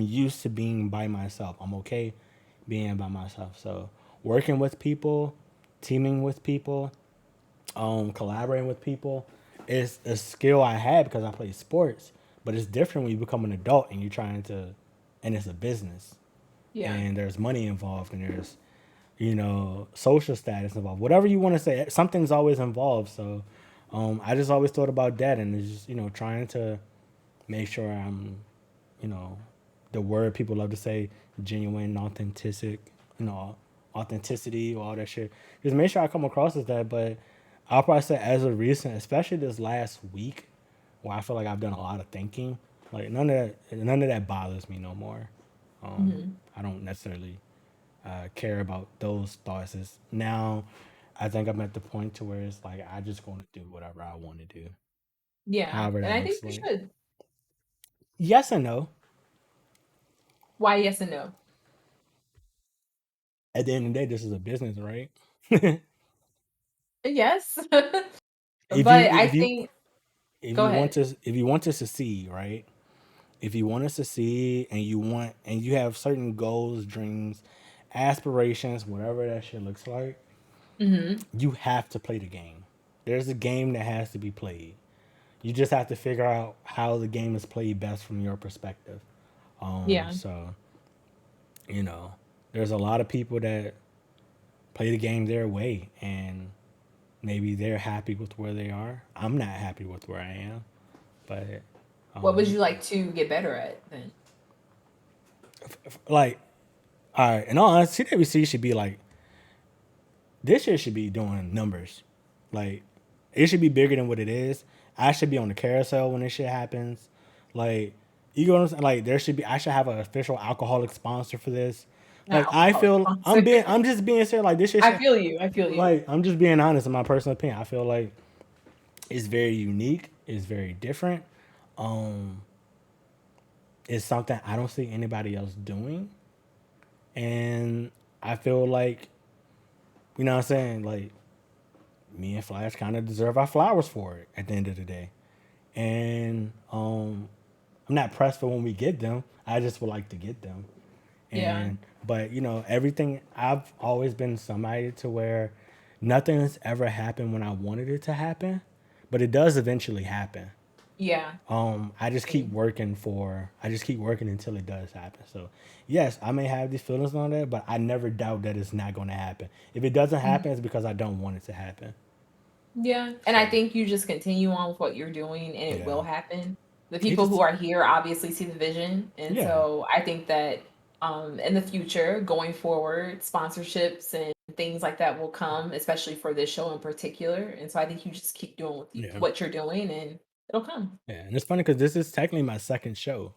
used to being by myself. I'm okay being by myself. So working with people, teaming with people, collaborating with people is a skill I had because I play sports. But it's different when you become an adult and you're trying to, and it's a business, Yeah. and there's money involved, and there's social status involved. Whatever you want to say, something's always involved. So I just always thought about that, and it's just trying to make sure I'm, you know, the word people love to say, genuine, authentic, you know, authenticity, all that shit. Just make sure I come across as that. But I'll probably say as of recent, especially this last week, where I feel like I've done a lot of thinking. Like none of that bothers me no more. Hmm. I don't necessarily care about those thoughts. Is now, I think I'm at the point to where it's like I just going to do whatever I want to do, Yeah. however And that I think looks you like. should. Yes and no. Why yes and no? At the end of the day, this is a business, right? Yes. if But you I if you think if go you want ahead. to if you want to succeed, right? If you want to succeed and you have certain goals, dreams, aspirations, whatever that shit looks like, Hmm. you have to play the game. There's a game that has to be played. You just have to figure out how the game is played best from your perspective. Yeah. So you know, there's a lot of people that play the game their way, and maybe they're happy with where they are. I'm not happy with where I am, but What would you like to get better at then? like, all right, in all honesty, CWC should be like, this shit should be doing numbers. Like, it should be bigger than what it is. I should be on the carousel when this shit happens. Like, you know what I'm saying? Like, I should have an official alcoholic sponsor for this. Not Like, I alcoholic feel, sponsor. I'm just being serious. Like, this shit I should, feel you. I feel you. like, I'm just being honest in my personal opinion. I feel like it's very unique. It's very different. It's something I don't see anybody else doing. And I feel like, you know what I'm saying? Like, me and Flash kind of deserve our flowers for it at the end of the day. And I'm not pressed for when we get them. I just would like to get them. Yeah. And but everything, I've always been somebody to where nothing has ever happened when I wanted it to happen, but it does eventually happen. Yeah. I just keep working until it does happen. So yes, I may have these feelings on that, but I never doubt that it's not going to happen. If it doesn't Mhm. happen, it's because I don't want it to happen. Yeah. And I So think you just continue on with what you're doing and it yeah, will happen. The it people who just are here obviously see the vision. And yeah, so I think that in the future, going forward, sponsorships and things like that will come, especially for this show in particular. And so I think you just keep doing yeah, what you're doing and it'll come. yeah. And it's funny because this is technically my second show.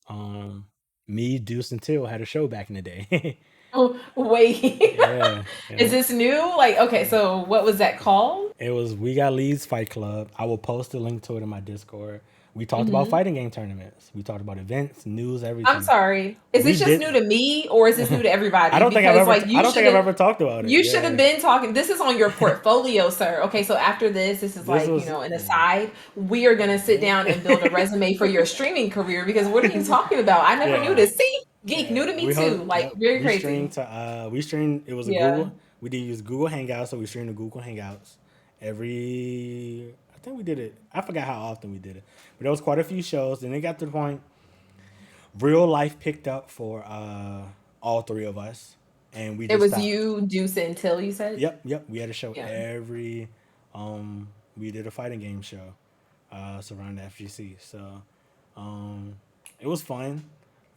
Um, Me, Deuce, and Till had a show back in the day. Oh, wait. Yeah, Is yeah. this new? Like, okay, so what was that called? It was We Got Leads Fight Club. I will post a link to it in my Discord. We talked about Hmm. fighting game tournaments. We talked about events, news, I'm everything. sorry. Is We this just did. new to me or is this new to I everybody? don't think I've Because ever. like I don't think I've ever talked about it. you should have Yeah, been talking. This is on your portfolio, sir. Okay, so after this is this like, was. an aside. We are gonna sit down and build a resume for your streaming career because what are you talking about? I never knew Yeah, this. See, geek, new yeah. to me We too. host. Like Yep. very We streamed crazy. to. We streamed. It was a Yeah. Google. We did use Google Hangouts, so we streamed to Google Hangouts every. I think we did it. I forgot how often we did it, but there was quite a few shows. Then it got to the point real life picked up for all three of us, and we It just was stopped. you, Deuce, and Till, you said? Yep, yep. We had a show Yeah. every. We did a fighting game show, surrounding the FGC. So, um, it was fun.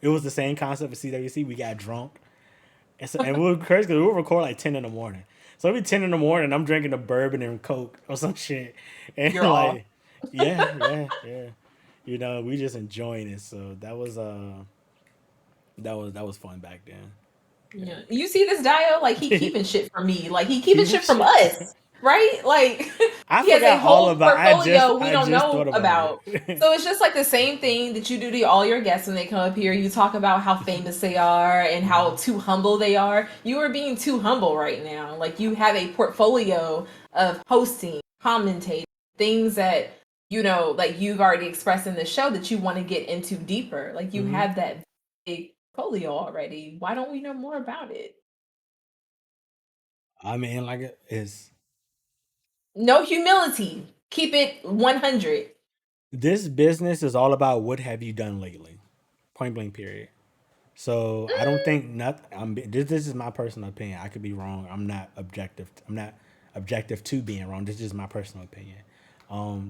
It was the same concept as CWC. We got drunk, and we were crazy because we would record like 10 in the morning. So every 10 in the morning, I'm drinking a bourbon and coke or some shit, and You're off. like, yeah, yeah, yeah. We just enjoying it. So that was fun back then. Yeah. You see this Dio? Like he Yeah. keeping shit from me. Like he keeping Keep shit it from shit. us. Right? Like I he has a forgot all whole about. I just portfolio we I don't just know thought about about. it. So it's just like the same thing that you do to all your guests when they come up here. You talk about how famous they are and how too humble they are. You are being too humble right now. Like you have a portfolio of hosting, commentating, things that like you've already expressed in the show that you want to get into deeper. Like you Hmm. have that big portfolio already. Why don't we know more about it? I mean, like it's No humility. Keep it 100. this business is all about what have you done lately, point blank period. So I don't Mm, think not. This is my personal opinion. I could be wrong. I'm not objective. I'm not objective to being wrong. This is my personal opinion.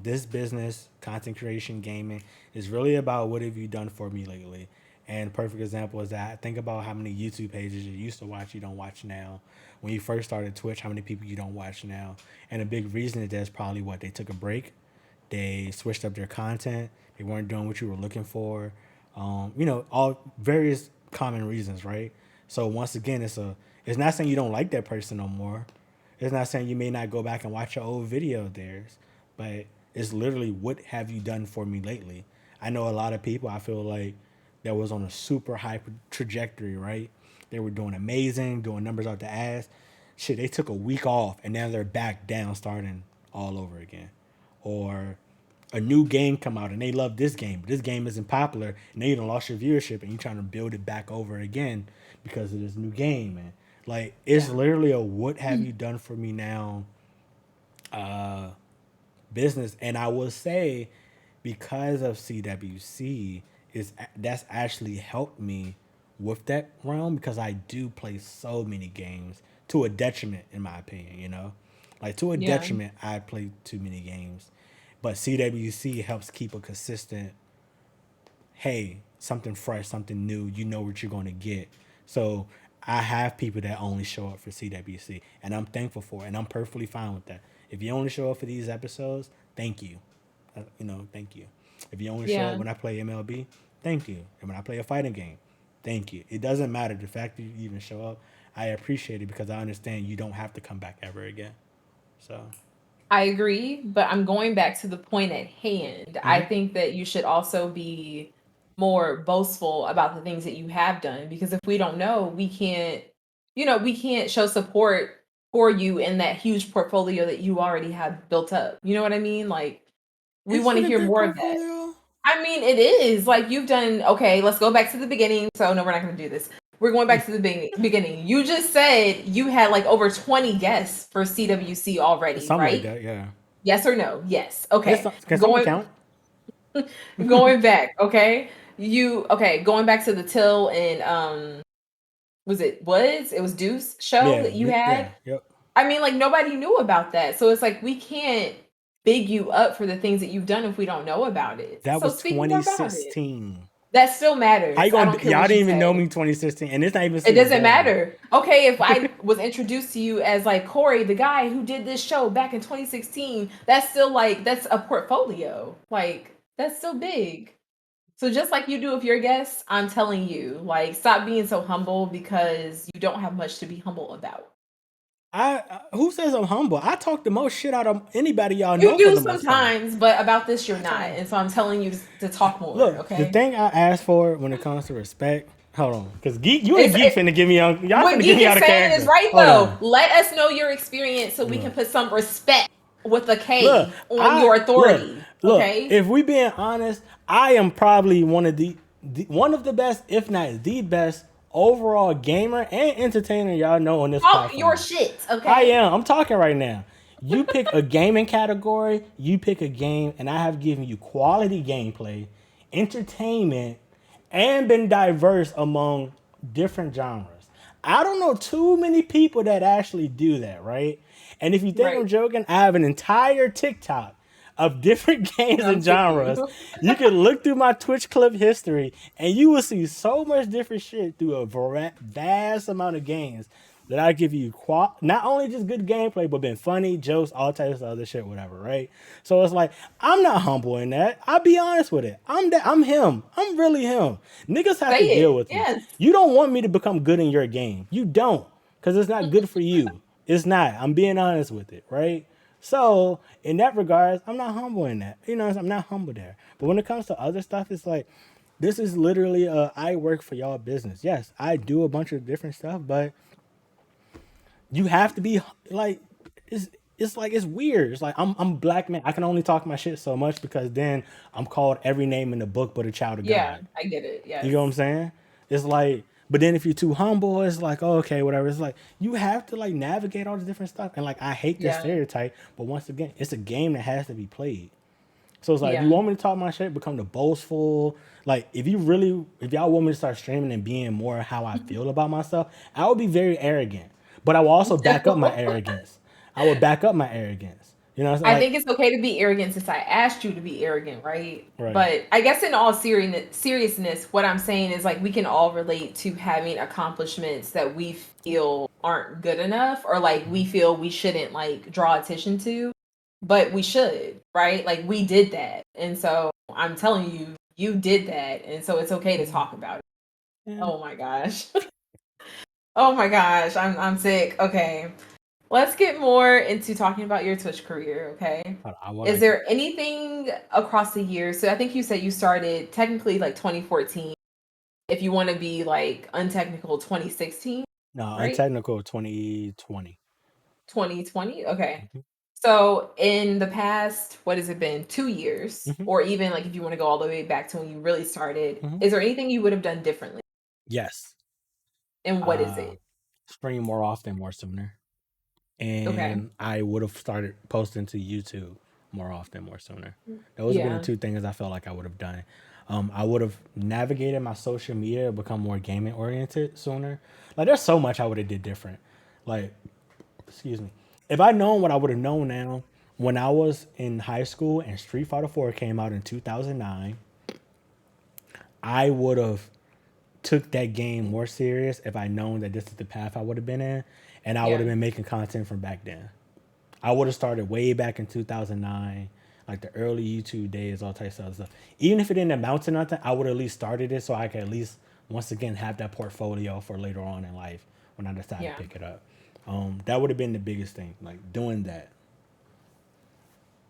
This business, content creation, gaming, is really about what have you done for me lately. And a perfect example is that think about how many YouTube pages you used to watch, you don't watch now. When you first started Twitch, how many people you don't watch now. And a big reason is that's probably what they took a break, they switched up their content. They weren't doing what you were looking for. All various common reasons, right? So once again, it's not saying you don't like that person no more. It's not saying you may not go back and watch an old video of theirs, but it's literally what have you done for me lately? I know a lot of people. I feel like that was on a super high trajectory, right? They were doing amazing, doing numbers out the ass. Shit, they took a week off and now they're back down, starting all over again. Or a new game come out and they love this game, but this game isn't popular and they even lost your viewership and you're trying to build it back over again because of this new game. And like it's yeah. literally a what have you done for me now business. And I will say because of CWC is that's actually helped me with that realm because I do play so many games to a detriment in my opinion, like to a Yeah. detriment I play too many games, but CWC helps keep a consistent, hey, something fresh, something new, you know what you're going to get. So I have people that only show up for CWC and I'm thankful for it and I'm perfectly fine with that. If you only show up for these episodes, thank you. Thank you. If you only show up Yeah. when I play MLB, thank you. And when I play a fighting game, thank you. It doesn't matter the fact that you even show up. I appreciate it because I understand you don't have to come back ever again. So, I agree, but I'm going back to the point at hand. I mm-hmm. think that you should also be more boastful about the things that you have done because if we don't know, we can't show support for you in that huge portfolio that you already have built up. You know what I mean? Like we Is want it to a hear great more of that. portfolio? I mean, it is like you've done. Okay, let's go back to the beginning. So no, we're not going to do this. We're going back to the beginning. You just said you had like over 20 guests for CWC already, Something like right? that. Yeah. Yes or no? Yes. It's, Okay. can someone Going count? going back. Okay. You okay? Going back to the Till and it was Deuce show Yeah. that you had? Yeah. Yep. I mean, like nobody knew about that. So it's like we can't big you up for the things that you've done if we don't know about it. That So was speak more about it. 2016. That still How you matters. I gonna? don't care Y'all what didn't you even know me say. 2016, and it's not even It season doesn't 4. matter. Okay, if I was introduced to you as like Corey, the guy who did this show back in 2016, that's still like that's a portfolio. Like that's still big. So just like you do with your guests, I'm telling you, like stop being so humble because you don't have much to be humble about. Who says I'm humble? I talk the most shit out of anybody y'all You know for do the most part. sometimes, but about this you're I not. talk. And so I'm telling you to talk more, Look, the okay? thing I ask for when it comes to respect. Hold on, because geek, you and It's geek finna give me on. Y'all what finna give Geek me is out of saying is character. right Hold though. on. Let us know your experience so we can Look, put some respect with a look, K on I your look, authority. look. Okay? If we being honest, I am probably one of the best, if not the best, overall gamer and entertainer y'all know on this Talk your platform. shit, I okay? am. I'm talking right now. You pick a gaming category, you pick a game, and I have given you quality gameplay, entertainment, and been diverse among different genres. I don't know too many people that actually do that, right? And if you think I'm Right. joking, I have an entire TikTok of different games I'm and sick of you. genres. You can look through my Twitch clip history and you will see so much different shit through a vast amount of games that I give you not only just good gameplay, but been funny, jokes, all types of other shit, whatever, right? So it's like, I'm not humble in that. I'll be honest with it. I'm him. I'm really him. Niggas have to Say deal it. with me. Yes. You don't want me to become good in your game. You don't. Because it's not good for you. It's not. I'm being honest with it, right? So in that regards, I'm not humble in that. You know, I'm not humble there. But when it comes to other stuff, it's like this is literally I work for y'all business. Yes, I do a bunch of different stuff, but you have to be like it's it's like it's weird. It's like I'm a black man. I can only talk my shit so much because then I'm called every name in the book but a child of Yeah, God. I get it. You Yes. know what I'm saying? It's like, but then if you're too humble, it's like, oh, okay, whatever. It's like you have to like navigate all the different stuff. And like I hate this Yeah. stereotype, but once again, it's a game that has to be played. So it's like if you Yeah. want me to talk my shit, become the boastful. Like if y'all want me to start streaming and being more how I feel about myself, I would be very arrogant. But I will also back up my arrogance. I would back up my arrogance. You know, it's I like think it's okay to be arrogant since I asked you to be arrogant, right? right. But I guess in all seriousness, what I'm saying is like we can all relate to having accomplishments that we feel aren't good enough or like we feel we shouldn't like draw attention to, but we should, right? Like we did that. And so I'm telling you, you did that. And so it's okay to talk about it. Yeah. Oh my gosh. Oh my gosh. I'm sick. Okay. Let's get more into talking about your Twitch career, okay? I would Is like to. there anything across the years? So I think you said you started technically like 2014. If you want to be like untechnical, 2016, No, right? untechnical 2020. 2020. Okay. Hmm. So in the past, what has it been? 2 years, Hmm. or even like if you want to go all the way back to when you really started, Hmm. is there anything you would have done differently? Yes. And what is Uh, it? stream more often, more sooner. Okay. And I would have started posting to YouTube more often, more sooner. Those have been the Yeah. two things I felt like I would have done. I would have navigated my social media, become more gaming oriented sooner. Like there's so much I would have did different. Like, excuse me, if I known what I would have known now when I was in high school and Street Fighter 4 came out in 2009, I would have took that game more serious if I known that this is the path I would have been in, and I would Yeah. have been making content from back then. I would have started way back in 2009, like the early YouTube days, all types of other stuff. Even if it didn't amount to nothing, I would have at least started it so I could at least once again have that portfolio for later on in life when I decide to Yeah. pick it up. That would have been the biggest thing, like doing that.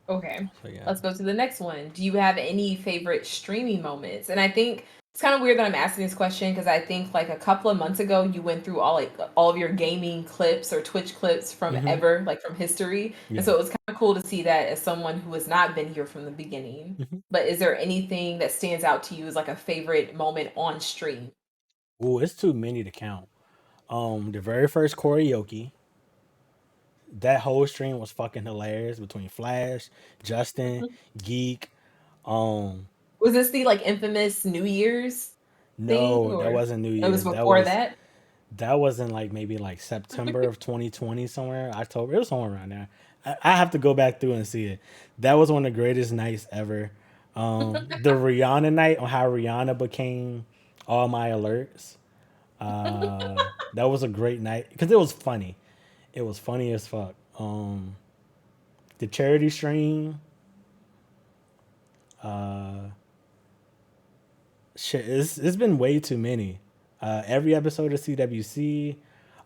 Okay. So yeah. Let's go to the next one. Do you have any favorite streaming moments? And I think It's kind of weird that I'm asking this question because I think like a couple of months ago you went through all of your gaming clips or Twitch clips from Mm-hmm. ever, like from history. And Yeah. so it was kind of cool to see that as someone who has not been here from the beginning. Mm-hmm. But is there anything that stands out to you as like a favorite moment on stream? Oh, it's too many to count. The very first karaoke, that whole stream was fucking hilarious between Flash, Justin, Geek. Um, Was this the like infamous New Year's thing no, that or wasn't New it was Year's. before that? That was in like maybe like September of 2020 somewhere. October. It was somewhere around there. I have to go back through and see it. That was one of the greatest nights ever. The Rihanna night on how Rihanna became all my alerts. That was a great night because it was funny. It was funny as fuck. The charity stream. Shit, it's been way too many. Every episode of CWC.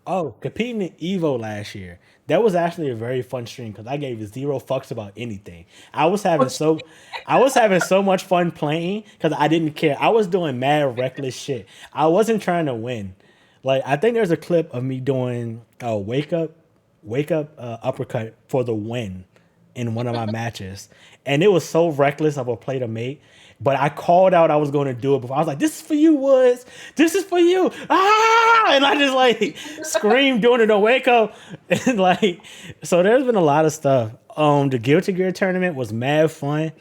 Oh, competing in Evo last year. That was actually a very fun stream because I gave zero fucks about anything. I was having so, I was having so much fun playing because I didn't care. I was doing mad reckless shit. I wasn't trying to win. Like I think there's a clip of me doing a wake up uppercut for the win in one of my matches, and it was so reckless of a play to make. But I called out I was going to do it before. I was like, "This is for you, Woods. This is for you!" Ah! And I just like screamed doing it on wake up, and like, so there's been a lot of stuff. The Guilty Gear tournament was mad fun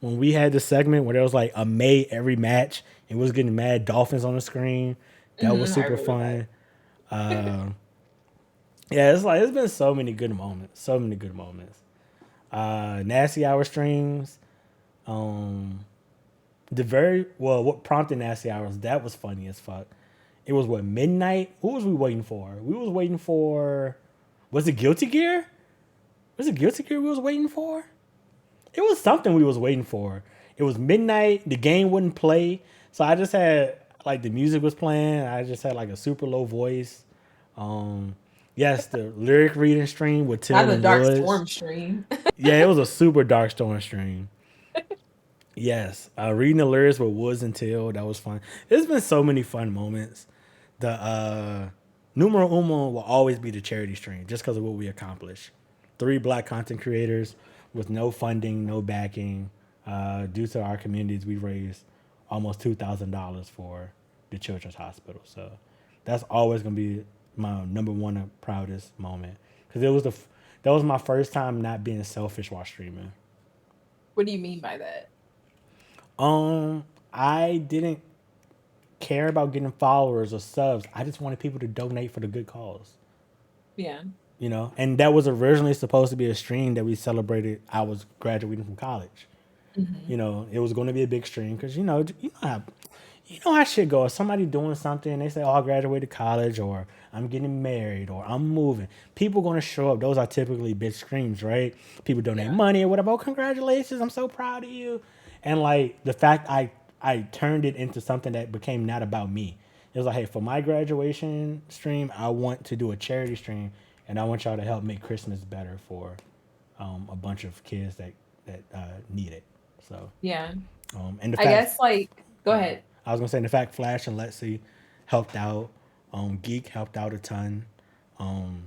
when we had the segment where there was like a May every match. It was getting mad dolphins on the screen. That was I super remember that. fun. Yeah, it's like it's been so many good moments. So many good moments. Nasty hour streams. Um, the very well, what prompted nasty hours? That was funny as fuck. It was what midnight. Who was we waiting for? We was waiting for. Was it Guilty Gear? Was it Guilty Gear we was waiting for? It was something we was waiting for. It was midnight. The game wouldn't play, so I just had like the music was playing. I just had like a super low voice. Um, yes, the lyric reading stream with Not Till the and Dark Woods. Storm stream. Yeah, it was a super dark storm stream. Yes, reading the lyrics with Woods and Till, that was fun. There's been so many fun moments. The numero uno will always be the charity stream just because of what we accomplished. Three black content creators with no funding, no backing. Due to our communities, we raised almost $2,000 for the Children's Hospital. So that's always gonna be my number one and proudest moment because that was my first time not being selfish while streaming. What do you mean by that? I didn't care about getting followers or subs. I just wanted people to donate for the good cause. Yeah. You know, and that was originally supposed to be a stream that we celebrated. I was graduating from college. Hmm. You know, it was going to be a big stream because you know how shit goes. Somebody doing something, they say, "Oh, I graduated college," or "I'm getting married," or "I'm moving." People going to show up. Those are typically big streams, right? People donate Yeah. money or whatever. Oh, congratulations! I'm so proud of you. And like the fact I turned it into something that became not about me. It was like, hey, for my graduation stream, I want to do a charity stream, and I want y'all to help make Christmas better for a bunch of kids that need it. So, Yeah. and the I fact, guess like go ahead. I was gonna say the fact Flash and Lexi helped out. Geek helped out a ton. Um,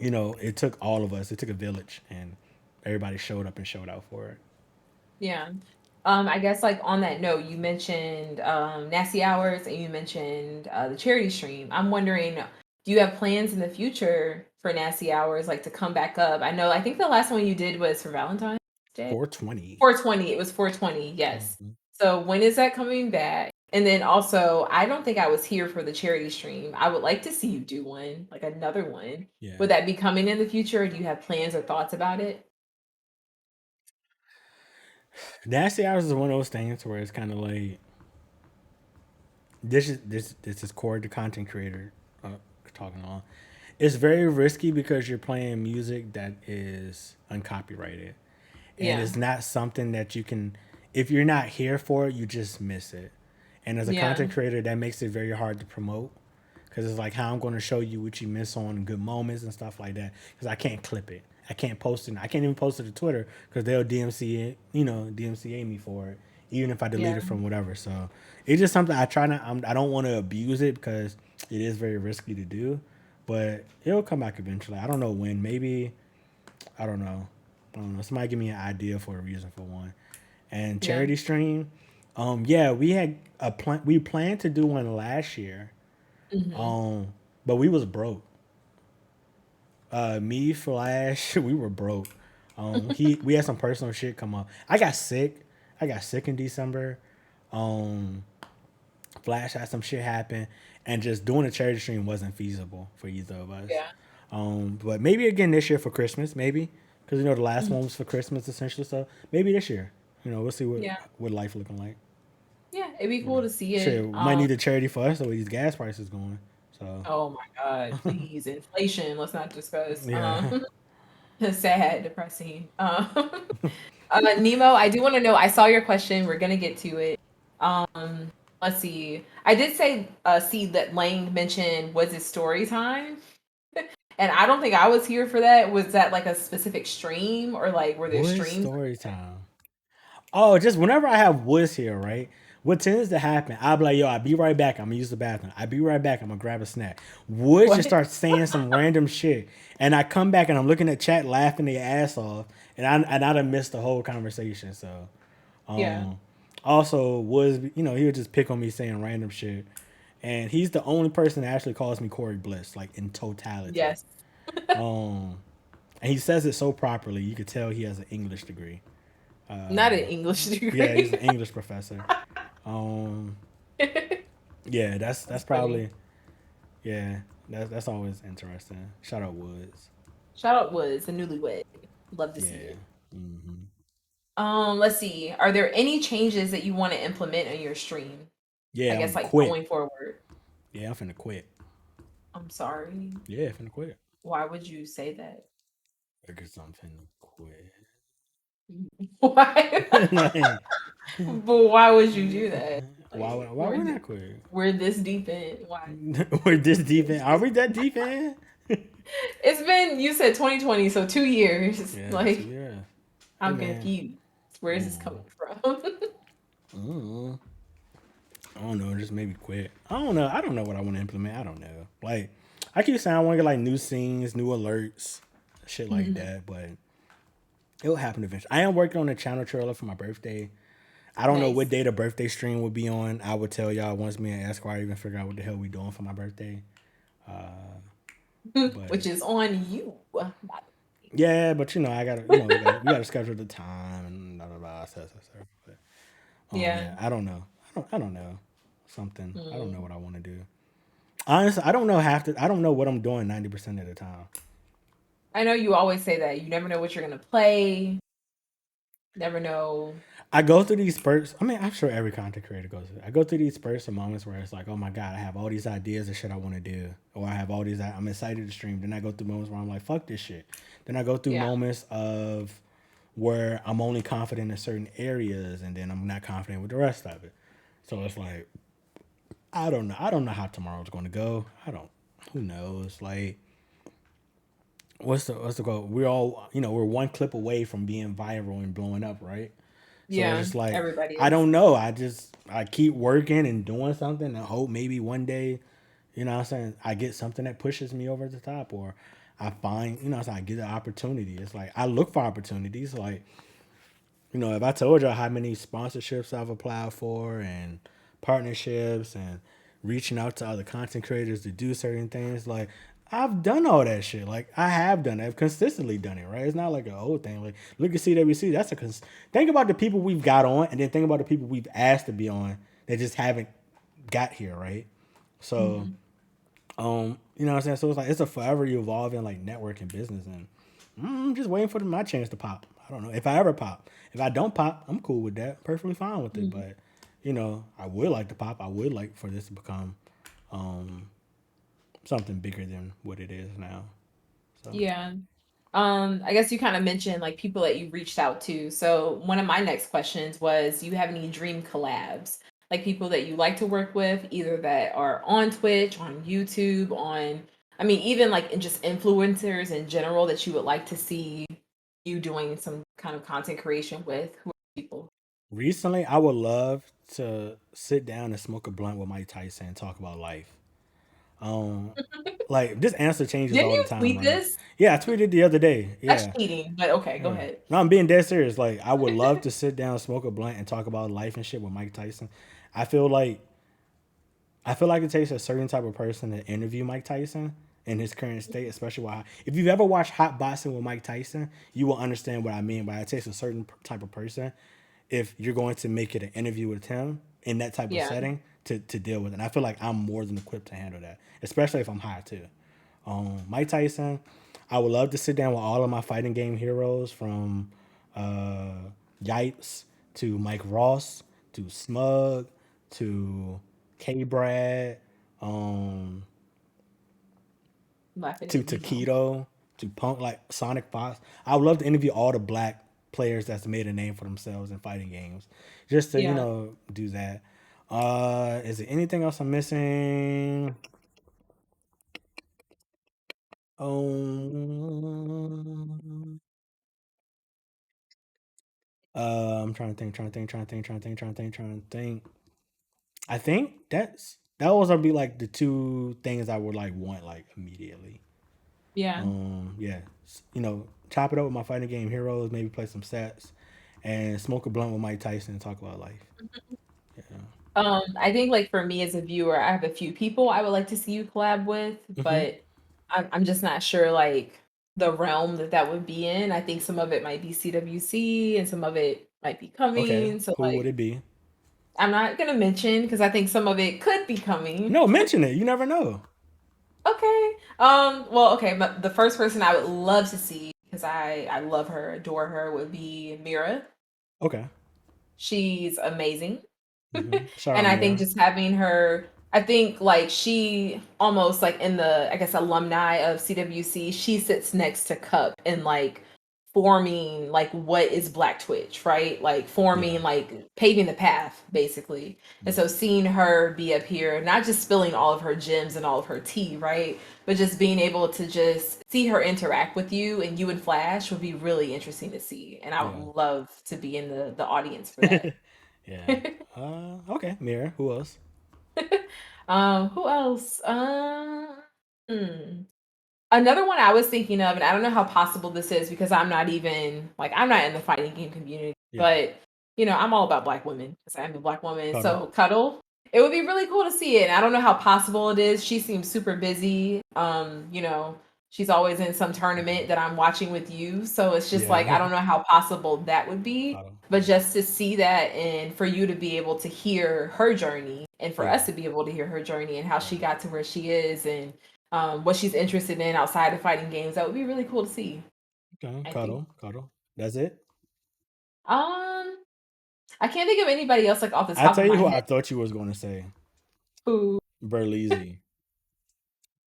you know, it took all of us. It took a village, and everybody showed up and showed out for it. Yeah. I guess like on that note, you mentioned nasty hours and you mentioned the charity stream. I'm wondering, do you have plans in the future for nasty hours like to come back up? I think the last one you did was for Valentine's Day. 420. 420. It was 420. Yes. So when is that coming back? And then also, I don't think I was here for the charity stream. I would like to see you do one, like another one. Yeah. Would that be coming in the future? Or do you have plans or thoughts about it? Nasty hours is one of those things where it's kind of like this is core to content creator uh, talking on. It's very risky because you're playing music that is uncopyrighted, and Yeah. it's not something that you can. If you're not here for it, you just miss it. And as a Yeah. content creator, that makes it very hard to promote because it's like how I'm going to show you what you miss on good moments and stuff like that because I can't clip it. I can't post it. I can't even post it to Twitter because they'll DMCA, DMCA me for it, even if I delete Yeah. it from whatever. So it's just something I try not. I don't want to abuse it because it is very risky to do, but it'll come back eventually. I don't know when. Maybe I don't know. I don't know. Somebody give me an idea for a reason for one. And Yeah. charity stream. Yeah, we had a plan. We planned to do one last year. Hmm. Um, but we was broke. Me, Flash, we were broke. We had some personal shit come up. I got sick. I got sick in December. Um, Flash had some shit happen, and just doing a charity stream wasn't feasible for either of us. Yeah. But maybe again this year for Christmas, maybe because the last Mhm. one was for Christmas essentially. So maybe this year, we'll see Yeah. what life looking like. Yeah. It'd be cool to see Shit, it. we might need a charity for us the way these gas prices going. So Oh my God, please, inflation. Let's not discuss. yeah, Sad, depressing. Nemo, I do want to know. I saw your question. We're gonna get to it. Let's see. I did say see that Lang mentioned was it story time, and I don't think I was here for that. Was that like a specific stream or like were there what streams? story time? Oh, just whenever I have Woods here, right? What tends to happen, I'll be like, yo, I'll be right back. I'm gonna use the bathroom. I'll be right back. I'm gonna grab a snack. Woods just What? starts saying some random shit. And I come back and I'm looking at chat laughing their ass off. And I done missed the whole conversation. So Yeah. um also Woods, he would just pick on me saying random shit. And he's the only person that actually calls me Corey Bliss, like in totality. Yes. Um and he says it so properly, you could tell he has an English degree. Not an English Yeah, he's degree. an English professor. Um, yeah, that's That's funny. probably yeah. That's always interesting. Shout out Woods. Shout out Woods, the newlywed. Love to see Yeah. it. Hmm. Let's see. Are there any changes that you want to implement in your stream? I Yeah, I'm guess gonna like quit. going forward. Yeah, I'm finna quit. I'm sorry. Yeah, finna quit. Why would you say that? Because I'm finna quit. Why? Like, But why would you do that? Like why wouldn't I quit? we're this deep in. Why? We're this deep in. Are we that deep in? It's been you said 2020, so 2 years. Yeah, so Like yeah. Hey I'm man. confused. Where is this Mm, coming from? mm, I don't know. Just maybe quit. I don't know. I don't know what I want to implement. I don't know. Like, I keep saying I want to get like new scenes, new alerts, shit like Mhm. that. But it'll happen eventually. I am working on a channel trailer for my birthday. I don't know what Nice. day the birthday stream will be on. I would tell y'all once me and Esquire even figure out what the hell we doing for my birthday. Which But is on you. yeah, but I gotta, we gotta schedule the time and blah blah blah. But Yeah. yeah, I don't know. I don't know something. I don't know Mm. what I want to do. Honestly, I don't know I don't know what I'm doing 90% of the time. I know you always say that. You never know what you're gonna play. Never know. I go through these spurts. I mean, I'm sure every content creator goes through. I go through these spurts of moments where it's like, oh my god, I have all these ideas of shit I want to do, or I have all these. I'm excited to stream. Then I go through moments where I'm like, fuck this shit. Then I go through Yeah. moments of where I'm only confident in certain areas, and then I'm not confident with the rest of it. So it's like, I don't know. I don't know how tomorrow's going to go. I don't. Who knows? Like, what's the goal? We're all we're one clip away from being viral and blowing up, right? So it's Yeah. just like Everybody I is. don't know. I keep working and doing something. I hope maybe one day, what I'm saying, I get something that pushes me over the top, or I find so I get an opportunity. It's like I look for opportunities. Like if I told y'all how many sponsorships I've applied for and partnerships and reaching out to other content creators to do certain things, like I've done all that shit. Like I have done it. I've consistently done it, right? It's not like an old thing. Like look at CWC. Think about the people we've got on, and then think about the people we've asked to be on that just haven't got here, right? So, Mhm. you know what I'm saying? So it's like it's a forever evolving like networking business, and I'm just waiting for my chance to pop. I don't know if I ever pop. If I don't pop, I'm cool with that. Perfectly fine with it. Mhm. But I would like to pop. I would like for this to become um, something bigger than what it is now. So Yeah. I guess you kind of mentioned like people that you reached out to. So one of my next questions was, do you have any dream collabs? Like people that you like to work with, either that are on Twitch, on YouTube, I mean, even like just influencers in general that you would like to see you doing some kind of content creation with. Who are people? Recently, I would love to sit down and smoke a blunt with Mike Tyson and talk about life. Um, like this answer changes Didn't all the you time, tweet right? this? Yeah, I tweeted the other day. That's Yeah, cheating, but okay, go yeah. ahead. No, I'm being dead serious. Like, I would love to sit down, smoke a blunt, and talk about life and shit with Mike Tyson. I feel like I feel like it takes a certain type of person to interview Mike Tyson in his current state, especially why if you've ever watched Hot Boxing with Mike Tyson, you will understand what I mean by it takes a certain type of person if you're going to make it an interview with him in that type of Yeah, setting to deal with it. And I feel like I'm more than equipped to handle that, especially if I'm high too. Mike Tyson, I would love to sit down with all of my fighting game heroes from uh, Yipes to Mike Ross to Smug to K Brad um, laughing to at me now. Taquito to Punk like Sonic Fox. I would love to interview all the black players that's made a name for themselves in fighting games, just to Yeah. do that. Is there anything else I'm missing? Um, I'm trying to think, trying to think. I think that was gonna be like the two things I would like want like immediately. Yeah. Yeah, chop it up with my fighting game heroes, maybe play some sets, and smoke a blunt with Mike Tyson and talk about life. Yeah. I think like for me as a viewer, I have a few people I would like to see you collab with, Mm-hmm. but I'm just not sure like the realm that that would be in. I think some of it might be CWC and some of it might be Okay. coming. So Who would like it be? I'm not gonna mention because I think some of it could be coming. No, mention it. You never know. Okay. Well, okay, but the first person I would love to see because I love her, adore her would be Mira. Okay. She's amazing. Shout And out I think Mira. just having her, I think like she almost like in the, I guess, alumni of CWC, she sits next to Cup and like forming like what is Black Twitch, right? Like Yeah. forming, like paving the path, basically. And so seeing her be up here, not just spilling all of her gems and all of her tea, right? But just being able to just see her interact with you and you and Flash would be really interesting to see. And I Yeah. would love to be in the audience for that. Yeah. Okay. Mira. Who else? Who else? Hmm. Another one I was thinking of, and I don't know how possible this is because I'm not even like I'm not in the fighting game community, Yeah. but I'm all about black women because I'm a black woman. Cuddle. So Cuddle, it would be really cool to see it. And I don't know how possible it is. She seems super busy. She's always in some tournament that I'm watching with you. So it's just like Yeah. I don't know how possible that would be. Cuddle. But just to see that and for you to be able to hear her journey and for Yeah. us to be able to hear her journey and how she Right. got to where she is and what she's interested in outside of fighting games. That would be really cool to see. Okay. I think. Cuddle. Cuddle. That's it. Um, I can't think of anybody else like off the I top tell of you my who head I thought you was going to say. who Berleezy.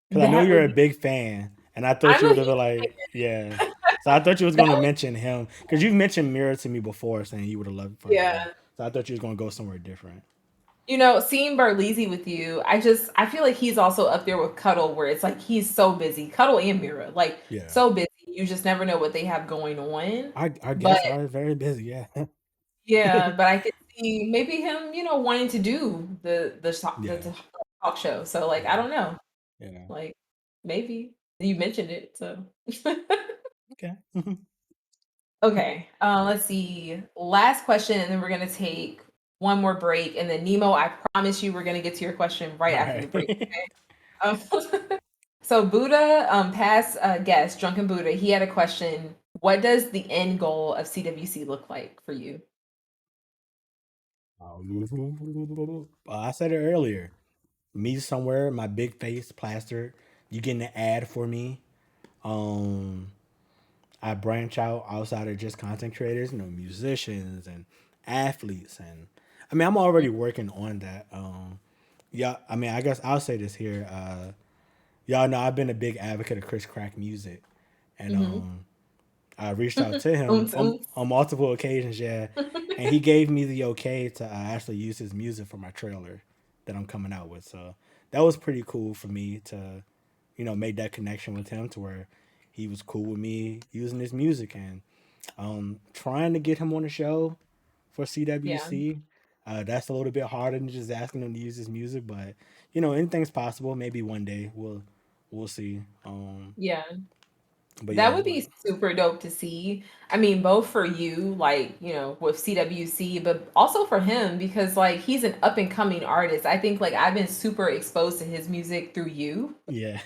Because I know that you're would a be. big fan, and I thought I'm you a would huge have been like, yeah. fan. So I thought you was That going to was, mention him because you've mentioned Mirror to me before, saying you would have loved for her to yeah. go. So I thought you was going to go somewhere different. Seeing Barleezy with you, I feel like he's also up there with Cuddle, where it's like he's so busy. Cuddle and Mira, like Yeah, so busy. You just never know what they have going on. our But guests are very busy. Yeah, yeah, but I could see maybe him, wanting to do the yeah, talk show. So like I yeah, don't know. yeah. Like, maybe. You mentioned it, so Okay. Okay, let's see. Last question, and then we're gonna take one more break, and then Nemo, I promise you we're gonna get to your question right All after the break, right. okay? So Buddha, past guest, Drunken Buddha, he had a question. What does the end goal of CWC look like for you? I said it earlier. Me somewhere, my big face plastered. You getting an ad for me? Um, I branch out outside of just content creators, musicians and athletes, and I mean, I'm already working on that. Yeah, I mean, I guess I'll say this here. Y'all know I've been a big advocate of Chris Crack music, and Mm-hmm. I reached out to him Oomph, on multiple occasions, yeah, and he gave me the okay to actually use his music for my trailer that I'm coming out with. So that was pretty cool for me to, make that connection with him to where he was cool with me using his music and trying to get him on the show for Yeah. CWC. That's a little bit harder than just asking them to use his music, but anything's possible. Maybe one day we'll see. Yeah. But That yeah, would be super dope to see. I mean, both for you, like, with CWC, but also for him because like he's an up and coming artist. I think like I've been super exposed to his music through you. yeah,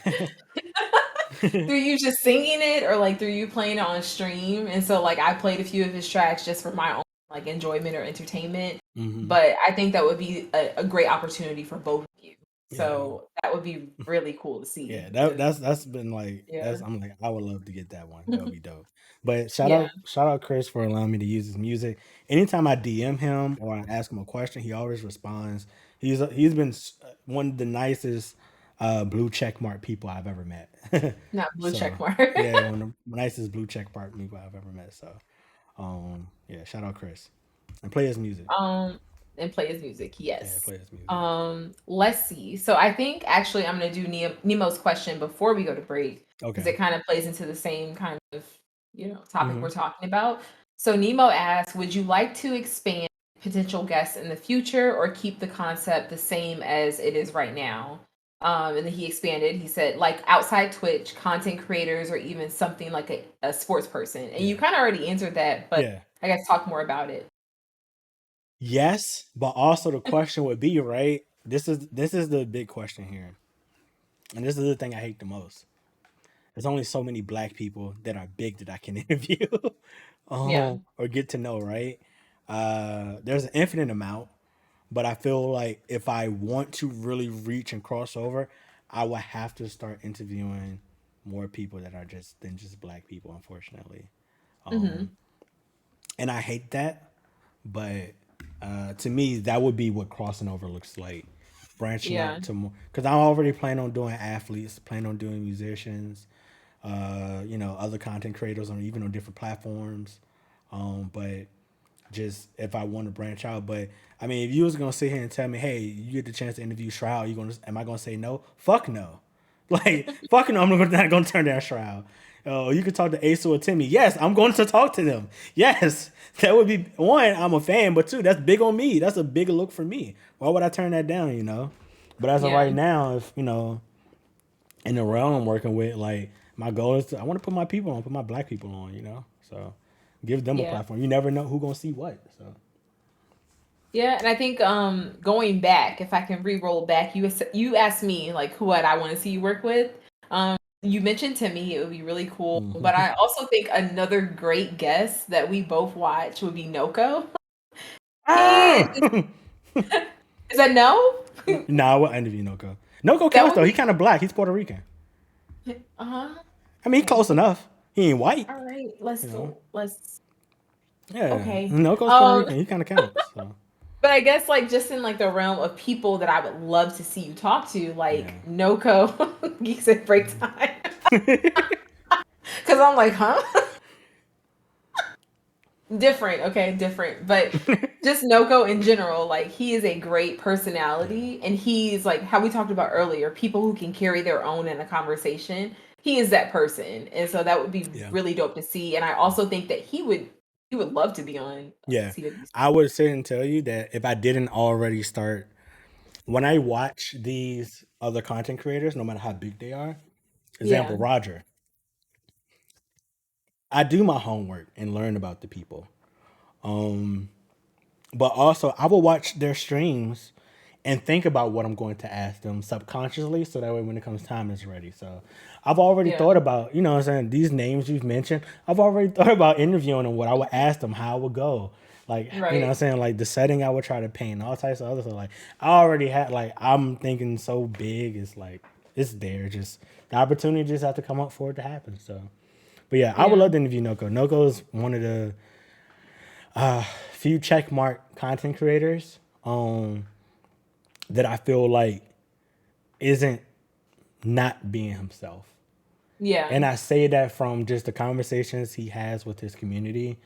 Through you just singing it or like through you playing it on stream. And so like I played a few of his tracks just for my own like enjoyment or entertainment. hmm But I think that would be a great opportunity for both of you. yeah. So that would be really cool to Yeah, see. that's been like Yeah. that's I'm like I would love to get that one. That would be dope. But shout Yeah. out shout out Chris for allowing me to use his music. Anytime I DM him or I ask him a question, he always responds. He's been one of the nicest blue check mark people I've ever met. Not blue check So mark. yeah, one of the nicest blue check mark people I've ever met. So yeah, shout out Chris and play his music. um and play his music. Yeah, Yes. play his music. Let's see. So I think actually I'm gonna do Nemo's question before we go to break because Okay. it kind of plays into the same kind of topic hmm we're talking about. So Nemo asks, would you like to expand potential guests in the future or keep the concept the same as it is right now? And then he expanded. He said, like outside Twitch, content creators, or even something like a sports person. And you Yeah. kind of already answered that, but Yeah. I guess talk more about it. Yes, but also the question would be, right? This is the big question here. And this is the thing I hate the most. There's only so many black people that are big that I can interview Yeah. or get to know, right? There's an infinite amount, but I feel like if I want to really reach and cross over, I would have to start interviewing more people that are just than just black people, unfortunately. Hmm. And I hate that, but to me, that would be what crossing over looks like. Branching Yeah. out to more, because I already plan on doing athletes, plan on doing musicians, other content creators on even on different platforms. But just if I want to branch out, but I mean, if you was gonna sit here and tell me, hey, you get the chance to interview Shroud, am I gonna say no? Fuck no. Like, fuck no, not gonna turn down Shroud. Oh, you could talk to Ace or Timmy. Yes, I'm going to talk to them. Yes, that would be one. I'm a fan, but two, that's big on me. That's a bigger look for me. Why would I turn that down? But as of Yeah. right now, if in the realm I'm working with, like my goal is I want to put my people on, put my black people on. So give them a Yeah. platform. You never know who gonna see what. So Yeah, and I think going back, if I can re-roll back, you asked me like who would I want to see you work with. You mentioned to me it would be really cool, but I also think another great guest that we both watch would be Noko. He ah, is that no? no, I would interview Noko. Noko That counts would though. He be kind of black. He's Puerto Rican. uh-huh. I mean, he's Okay. close enough. He ain't white. All right, You know. let's Yeah, okay. Noko's Puerto Rican. He kind of counts. So But I guess like just in like the realm of people that I would love to see you talk to, yeah. like Noko, Geeks at Break Time. Because I'm like, huh? Different, okay, different. But just Noko in general, like he is a great yeah. personality and he's like how we talked about earlier, people who can carry their own in a conversation. He is that person. And so that would be Yeah. really dope to see. And I also think that he would love to be on Yeah. CWC. I would say and tell you that if I didn't already start, when I watch these other content creators, no matter how big they are, example, Yeah. Roger, I do my homework and learn about the people. Um, but also, I will watch their streams and think about what I'm going to ask them subconsciously so that way when it comes time it's ready. So I've already Yeah. thought about, what I'm saying, these names you've mentioned, I've already thought about interviewing them, what I would ask them, how it would go. Like, what I'm Right. saying, like the setting I would try to paint, all types of other stuff. Like I already had like I'm thinking so big, it's like it's there. Just the opportunity just have to come up for it to happen. So but yeah, I would Yeah. love to interview Noko. Noko is one of the few check mark content creators that I feel like isn't not being himself. Yeah. And I say that from just the conversations he has with his community,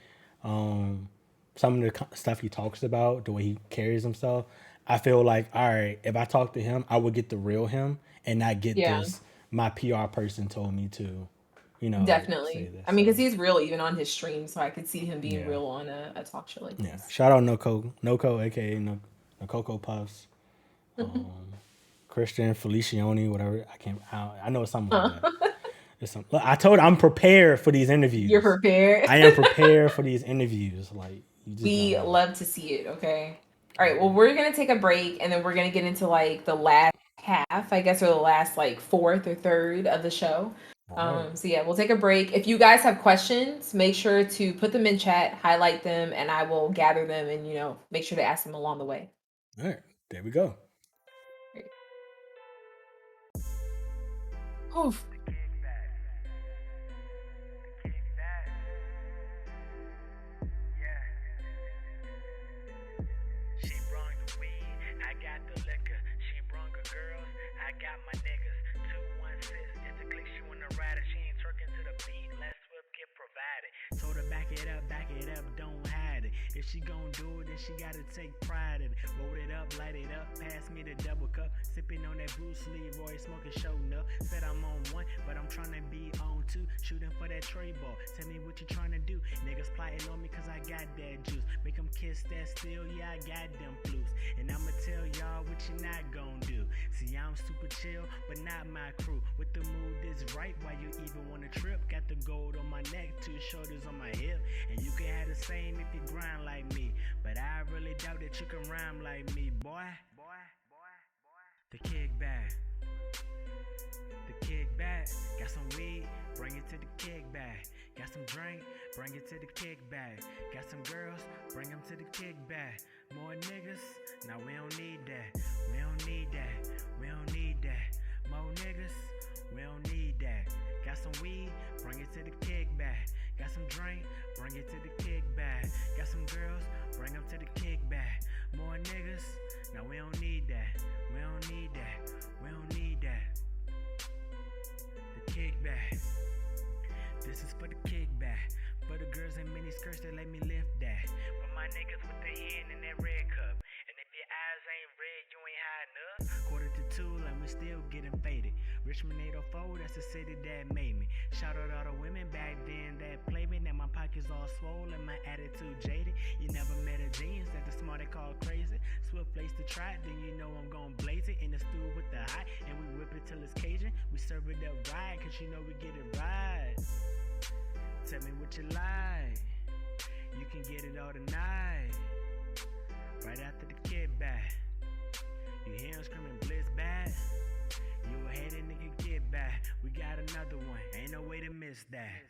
um, some of the stuff he talks about, the way he carries himself. I feel like, all right, if I talk to him, I would get the real him and not get Yeah. this, my PR person told me to. you know, say Definitely. this. I mean, because So he's real even on his stream, so I could see him being yeah, real on a talk show like yeah. this. Shout out Noko, aka no Coco Puffs, Christian Felicioni, whatever. I know it's something like that. Look, I told I'm prepared for these You're interviews. prepared. I am prepared for these interviews. Like you just don't We know. love to see it, okay? All right, well, we're gonna take a break and then we're gonna get into like the last half, I guess, or the last like fourth or third of the show. All right. So yeah, we'll take a break. If you guys have questions, make sure to put them in chat, highlight them, and I will gather them and make sure to ask them along the way. All right. There we go. Oof. She brung the weed, I got the liquor. She brung her girls, I got my niggas. 216, just a click, she wanna ride it. She ain't twerking to the beat, let's whip, get provided. Told her back it up, don't hide it. If she gon' do it, then she gotta take pride in it. Roll it up, light it up, pass me the double cup. Sipping on that Bruce Lee, Roy smoking show up. Said I'm on one, but I'm tryna be on two. Shooting for that tray ball, tell me what you tryna do. Niggas plotting on me cause I got that juice. Make them kiss that steel, yeah I got them blues. And I'ma tell y'all what you not gon' do. See I'm super chill, but not my crew. With the mood is right, why you even wanna trip? Got the gold on my neck, 2 shoulders on my hip. And you can have the same if you grind like me. But I really doubt that you can rhyme like me, boy. The kickback. The kickback. Got some weed, bring it to the kickback. Got some drink, bring it to the kickback. Got some girls, bring them to the kickback. More niggas, now we don't need that. We don't need that. We don't need that. More niggas, we don't need that. Got some weed, bring it to the kickback. Got some drink, bring it to the kickback. Got some girls, bring them to the kickback. More niggas, now we don't need that. We don't need that. We don't need that. The kickback. This is for the kickback. For the girls in mini skirts that let me lift that. For my niggas with their hand in that red cup. And if your eyes ain't red, you ain't high enough. 1:45 and we still getting faded. Richmond 804, that's the city that made me. Shout out all the women back then that played me. Now my pockets all swollen, my attitude jaded. You never met a genius that the smart they call crazy. Swift place to try it, then you know I'm gon' blaze it. In the stew with the hot, and we whip it till it's Cajun. We serve it up right, cause you know we get it right. Tell me what you like. You can get it all tonight. Right after the kickback. You hear him screaming blitz back. You a hater nigga, get back. We got another one, ain't no way to miss that.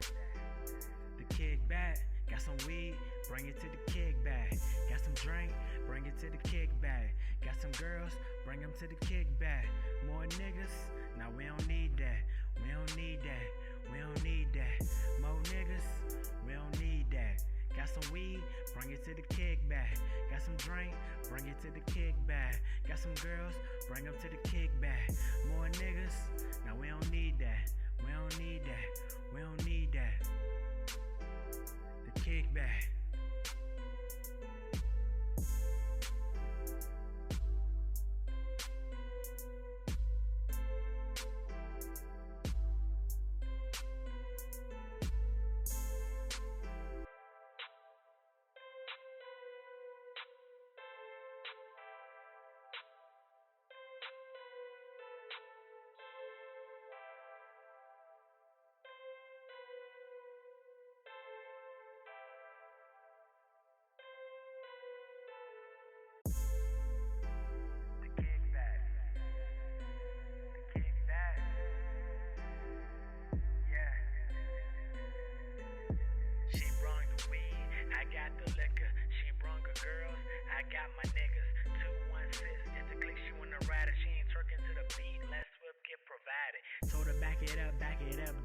The kickback. Got some weed, bring it to the kickback. Got some drink, bring it to the kickback. Got some girls, bring them to the kickback. More niggas, now we don't need that. We don't need that. We don't need that. More niggas, we don't need that. Got some weed, bring it to the kickback. Got some drink, bring it to the kickback. Got some girls, bring them to the kickback. More niggas, now we don't need that. We don't need that. We don't need that. The kickback. She brung the weed, I got the liquor. She brung her girls, I got my niggas. 216, just a click, she wanna ride it. She ain't twerking to the beat, let's whip, get provided. Told her back it up,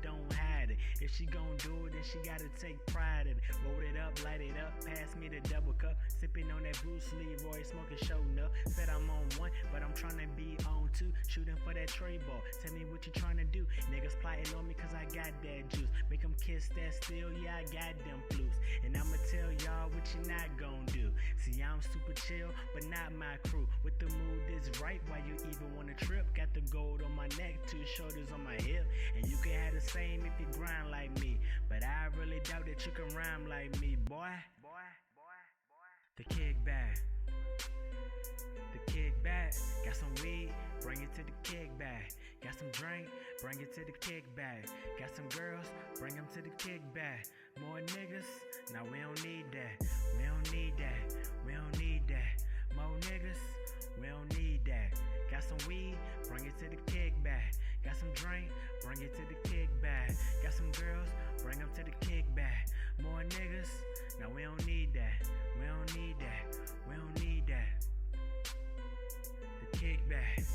don't hide it. If If she gon' do it, then she gotta take pride in it. Roll it up, light it up, pass me the double cup. Sipping on that Bruce Lee, Roy smoking show up. Said I'm on one, but I'm tryna be on two. Shooting for that tray ball. Tell me what you tryna do. Niggas plotting on me cause I got that juice. Make them kiss that steel, yeah, I got them flutes. And I'ma tell y'all what you not gon' do. See, I'm super chill, but not my crew. With the mood is right, why you even wanna trip? Got the gold on my neck, 2 shoulders on my hip. And you can have the same if you grind like me. But I really doubt that you can rhyme like me, boy. The kickback. The kickback. Got some weed, bring it to the kickback. Got some drink, bring it to the kickback. Got some girls, bring them to the kickback. More niggas, nah, we don't need that. We don't need that. We don't need that. More niggas, we don't need that. Got some weed, bring it to the kickback. Got some drink, bring it to the kickback. Got some girls, bring them to the kickback. More niggas, nah, we don't need that. We don't need that. We don't need that. The kickback.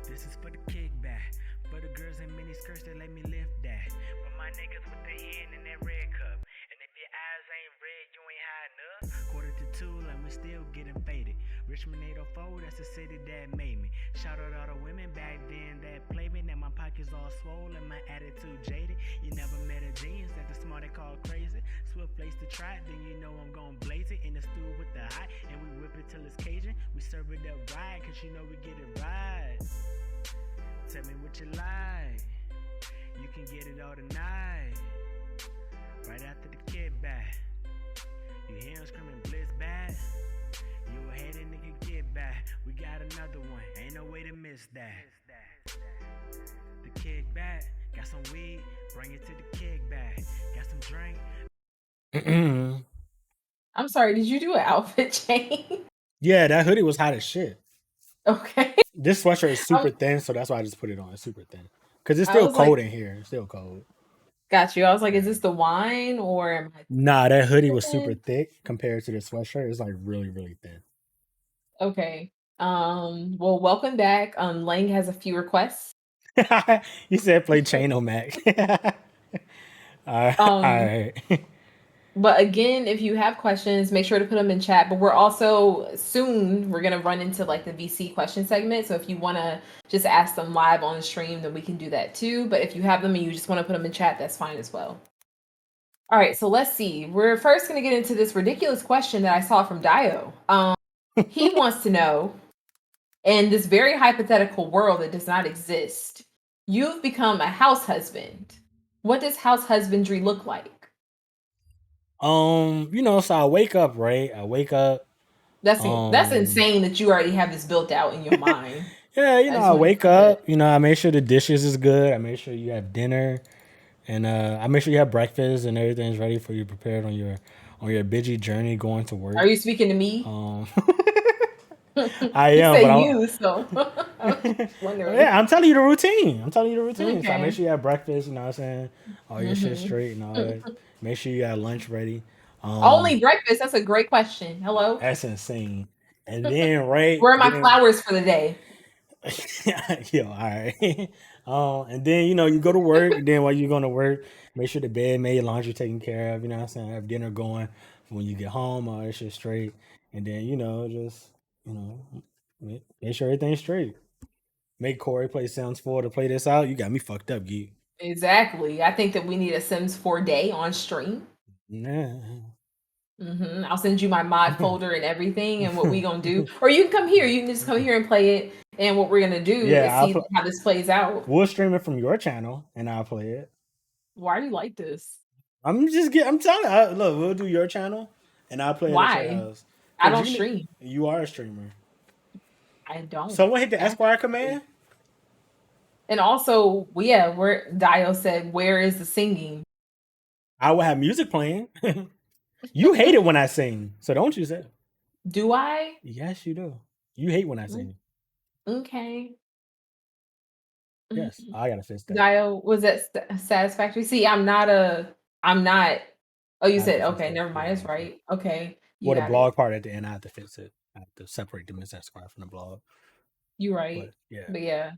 This is for the kickback. For the girls in mini skirts that let me lift that. For my niggas with the hen in that red cup. And if your eyes ain't red, you ain't high enough. 1:45 and we still getting faded. Richmond 804, that's the city that made me. Shout out all the women back then that played me. Now my pockets all swollen, my attitude jaded. You never met a genius that the smart they call crazy. Swift place to try it, then you know I'm gon' blaze it. In the stew with the hot, and we whip it till it's Cajun. We serve it up right, cause you know we get it right. Tell me what you like. You can get it all tonight. Right after the kickback. You hear him screaming blitz bad. You a hater nigga, get back. We got another one, ain't no way to miss that. The kickback. Got some weed, bring it to the kickback. Got some drink. I'm sorry, did you do an outfit change? Yeah, that hoodie was hot as shit. Okay. This sweatshirt is super thin, so that's why I just put it on. It's super thin. Because it's I still was cold like- in here. It's still cold. Got you. I was like, is this the wine or am I Nah, that hoodie was super thick compared to the sweatshirt. It's like really, really thin. okay? Well, welcome back. Lang has a few requests. You said play Chain Mac. All right. But again, if you have questions, make sure to put them in chat. But we're also soon we're gonna run into like the VC question segment. So if you want to just ask them live on the stream, then we can do that too. But if you have them and you just want to put them in chat, that's fine as well. All right, so let's see. We're first gonna get into this ridiculous question that I saw from Dio. He wants to know, in this very hypothetical world that does not exist, you've become a house husband. What does house husbandry look like? So I wake up, right? That's insane that you already have this built out in your mind. Yeah, I wake up, I make sure the dishes is good. I make sure you have dinner, and I make sure you have breakfast and everything's ready for you, prepared on your busy journey going to work. Are you speaking to me? I am, but you, so yeah, I'm telling you the routine. Okay. So I make sure you have breakfast, you know what I'm saying? All your shit straight and all that. Make sure you have lunch ready. Only breakfast? That's a great question. Hello? That's insane. And then, right? Where are my flowers for the day? Yo, all right. And then, you go to work. And then while you're going to work, make sure the bed made, laundry taken care of. You know what I'm saying? Have dinner going when you get home. All that shit straight. And then, just, make sure everything's straight. Make Corey play Sims 4 to play this out. You got me fucked up, geek. Exactly. I think that we need a Sims 4 day on stream. Nah. I'll send you my mod folder and everything and what we gonna do. Or you can come here. You can just come here and play it. And what we're gonna do is see how this plays out. We'll stream it from your channel and I'll play it. Why do you like this? I'm telling you. Look, we'll do your channel and I'll play it at your house. I don't stream. You are a streamer. I don't. Someone hit the Esquire command? And also, where Dio said, where is the singing? I will have music playing. You hate it when I sing, so don't you say? Do I? Yes, you do. You hate when I sing. Okay. Yes, I gotta fix that. Dio, was that satisfactory? See, I'm not. Oh, you said okay. Never mind. It's right. Okay. Well, the blog part at the end, I have to fix it. I have to separate the MissEsquire from the blog. You're right. But yeah.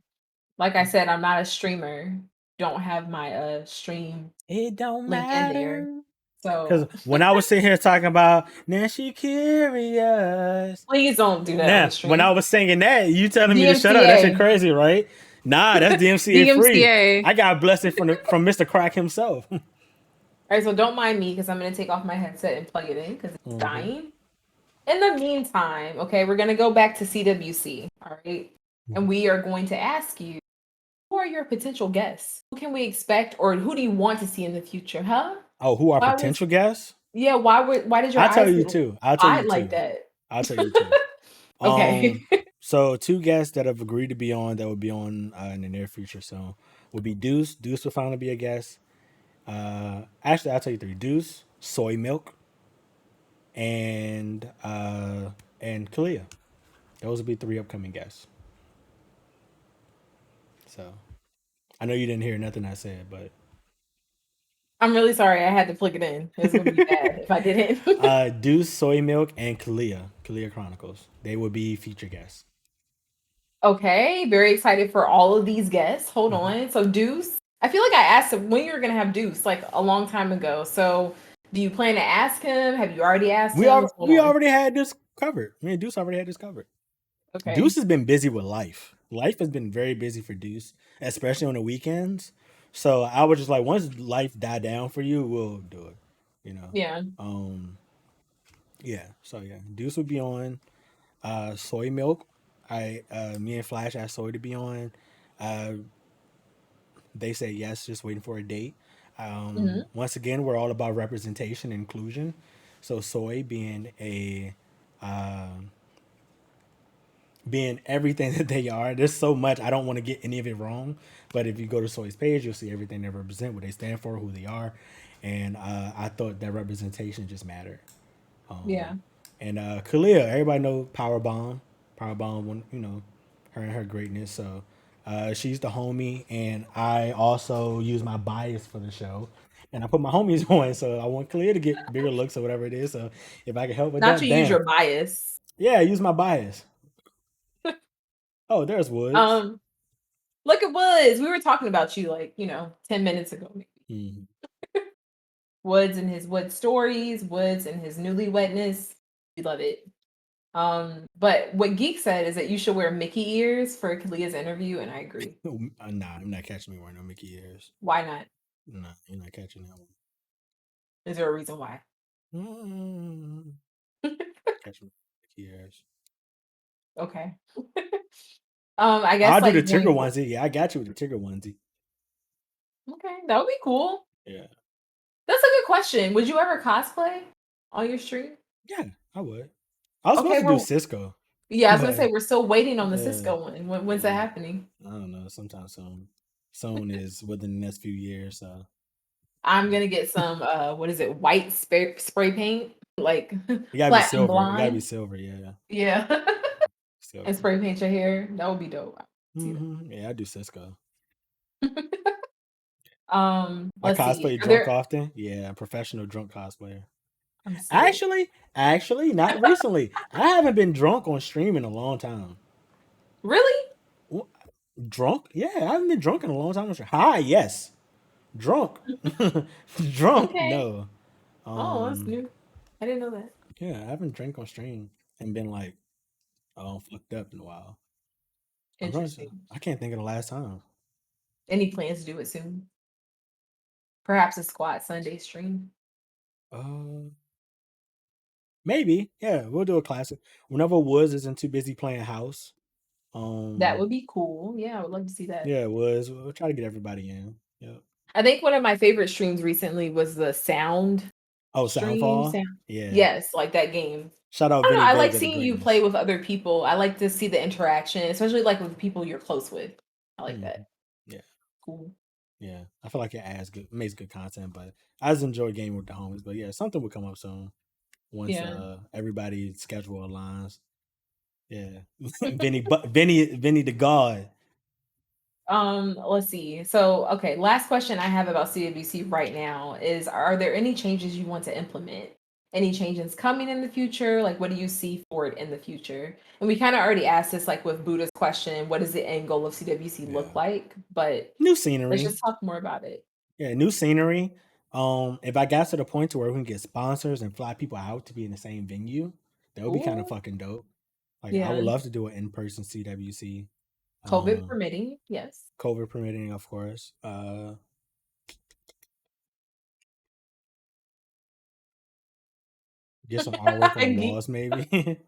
Like I said, I'm not a streamer. don't have my stream It don't link in there. matter. Because So when I was sitting here talking about now she curious. please don't do that on the Now, when I stream. was singing that, you telling me to shut up. That shit DMCA. crazy, right? Nah, that's DMCA free. DMCA. I got a blessing from Mr. Crack himself. All right, so don't mind me because I'm gonna take off my headset and plug it in because it's Mhm. dying. In the meantime, okay, we're gonna go back to CWC, all right? And we are going to ask you, who are your potential guests? Who can we expect, or who do you want to see in the future, huh? Oh, who are Why was potential guests? why did your I'll tell eyes you get too. I'll tell you wide like too. that? I'll tell you too. Okay. So two guests that have agreed to be on that will be on in the near future. So will be Deuce. Deuce will finally be a guest. Actually, I'll tell you three: Deuce, Soy Milk, and Kalia. Those will be three upcoming guests. So I know you didn't hear nothing I said, but I'm really sorry. I had to plug it in. It was gonna be bad if I didn't. Deuce, Soy Milk, and Kalia Chronicles. They will be feature guests. Okay, very excited for all of these guests. Hold Mhm. on. So Deuce, I feel like I asked him when you were gonna have Deuce like a long time ago. So do you plan to ask him? Have you already asked him? What's going We on? already had this covered. Me and Deuce already had this covered. Okay. Deuce has been busy with life. Life has been very busy for Deuce, especially on the weekends. So I was just like, once life die down for you, we'll do it. You know. Yeah. Um. Yeah. So yeah, Deuce would be on. Soy Milk. Me and Flash asked Soy to be on. Uh, they say yes, just waiting for a date. Hmm. Once again, we're all about representation and inclusion. So Soy being everything that they are. There's so much. I don't want to get any of it wrong. But if you go to Soy's page, you'll see everything they represent, what they stand for, who they are. And I thought that representation just mattered. Yeah. And Kalia, everybody know Powerbomb. Powerbomb, her and her greatness. So she's the homie. And I also use my bias for the show. And I put my homies on. So I want Kalia to get bigger looks or whatever it is. So if I can help with Not that, to use bam. your bias. Yeah, use my bias. Oh, there's Woods. Um, look at Woods. We were talking about you like, 10 minutes ago, maybe. Mm. Woods and his Wood stories, Woods and his newlywedness. We love it. But what Geek said is that you should wear Mickey ears for Kalia's interview, and I agree. Nah, I'm not catching me wearing no Mickey ears. Why not? Nah, you're not catching that one. Is there a reason why? Mm. Catch me Mickey ears. Okay. I guess I'll do like the Tigger going onesie. Yeah, I got you with the Tigger onesie. okay, that would be cool. Yeah. That's a good question. Would you ever cosplay on your stream? Yeah, I would. I was supposed Okay, to do well, Cisco, yeah, I was gonna but say we're still waiting on the uh, Cisco one. When's that happening? I don't know. Sometime soon. Soon is within the next few years. So I'm gonna get some what is it, white spray paint, like it gotta be platinum silver. It gotta be blonde. silver. Yeah, Yeah. silver. And spray paint your hair. That would be dope. I would see Yeah, I do Cisco. that. I Let's see. cosplay Are drunk there often. Yeah, professional drunk cosplayer. I'm sick. Actually, not recently. I haven't been drunk on stream in a long time. Really? Wh- Drunk? Yeah, I haven't been drunk in a long time. Hi, yes. Drunk. Drunk? Okay. No. Oh, that's Um, new. I didn't know that. yeah, I haven't drank on stream and been like, fucked up in a while. I'm trying to, Interesting. I can't think of the last time. Any plans to do it soon? Perhaps a squat Sunday stream. Uh, maybe. Yeah, we'll do a classic. Whenever Woods isn't too busy playing house. That Um, would be cool. Yeah, I would love to see that. yeah, Woods. We'll try to get everybody in. Yep. I think one of my favorite streams recently was the sound Oh, stream. Soundfall. Sound. Yeah. Yes, like that game. Shout out I don't know. Vinny I like Vega the seeing you play greatness. with other people. I like to see the interaction, especially like with people you're close with. I like Mhm. that. Yeah. Cool. Yeah, I feel like it adds good, makes good content. But I just enjoy gaming with the homies. But yeah, something will come up soon once Yeah. everybody's schedule aligns. Yeah, Vinny the God. Let's see. So, okay, last question I have about CWC right now is, are there any changes you want to implement? any changes coming in the future? Like, what do you see for it in the future? And we kind of already asked this, like with Buddha's question, what does the end goal of CWC look Yeah. like? But New let's scenery. just talk more about it. Yeah, new scenery. If I got to the point to where we can get sponsors and fly people out to be in the same venue, that would be kind of Ooh, fucking dope. Like I would yeah. love to do an in-person CWC. COVID Um, permitting, yes. COVID permitting, of course. Get some artwork on the I walls, maybe.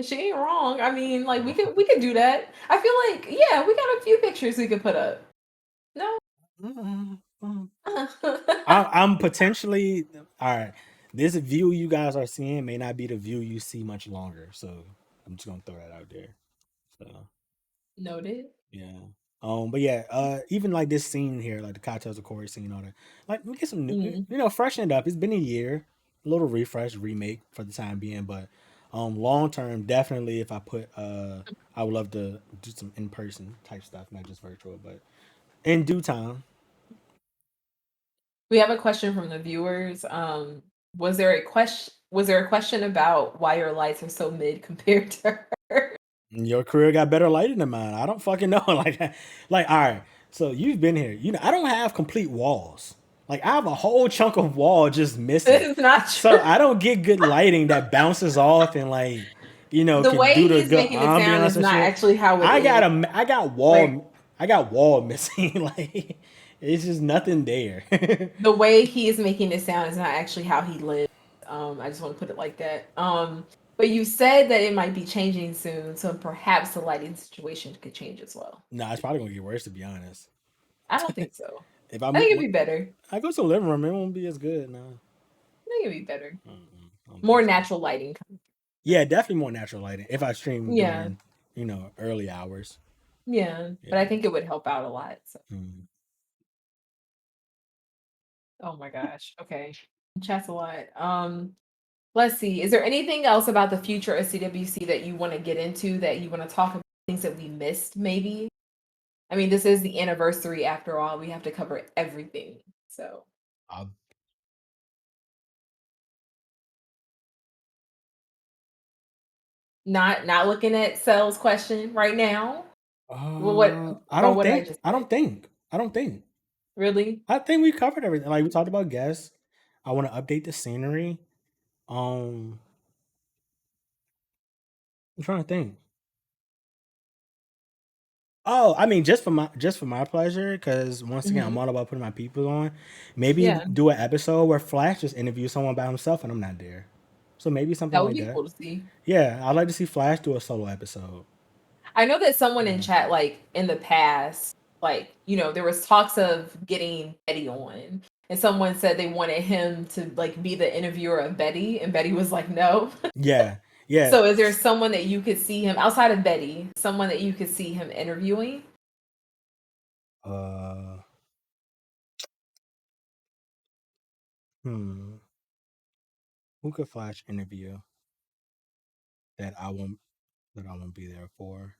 She ain't wrong. I mean, like we could do that. I feel like yeah, we got a few pictures we could put up. No. I'm potentially all right. This view you guys are seeing may not be the view you see much longer, so I'm just gonna throw that out there. So Noted. yeah. But yeah, even like this scene here, like the cocktails of Corey scene, all that. Like we get some new, Mm. freshen it up. It's been a year, a little refresh, remake for the time being, but long term, definitely if I put I would love to do some in person type stuff, not just virtual, but in due time. We have a question from the viewers. Was there a question about why your lights are so mid compared to her? Your career got better lighting than mine. I don't fucking know. Like, all right. So you've been here. I don't have complete walls. Like, I have a whole chunk of wall just This missing. is not So true. I don't get good lighting that bounces off and like, The can do way the he's good making it sound ambiance is and not shit. actually how it I is. got a, Like I got wall missing. Like, it's just nothing there. the way he is making it sound is not actually how he lives. I just want to put it like that. But you said that it might be changing soon, so perhaps the lighting situation could change as well. Nah, it's probably gonna get worse to be honest. I don't think so. If I I think move, it'd be better. I go to the living room, it won't be as good. Nah, I think it'd be better. I don't More think so. natural lighting. Yeah, definitely more natural lighting. If I stream Yeah, during, early hours. yeah. But Yeah. I think it would help out a lot. So. Mm. Oh my gosh. Okay. Chat's a lot. Let's see. Is there anything else about the future of CWC that you want to get into that you want to talk about things that we missed, maybe? I mean, this is the anniversary after all. We have to cover everything. So I'll, not looking at Cell's question right now. Well, what I about don't what I think. just I said? don't think. I don't think. Really? I think we covered everything. Like we talked about guests. I want to update the scenery. Um, I'm trying to think. Oh, I mean, just for my pleasure, because once again, I'm Hmm. all about putting my people on. Maybe Yeah, do an episode where Flash just interviews someone by himself and I'm not there. So maybe something that would like be that. cool to see. Yeah, I'd like to see Flash do a solo episode. I know that someone in Yeah. chat, like in the past, like, there was talks of getting Betty on. And someone said they wanted him to like be the interviewer of Betty, and Betty was like, no. Yeah. Yeah. So is there someone that you could see him outside of Betty, someone that you could see him interviewing? Uh, hmm. Who could Flash interview that I won't be there for?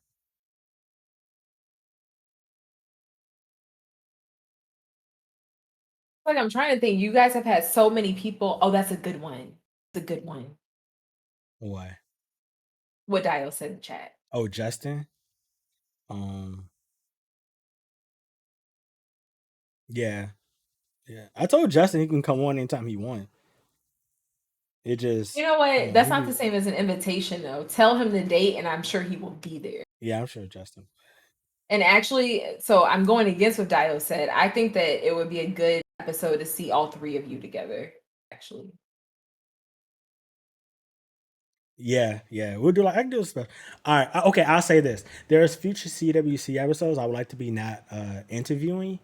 Like I'm trying to think. You guys have had so many people. Oh, that's a good one. It's a good one. Why? What Dio said in chat. Oh, Justin. Um. Yeah. Yeah. I told Justin he can come on anytime he want. It You just know what? yeah That's he not the be same as an invitation though. Tell him the date and I'm sure he will be there. yeah I'm sure Justin. And actually, so I'm going against what Dio said. I think that it would be a good episode to see all three of you together, actually. Yeah, yeah. We'll do like I can do a special. All right, okay. I'll say this: there's future CWC episodes I would like to be not interviewing,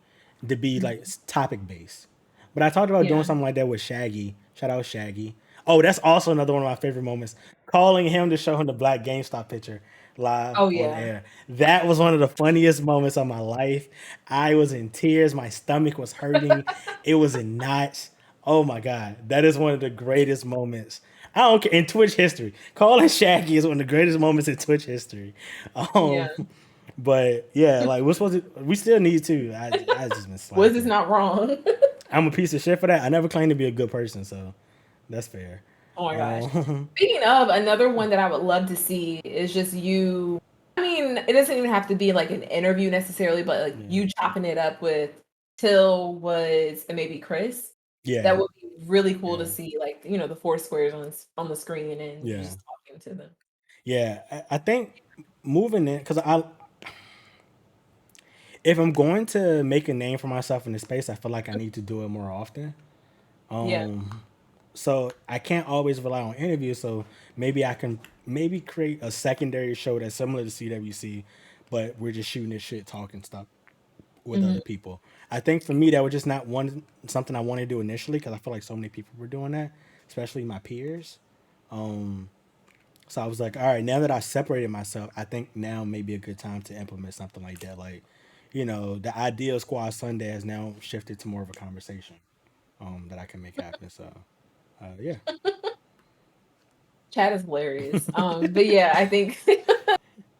to be Mhm. like topic based. But I talked about doing Yeah. something like that with Shaggy. Shout out Shaggy. Oh, that's also another one of my favorite moments. Calling him to show him the black GameStop picture live Oh on yeah. air. That was one of the funniest moments of my life. I was in tears. My stomach was hurting. It was in knots. Oh my god, that is one of the greatest moments. I don't care in Twitch history. Calling Shaggy is one of the greatest moments in Twitch history. Yeah. Um, but yeah, like we're supposed to. We still need to. I just been Was this slacking. not wrong? I'm a piece of shit for that. I never claimed to be a good person, so that's fair. Oh my gosh. Um, Speaking of, another one that I would love to see is just you. I mean, it doesn't even have to be like an interview necessarily, but like yeah, you chopping it up with Till, Woods, and maybe Chris. That yeah, would be really cool to yeah, see, like, the four squares on the screen and you yeah, just talking to them. yeah. I think moving in because I if I'm going to make a name for myself in the space, I feel like I need to do it more often. Yeah. So I can't always rely on interviews. So maybe I can maybe create a secondary show that's similar to CWC, but we're just shooting this shit, talking stuff with Hmm. other people. I think for me that was just not one something I wanted to do initially because I feel like so many people were doing that, especially my peers. So I was like, all right, now that I separated myself, I think now may be a good time to implement something like that. Like, the idea of Squad Sunday has now shifted to more of a conversation that I can make happen. So, yeah. Chat is hilarious. But yeah, I think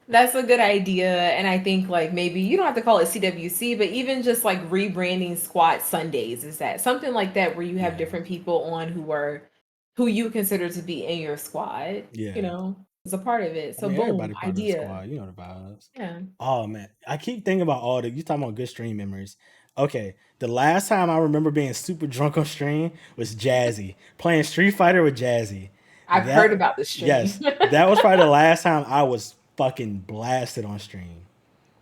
that's a good idea. And I think like maybe you don't have to call it CWC, but even just like rebranding Squat Sundays, is that something like that where you have Yeah. different people on who you consider to be in your squad, Yeah. as a part of it. I So mean, boom, everybody part of the idea. squad. You know the vibes. Yeah. Oh man, I keep thinking about all the you talking about good stream memories. Okay, the last time I remember being super drunk on stream was Jazzy playing Street Fighter with Jazzy. I've heard That about the stream. yes, that was probably the last time I was fucking blasted on stream.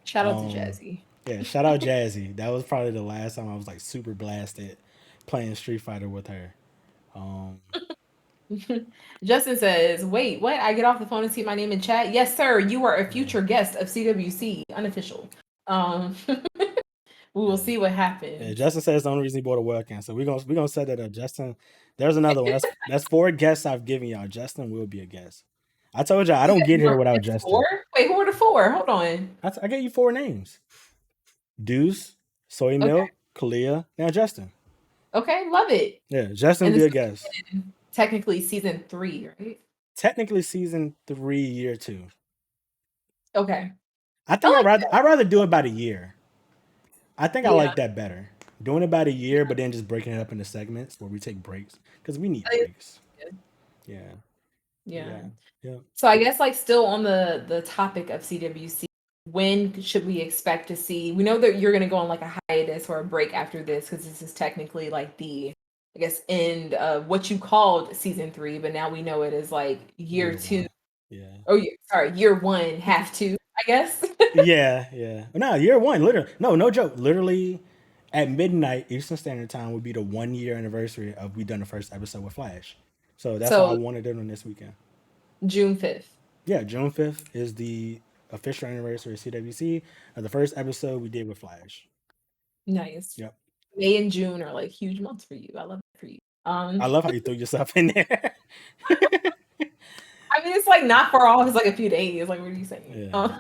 Shout out to Jazzy. Yeah, shout out Jazzy. That was probably the last time I was like super blasted playing Street Fighter with her. Justin says, wait, what? I get off the phone and see my name in chat? Yes, sir. You are a Yeah, future guest of CWC, unofficial. We will yeah. see what Yeah, happens. Justin says it's the only reason he bought a webcam. So we're gonna set that up. Justin, there's another one. That's four guests I've given y'all. Justin will be a guest. I told y'all I You don't got get here more without it's four? Justin. Wait, who are the four? Hold on. I gave you four names: Deuce, Soy Okay. Milk, Kalia, now Justin. Okay, love it. Yeah, Justin And be this a is guest. technically season 3, right? Technically, season 3, year 2. Okay. I I think like that. I'd rather do it about a year. I think I Yeah. like that better. Doing it about a year, but then just breaking it up into segments where we take breaks because we need I think breaks. it's good. Yeah, Yeah. yeah, yeah. So I guess like still on the topic of CWC, when should we expect to see? We know that you're going to go on like a hiatus or a break after this because this is technically like the, I guess, end of what you called season 3, but now we know it is like year Year 2. 1. Yeah. Oh, sorry, year 1, half 2, I guess. Yeah, yeah. No, year 1, literally. No, no joke. Literally, at midnight Eastern Standard Time would be the 1 year anniversary of we done the first episode with Flash. So that's why I So wanted it on this weekend. June 5th. Yeah, June 5th is the official anniversary of CWC of the first episode we did with Flash. Nice. Yep. May and June are like huge months for you. I love it for you. I love how you threw yourself in there. I mean, it's like not far off. It's like a few days. Like, what are you saying? Yeah.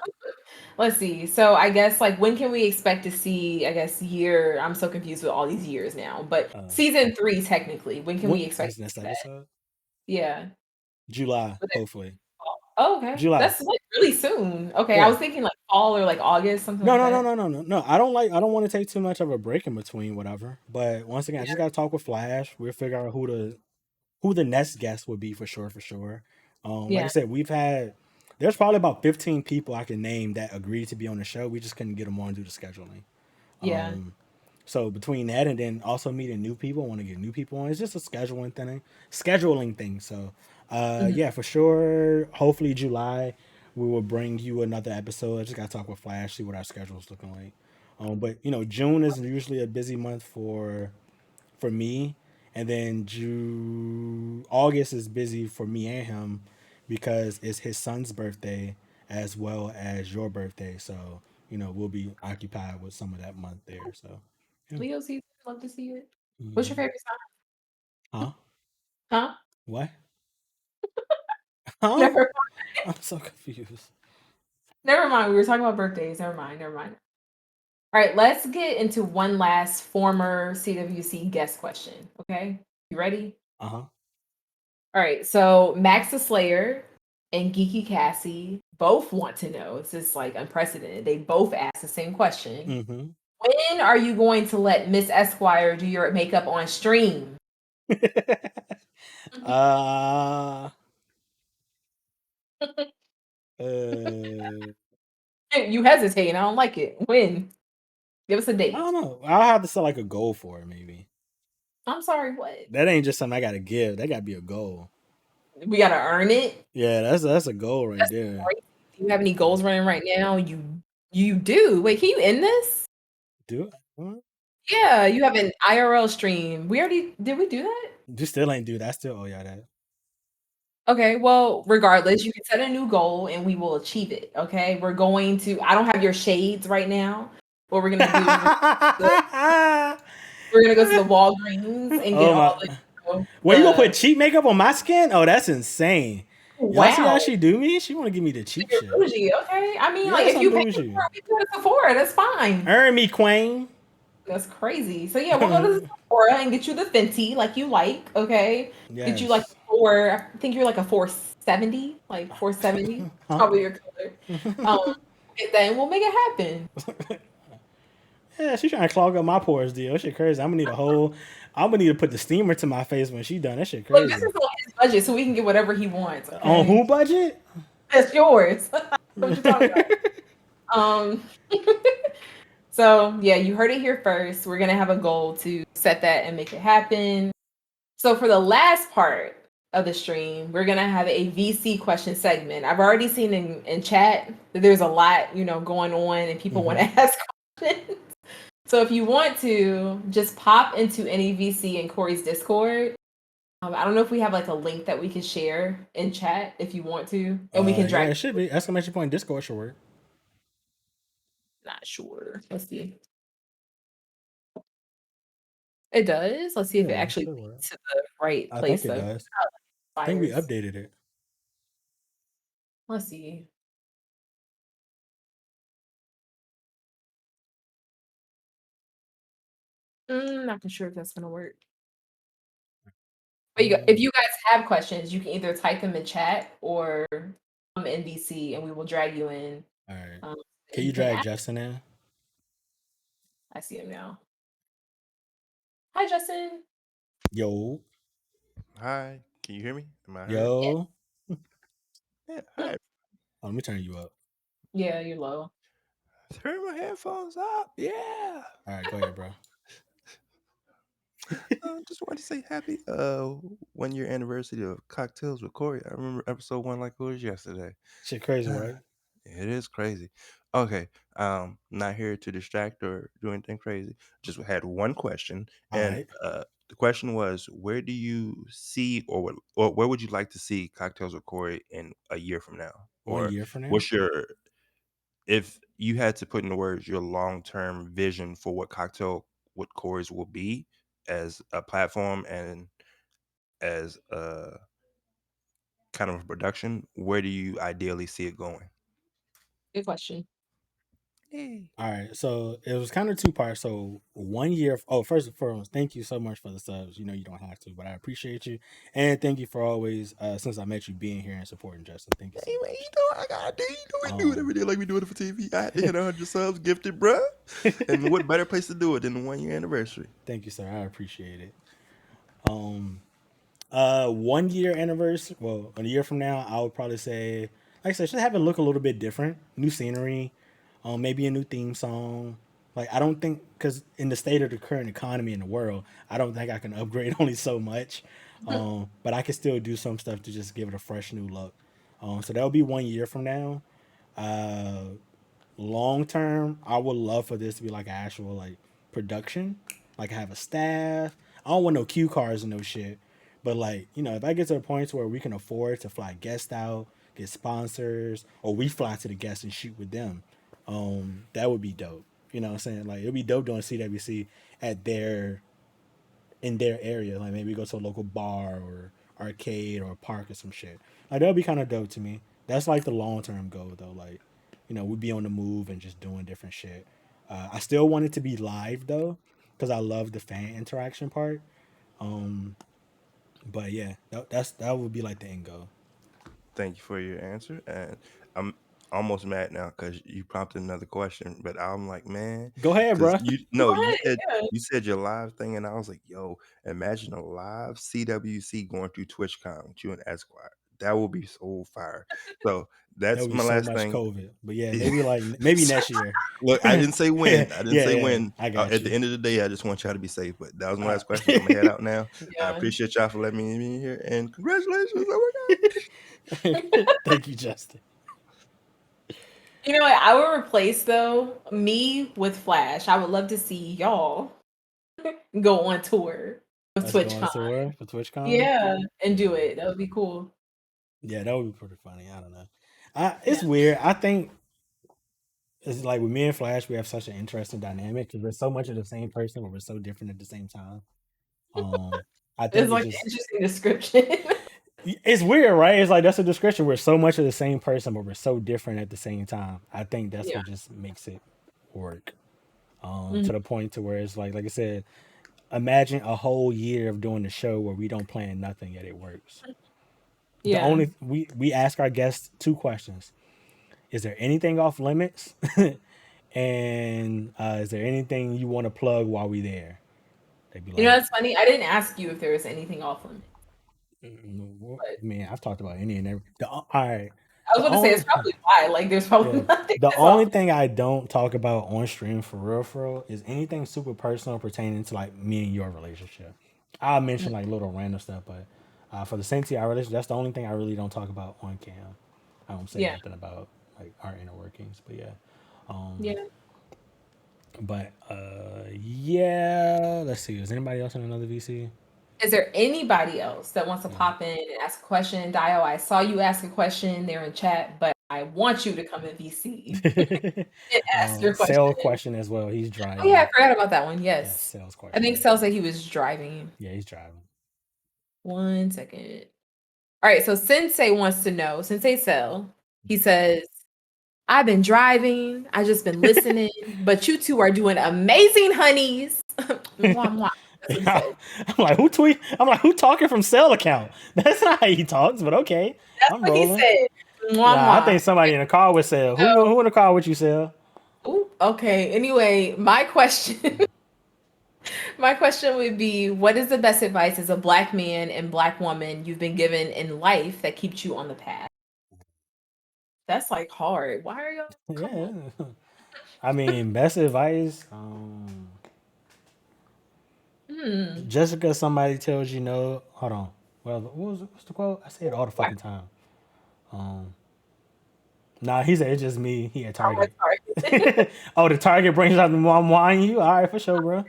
Let's see. So I guess like when can we expect to see? I guess year. I'm so confused with all these years now. But season 3 technically. When can we expect When's to next see that? episode? Yeah. July, Was it hopefully. fall? Oh, okay. July. That's like really soon. Okay, I Yeah. was thinking like fall or like August, something No, like no, no, that. no, no, no, no. I don't want to take too much of a break in between, whatever. But once again, I just Yeah. gotta talk with Flash. We'll figure out who the next guest would be for sure, for sure. Like I Yeah. said, there's probably about 15 people I can name that agreed to be on the show. We just couldn't get them on due to scheduling. Yeah. So between that and then also meeting new people, I want to get new people on. It's just a scheduling thing. So Mhm. yeah, for sure. Hopefully July we will bring you another episode. I just gotta talk with Flash, see what our schedule is looking like. But June is usually a busy month for me, and then August is busy for me and him because it's his son's birthday as well as your birthday. So we'll be occupied with some of that month there. So yeah. Leo season. Love to see it. What's your Mhm. favorite Huh? sign? Huh? What? Huh? Never. I'm so confused. Never mind. We were talking about birthdays. Never mind. Never mind. All right, let's get into one last former CWC guest question. Okay, you ready? Uh huh. All right, so Max the Slayer and Geeky Cassie both want to know. This is like unprecedented. They both ask the same question. Mm-hmm. When are you going to let Miss Esquire do your makeup on stream? Uh, uh, You hesitating. I don't like it. When? Give us a I date. don't know. I'll have to set like a goal for it. Maybe I'm sorry, what? that ain't just something I gotta give. That gotta be a goal. We gotta earn it. Yeah, that's a goal right That's there. crazy. Do you have any Yeah. goals running right now? You do. Wait, can you end this? Do it. What? Yeah, you have an IRL stream. We already did we do that? You still ain't do that. I still owe y'all that. Okay, well, regardless, you can set a new goal and we will achieve it. Okay. We're going to I don't have your shades right now. What we're gonna do is we're gonna go to the Walgreens and get Oh all my! the you know, Well, you gonna put cheap makeup on my skin? Oh, that's insane. Y'all see how wow. she do me? She want to give me the So cheap you're shit. bougie, okay? I mean, like Yes, if I'm you pay for bougie. it, we go to Sephora. That's fine. Earn me, Queen. That's crazy. So yeah, we'll go to Sephora and get you the Fenty like you like, okay? Get you like Yes. a four. I think you're like a 470, like 470. It's Huh? probably your color. Um, and then we'll make it happen. Yeah, she trying to clog up my pores, deal. That shit crazy. I'm gonna need a whole. I'm gonna need to put the steamer to my face when she done. That shit Look, this crazy. is on his budget, so we can get whatever he wants. On Okay, who budget? that's yours. What you talking about? So yeah, you heard it here first. We're gonna have a goal to set that and make it happen. So for the last part of the stream, we're gonna have a VC question segment. I've already seen in chat that there's a lot, going on and people want to ask questions. So if you want to, just pop into any VC in Corey's Discord. I don't know if we have like a link that we can share in chat if you want to, and we can Yeah, drag. it should be exclamation point Discord should work. Not sure. Let's see. It does. Let's see if it Yeah, it actually should work. leads to the right I think place it though. does. How it I think we expires. updated it. Let's see. Not sure if that's gonna work. But if you guys have questions, you can either type them in chat or in VC, and we will drag you in. All right. Can And you you can drag ask. Justin in? I see him now. Hi, Justin. Yo, Hi, can you hear me? Am I heard? yo. Yeah, hi. Oh, let me turn you up. Yeah, you're low. Turn my headphones up. Yeah. All right, go ahead, bro. Just wanted to say happy 1 year anniversary of Cocktails with Corey. I remember episode one like it was yesterday. Shit, crazy, right? It is crazy. Okay. Not here to distract or do anything crazy. Just had one question. All And right. the question was, where do you see or where would you like to see Cocktails with Corey in a year from now? 1 year from now. What's your if you had to put into words your long-term vision for what Cocktail with Corey's will be as a platform and as a kind of a production, where do you ideally see it going? Good question. Hey. All right, so it was kind of two parts. So 1 year. Oh, first and foremost, thank you so much for the subs. You know you don't have to, but I appreciate you, and thank you for always, since I met you, being here and supporting Justin. Thank you so Hey man, much. I gotta do. We do it every day like we do it for TV. I had to hit 100 subs, gifted, bruh. And what better place to do it than the 1 year anniversary? Thank you, sir. I appreciate it. 1 year anniversary. Well, a year from now, I would probably say, like I said, should have it look a little bit different. New scenery, maybe a new theme song. Like I don't think because in the state of the current economy in the world, I don't think I can upgrade only so much. But I can still do some stuff to just give it a fresh new look. So that would be 1 year from now. Uh, Long term, I would love for this to be like an actual like production. Like I have a staff. I don't want no cue cards and no shit. But like, if I get to the point where we can afford to fly guests out, get sponsors, or we fly to the guests and shoot with them, that would be dope. You know what I'm saying? Like it'd be dope doing CWC at their in their area. Like maybe go to a local bar or arcade or park or some shit. Like that would be kind of dope to me. That's like the long term goal though. Like, we'd be on the move and just doing different shit. I still want it to be live though, because I love the fan interaction part. But yeah, that would be like the end goal. Thank you for your answer. And almost mad now because you prompted another question, but I'm like, man, Go ahead, because bro. no, Go ahead. Yeah. you said your live thing, and I was like, yo, imagine a live CWC going through TwitchCon with you and Esquire. That would be so fire. So That that's would be my so last much thing. COVID. But yeah, maybe next year. Look, I didn't say when. I didn't say Yeah, when. I got At the you. end of the day, I just want y'all to be safe. But that was my All last question. I'm gonna head out now. I Yeah. appreciate y'all for letting me be here, and congratulations! Oh my god. right. Thank you, Justin. You know what? I would replace though me with Flash. I would love to see y'all go on tour with Let's go on TwitchCon. tour for TwitchCon. Yeah, and do Yeah. it. That would be cool. Yeah, that would be pretty funny. I don't know. Yeah. It's weird. I think it's like with me and Flash, we have such an interesting dynamic because we're so much of the same person, but we're so different at the same time. I It's think it like an just interesting description. it's weird, right? It's like that's a description. We're so much of the same person, but we're so different at the same time. I think that's Yeah. what just makes it work. Mhm. To the point to where it's like I said, imagine a whole year of doing the show where we don't plan nothing yet it works. The Yeah. only we ask our guests two questions: is there anything off limits? And is there anything you want to plug while we there? They'd be You know, like, that's funny. I didn't ask you if there was anything off limits, but man, I've talked about any and every. All right, I was the going to say only it's probably why. Like, there's probably yeah, nothing the that's only off. thing I don't talk about on stream for real, is anything super personal pertaining to like me and your relationship. I'll mention like little random stuff, but for the Saints, our relationship, that's the only thing I really don't talk about on cam. I don't say Yeah. nothing about like our inner workings, but yeah. Yeah. But yeah, let's see. Is anybody else in another VC? Is there anybody else that wants to pop in and ask a question? Dio, I saw you ask a question there in chat, but I want you to come in VC and ask your question. Sale question as well. He's Oh, driving. yeah, I forgot about that one. Yeah, Yes. sales I question. think Sel said he was driving. Yeah, he's driving. 1 second. All right, so Sensei wants to know, Sensei Sel, he says, I've been driving, I just been listening, but you two are doing amazing, honeys. Mwah, mwah. That's what he said. I'm like, who tweet? I'm like, who talking from cell account? That's not how he talks, but okay. That's I'm what he rolling. said. Mwah, Nah, I mwah. think somebody in the car would sell. Who in the car with you, sell? Ooh, okay. Anyway, my question my question would be, what is the best advice as a Black man and Black woman you've been given in life that keeps you on the path? That's like hard. Why are y'all come Yeah. on? I mean, best advice. Hmm. Just because somebody tells you no, hold on. Well, what's the quote? I say it all the fucking time. Nah, he said it's just me. He at Oh, Target. sorry. Oh, the Target brings out the mom wine you. All right, for sure, bro.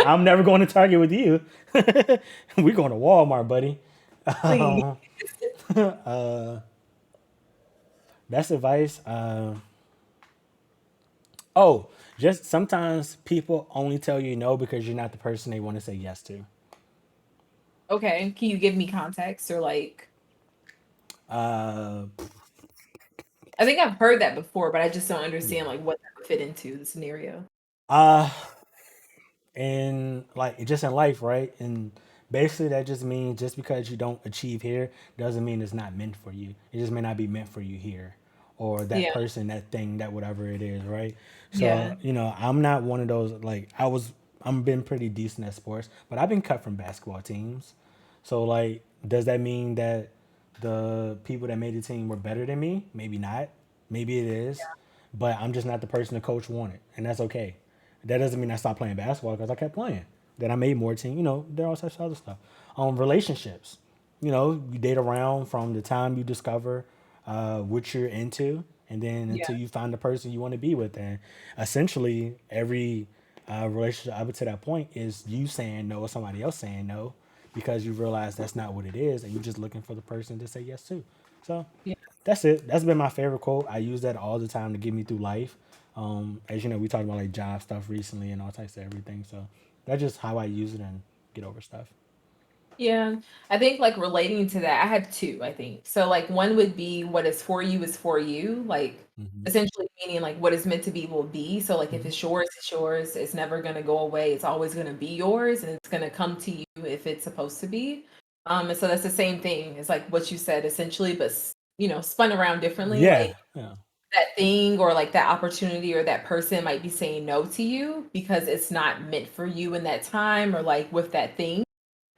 I'm never going to Target with you. We going to Walmart, buddy. Please. Best advice. Oh, just sometimes people only tell you no because you're not the person they want to say yes to. Okay. Can you give me context or like Uh, I think I've heard that before, but I just don't understand like what that would fit into the scenario. uh, and like just in life, right? And basically that just means just because you don't achieve here doesn't mean it's not meant for you. It just may not be meant for you here, or that Yeah. person, that thing, that whatever it is, right? So Yeah. I'm not one of those like I'm been pretty decent at sports, but I've been cut from basketball teams. So like, does that mean that the people that made the team were better than me? Maybe not. Maybe it is, but I'm just not the person the coach wanted, and that's okay. That doesn't mean I stopped playing basketball because I kept playing. Then I made more team. There are all such other stuff. Relationships. You date around from the time you discover what you're into, and then Yeah. until you find the person you want to be with. And essentially, every relationship up to that point is you saying no or somebody else saying no because you realize that's not what it is, and you're just looking for the person to say yes to. So Yeah. that's it. That's been my favorite quote. I use that all the time to get me through life. As you know, we talked about like job stuff recently and all types of everything. So that's just how I use it and get over stuff. Yeah, I think like relating to that, I have two, I think. So like one would be what is for you, like Mm-hmm. essentially meaning like what is meant to be will be. So like if Mm-hmm. it's yours, it's yours. It's never gonna go away. It's always gonna be yours and it's gonna come to you if it's supposed to be. And so that's the same thing. It's like what you said essentially, but spun around differently. Yeah, Like yeah. that thing or like that opportunity or that person might be saying no to you because it's not meant for you in that time or like with that thing.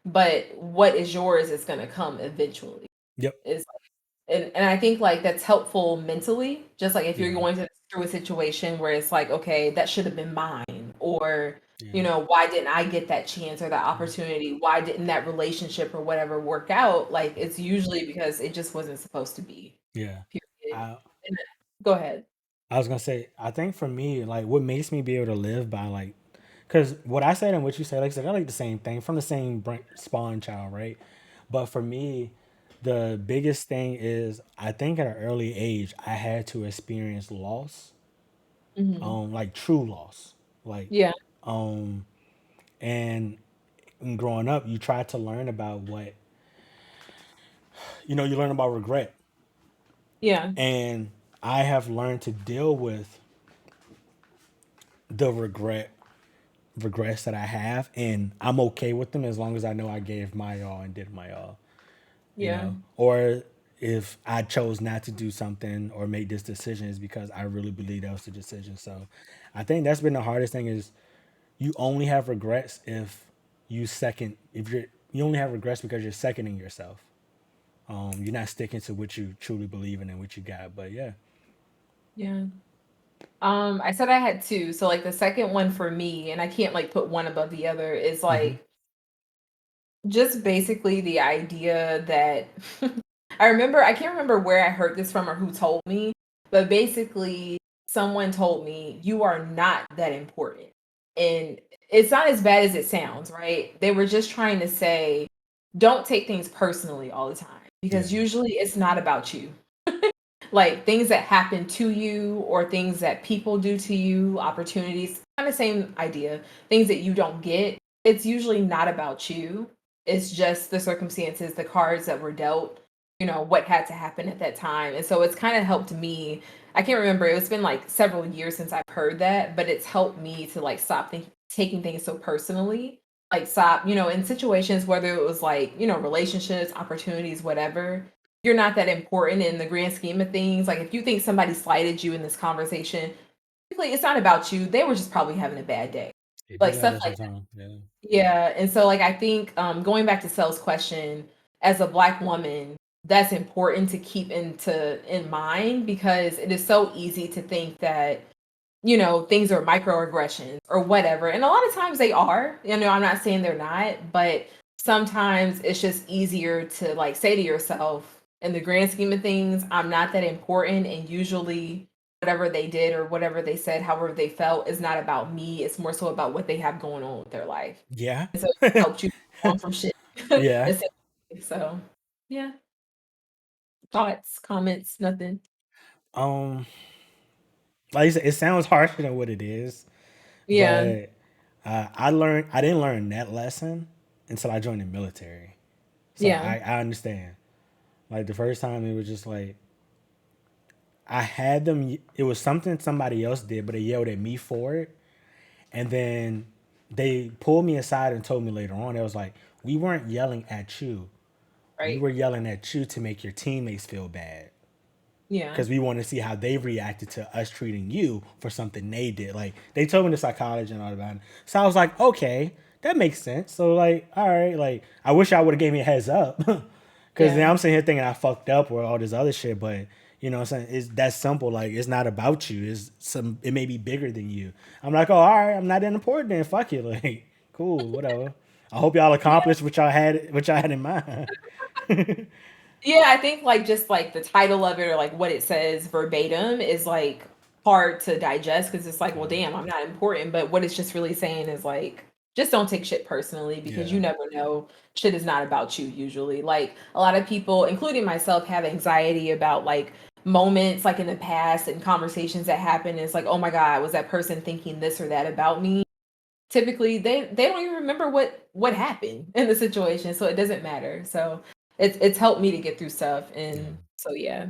But what is yours is going to come eventually. Yep. Is and I think like that's helpful mentally. Just like if you're Yeah. going through a situation where it's like, okay, that should have been mine, or Yeah. why didn't I get that chance or that opportunity? Why didn't that relationship or whatever work out? Like it's usually because it just wasn't supposed to be. Yeah. Period. I And, go ahead. I was gonna say, I think for me, like what makes me be able to live by like, because what I said and what you said, like I said, I like the same thing from the same spawn child, right? But for me, the biggest thing is I think at an early age I had to experience loss, Hmm. like true loss, like, Yeah. um, and in growing up, you try to learn about what you learn about regret, Yeah. and I have learned to deal with the regrets that I have, and I'm okay with them as long as I know I gave my all and did my all, Yeah. Or if I chose not to do something or make this decision is because I really believe that was the decision. So I think that's been the hardest thing is you only have regrets if you only have regrets because you're seconding yourself. You're not sticking to what you truly believe in and what you got. But yeah. Yeah. I said I had two. So like the second one for me, and I can't like put one above the other, is Hmm. like just basically the idea that I can't remember where I heard this from or who told me, but basically someone told me you are not that important. And it's not as bad as it sounds, right? They were just trying to say don't take things personally all the time because Yeah. usually it's not about you. Like things that happen to you or things that people do to you, opportunities, kind of same idea, things that you don't get, it's usually not about you. It's just the circumstances, the cards that were dealt, what had to happen at that time. And so it's kind of helped me. I can't remember, it's been like several years since I've heard that, but it's helped me to like stop taking things so personally. Like stop, in situations, whether it was like, relationships, opportunities, whatever, you're not that important in the grand scheme of things. Like if you think somebody slighted you in this conversation, typically it's not about you. They were just probably having a bad day. They do Like that stuff at like some time. Yeah. that. Yeah. And so like I think going back to Sel's question, as a black woman, that's important to keep in mind because it is so easy to think that things are microaggressions or whatever. And a lot of times they are, I'm not saying they're not, but sometimes it's just easier to like say to yourself, in the grand scheme of things, I'm not that important. And usually whatever they did or whatever they said, however they felt, is not about me. It's more so about what they have going on with their life. Yeah. And so it helps you move on from shit. Yeah. Essentially. So yeah. Thoughts, comments, nothing. Um, like you said, it sounds harsher than what it is, Yeah. but I didn't learn that lesson until I joined the military. So Yeah. I understand. Like the first time, it was just like I had them. It was something somebody else did, but they yelled at me for it, and then they pulled me aside and told me later on. It was like we weren't yelling at you. We Right. were yelling at you to make your teammates feel bad. Yeah. Because we want to see how they reacted to us treating you for something they did. Like they told me the psychology and all that. So I was like, okay, that makes sense. So like, all right, like I wish I would have gave me a heads up. Because Yeah. now I'm sitting here thinking I fucked up or all this other shit. But you know what I'm saying? It's that simple. Like it's not about you. It may be bigger than you. I'm like, oh, all right, I'm not that important then. Fuck you. Like, cool, whatever. I hope y'all accomplished what y'all had in mind. Yeah, I think like just like the title of it or like what it says verbatim is like hard to digest because it's like, well, Yeah. damn, I'm not important. But what it's just really saying is like, just don't take shit personally because you Yeah. never know. Shit is not about you usually. Like a lot of people, including myself, have anxiety about like moments like in the past and conversations that happen. It's like, oh my God, was that person thinking this or that about me? Typically they don't even remember what happened in the situation, so it doesn't matter. So it's helped me to get through stuff. Yeah. And so yeah,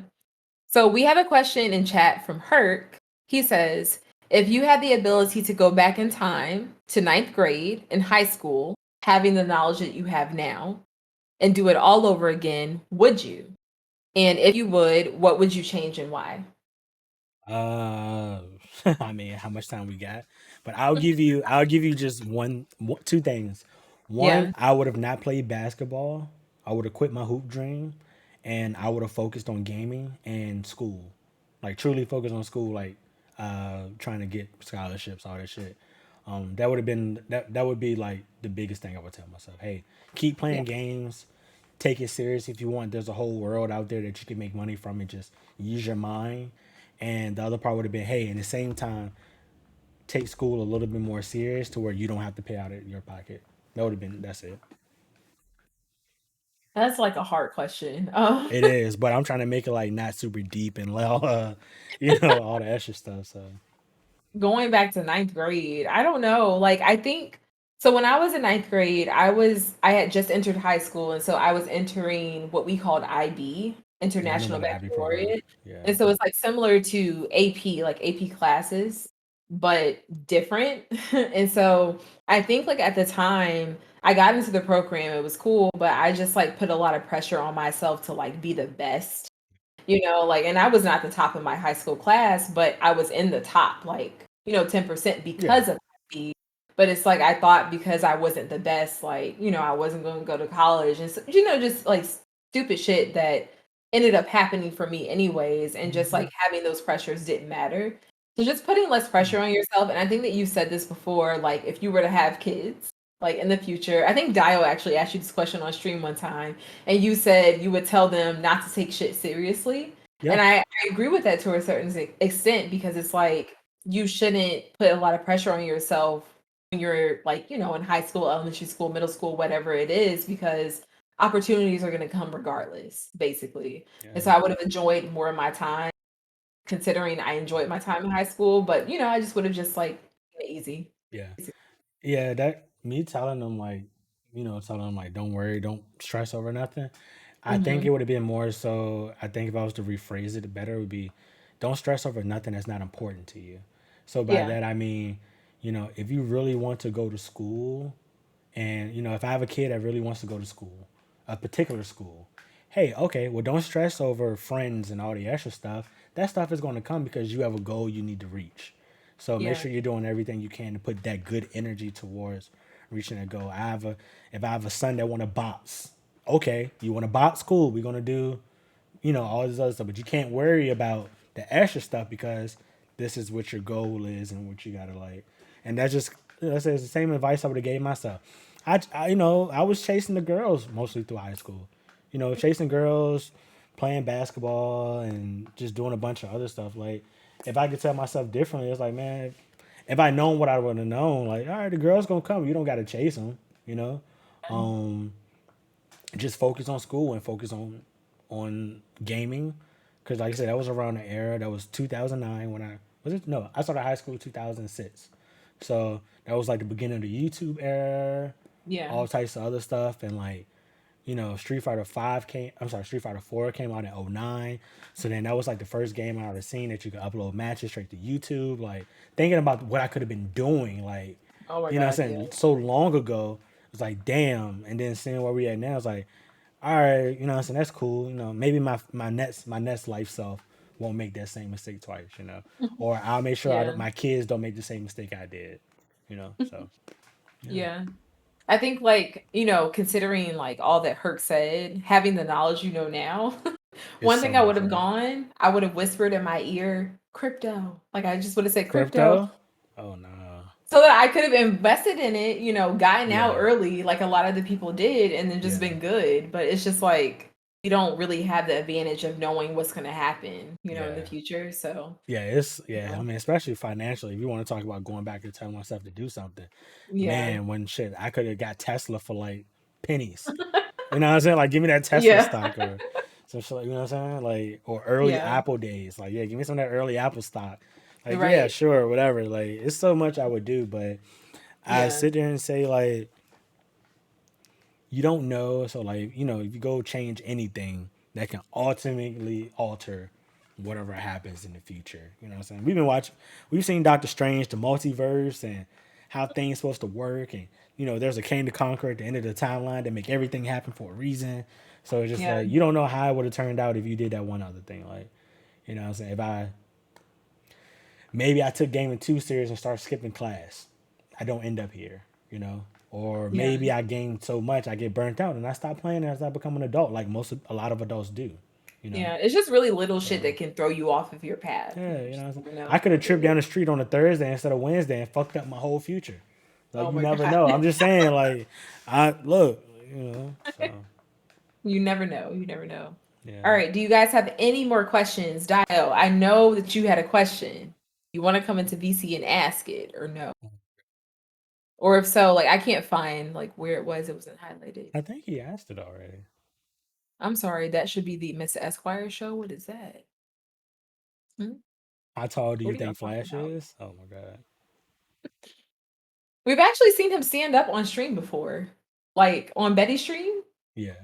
so we have a question in chat from Herc. He says, if you had the ability to go back in time to ninth grade in high school, having the knowledge that you have now, and do it all over again, would you? And if you would, what would you change and why? Uh, I mean, how much time we got? But I'll give you just two things. One, Yeah. I would have not played basketball. I would have quit my hoop dream, and I would have focused on gaming and school, like truly focused on school, like trying to get scholarships, all that shit. That would have been that would be like the biggest thing I would tell myself. Hey, keep Yeah. playing games, take it serious if you want. There's a whole world out there that you can make money from, and just use your mind. And the other part would have been, hey, at the same time, take school a little bit more serious to where you don't have to pay out of your pocket. That would have been that's it. That's like a hard question. It is, but I'm trying to make it like not super deep and all the extra stuff. So Going back to ninth grade, I don't know. Like, I think so. When I was in ninth grade, I had just entered high school, and so I was entering what we called IB, yeah, I remember International the IB program. Baccalaureate, Yeah, and so it's like similar to AP, like AP classes, but different. And so I think like at the time I got into the program, it was cool, but I just like put a lot of pressure on myself to like be the best, like, and I was not the top of my high school class, but I was in the top, like, 10% yeah, because of IB. But it's like I thought because I wasn't the best, like, I wasn't going to go to college and so, just like stupid shit that ended up happening for me anyways, and just hmm like having those pressures didn't matter. So just putting less yeah, pressure on yourself, and I think that you said this before, like if you were to have kids, like in the future, I think Dio actually asked you this question on stream one time, and you said you would tell them not to take shit seriously. yeah, And I agree with that to a certain extent because it's like you shouldn't put a lot of pressure on yourself when you're like, in high school, elementary school, middle school, whatever it is, because opportunities are going to come regardless, basically. And so yeah, I would have enjoyed more of my time considering I enjoyed my time in high school, but I just would have just like taken it easy. yeah. Yeah, that me telling them like, telling them like, don't worry, don't stress over nothing. I think Mm-hmm. it would have been more so. I think if I was to rephrase it better, it would be, don't stress over nothing that's not important to you. So by Yeah. that I mean, if you really want to go to school, and if I have a kid that really wants to go to school, a particular school, hey, okay, well, don't stress over friends and all the extra stuff. That stuff is going to come because you have a goal you need to reach. So make Yeah. sure you're doing everything you can to put that good energy towards reaching a goal. If I have a son that want to box, okay, you want to box, cool. We're gonna do all this other stuff. But you can't worry about the extra stuff because this is what your goal is and what you gotta like. And that's just that's the same advice I would have gave myself. I was chasing the girls mostly through high school. Chasing girls, playing basketball, and just doing a bunch of other stuff. Like if I could tell myself differently, it's like, man, if I known what I would have known, like, all right, the girls gonna come. You don't gotta chase them. You know, um, just focus on school and focus on gaming, because like I said, that was around the era. That was 2009 when I was it. No, I started high school 2006, so that was like the beginning of the YouTube era, Yeah. all types of other stuff, and like Street Fighter Five came. I'm sorry, Street Fighter Four came out in '09. So then that was like the first game I ever seen that you could upload matches straight to YouTube. Like thinking about what I could have been doing, like Oh my what I'm God. Yeah. saying, so long ago. It's like damn, and then seeing where we at now, it's like, all right, what I'm saying, that's cool. Maybe my next life self won't make that same mistake twice. Or I'll make sure Yeah. my kids don't make the same mistake I did. So yeah, Yeah. I think like, considering like all that Herc said, having the knowledge now, it's one so thing I would much have right. gone, I would have whispered in my ear, crypto. Like I just would have said crypto Crypto. Oh no. so that I could have invested in it, gotten out Yeah. early like a lot of the people did and then just Yeah. been good. But it's just like you don't really have the advantage of knowing what's going to happen, in the Yeah. future. So, Yeah, it's you yeah. I know, mean, especially financially, if you want to talk about going back and telling myself to do something, yeah. man, when shit, I could have got Tesla for like pennies. You know what I'm saying? Like, give me that Tesla Yeah. stock or some shit. Like, you know what I'm saying? Like, or early Yeah. Apple days. Like, yeah, give me some of that early Apple stock. Like, yeah, Right. sure, whatever. Like, it's so much I would do, but I Yeah. sit there and say like, you don't know. So like, if you go change anything, that can ultimately alter whatever happens in the future. You know what I'm saying? We've seen Doctor Strange, the multiverse, and how things supposed to work, and there's a King to conquer at the end of the timeline that make everything happen for a reason. So it's just Yeah. like you don't know how it would have turned out if you did that one other thing. Like, what I'm saying, if I maybe I took gaming too serious and started skipping class. I don't end up here, you know. Or Yeah. maybe I game so much I get burnt out and I stop playing as I become an adult, like a lot of adults do, you know. Yeah, it's just really little shit So that can throw you off of your path. yeah, You you just know, never I know. could have tripped down the street on a Thursday instead of Wednesday and fucked up my whole future. Like Oh you my never god. know. I'm just saying, like I look, you know. So You never know. You never know. yeah. All right. Do you guys have any more questions? Dio, I know that you had a question. You want to come into VC and ask it or no? Or if so, like I can't find like where it was. It wasn't highlighted. I think he asked it already. I'm sorry. That should be the Miss Esquire show. What is that? Hmm? How tall do What you are y'all think talking Flash about? is? Oh my god. We've actually seen him stand up on stream before, like on Betty's stream. Yeah.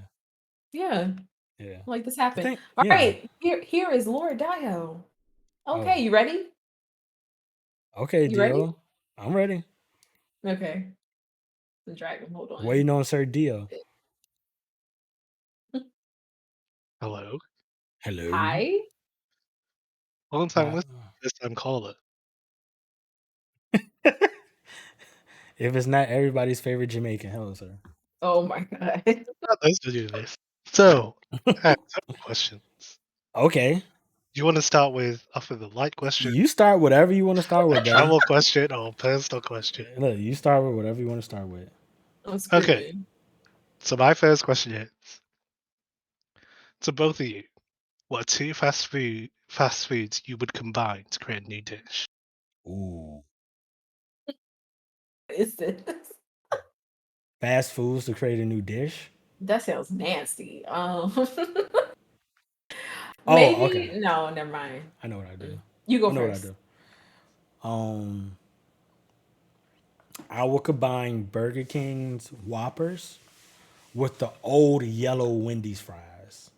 Yeah, Yeah. like this I happened. think All yeah. right, here is Lord Dio. Okay, Oh. you ready? Okay, You ready? Dio. I'm ready. Okay, the dragon. Hold on. Waiting on Sir Dio. Hello. Hello. Hi. Long time Hi. listener, first time caller. If it's not everybody's favorite Jamaican, hello, sir. Oh my god. Not those to do this. So, I have several questions. Okay. You want to start with off with a light question, You start whatever you want to start a with, buddy. travel question, or a personal question? Look, you start with whatever you want to start with. I'm Okay. screaming. So my first question is to both of you: what are two fast foods you would combine to create a new dish? Ooh. What is this? Fast foods to create a new dish. That sounds nasty. Oh, okay. Maybe no. Never mind. I know what I do. You go I know what I first. do. I will combine Burger King's Whoppers with the old yellow Wendy's fries.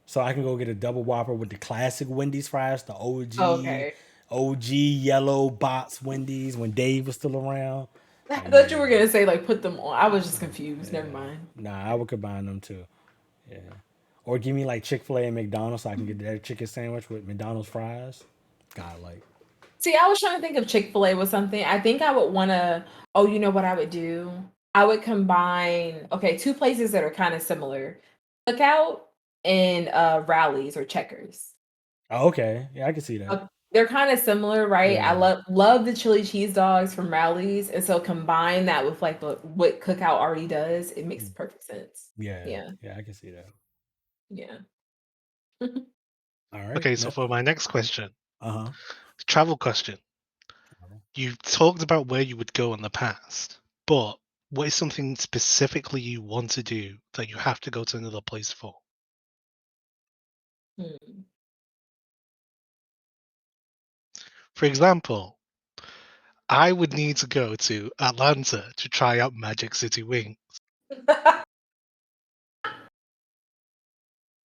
So I can go get a double Whopper with the classic Wendy's fries, the Okay. OG yellow box Wendy's when Dave was still around. I Like, thought you were yeah, gonna say like put them on. I was just confused. Never mind. nah, I would combine them too. Yeah, or give me like Chick-fil-A and McDonald's so I can get that chicken sandwich with McDonald's fries. God, like, See, I was trying to think of Chick-fil-A with something. I think I would want to. Oh, you know what I would do? I would combine. Okay, two places that are kind of similar: Cookout and Rallies or Checkers. oh, okay, yeah, I can see that. They're kind of similar, right? I Yeah. love the chili cheese dogs from Rallies, and so combine that with like what Cookout already does, it makes perfect sense. Yeah, Yeah, I can see that. yeah. All right. Okay, so for my next question, Uh travel question. You've talked about where you would go in the past, but what is something specifically you want to do that you have to go to another place for? Hmm. For example, I would need to go to Atlanta to try out Magic City Wing.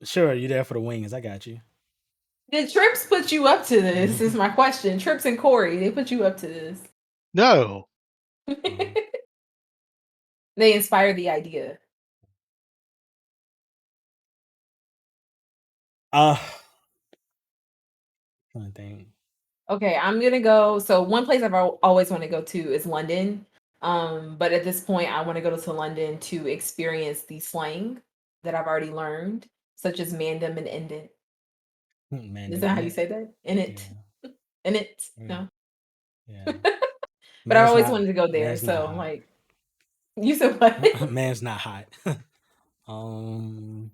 Sure, you there for the wings? I got you. Did Trips put you up to this? Is my question. Trips and Corey, they put you up to this. No, They inspired the idea. Trying to think. Okay, I'm gonna go. So one place I've always want to go to is London. But at this point, I want to go to London to experience the slang that I've already learned, such as mandem and indent. Man, Is them that how in you it. say that? In it, Yeah, in it. yeah, No, yeah. but I Man's always not. wanted to go there. Man's not So I'm hot. like, you said what? Man's not hot. Um,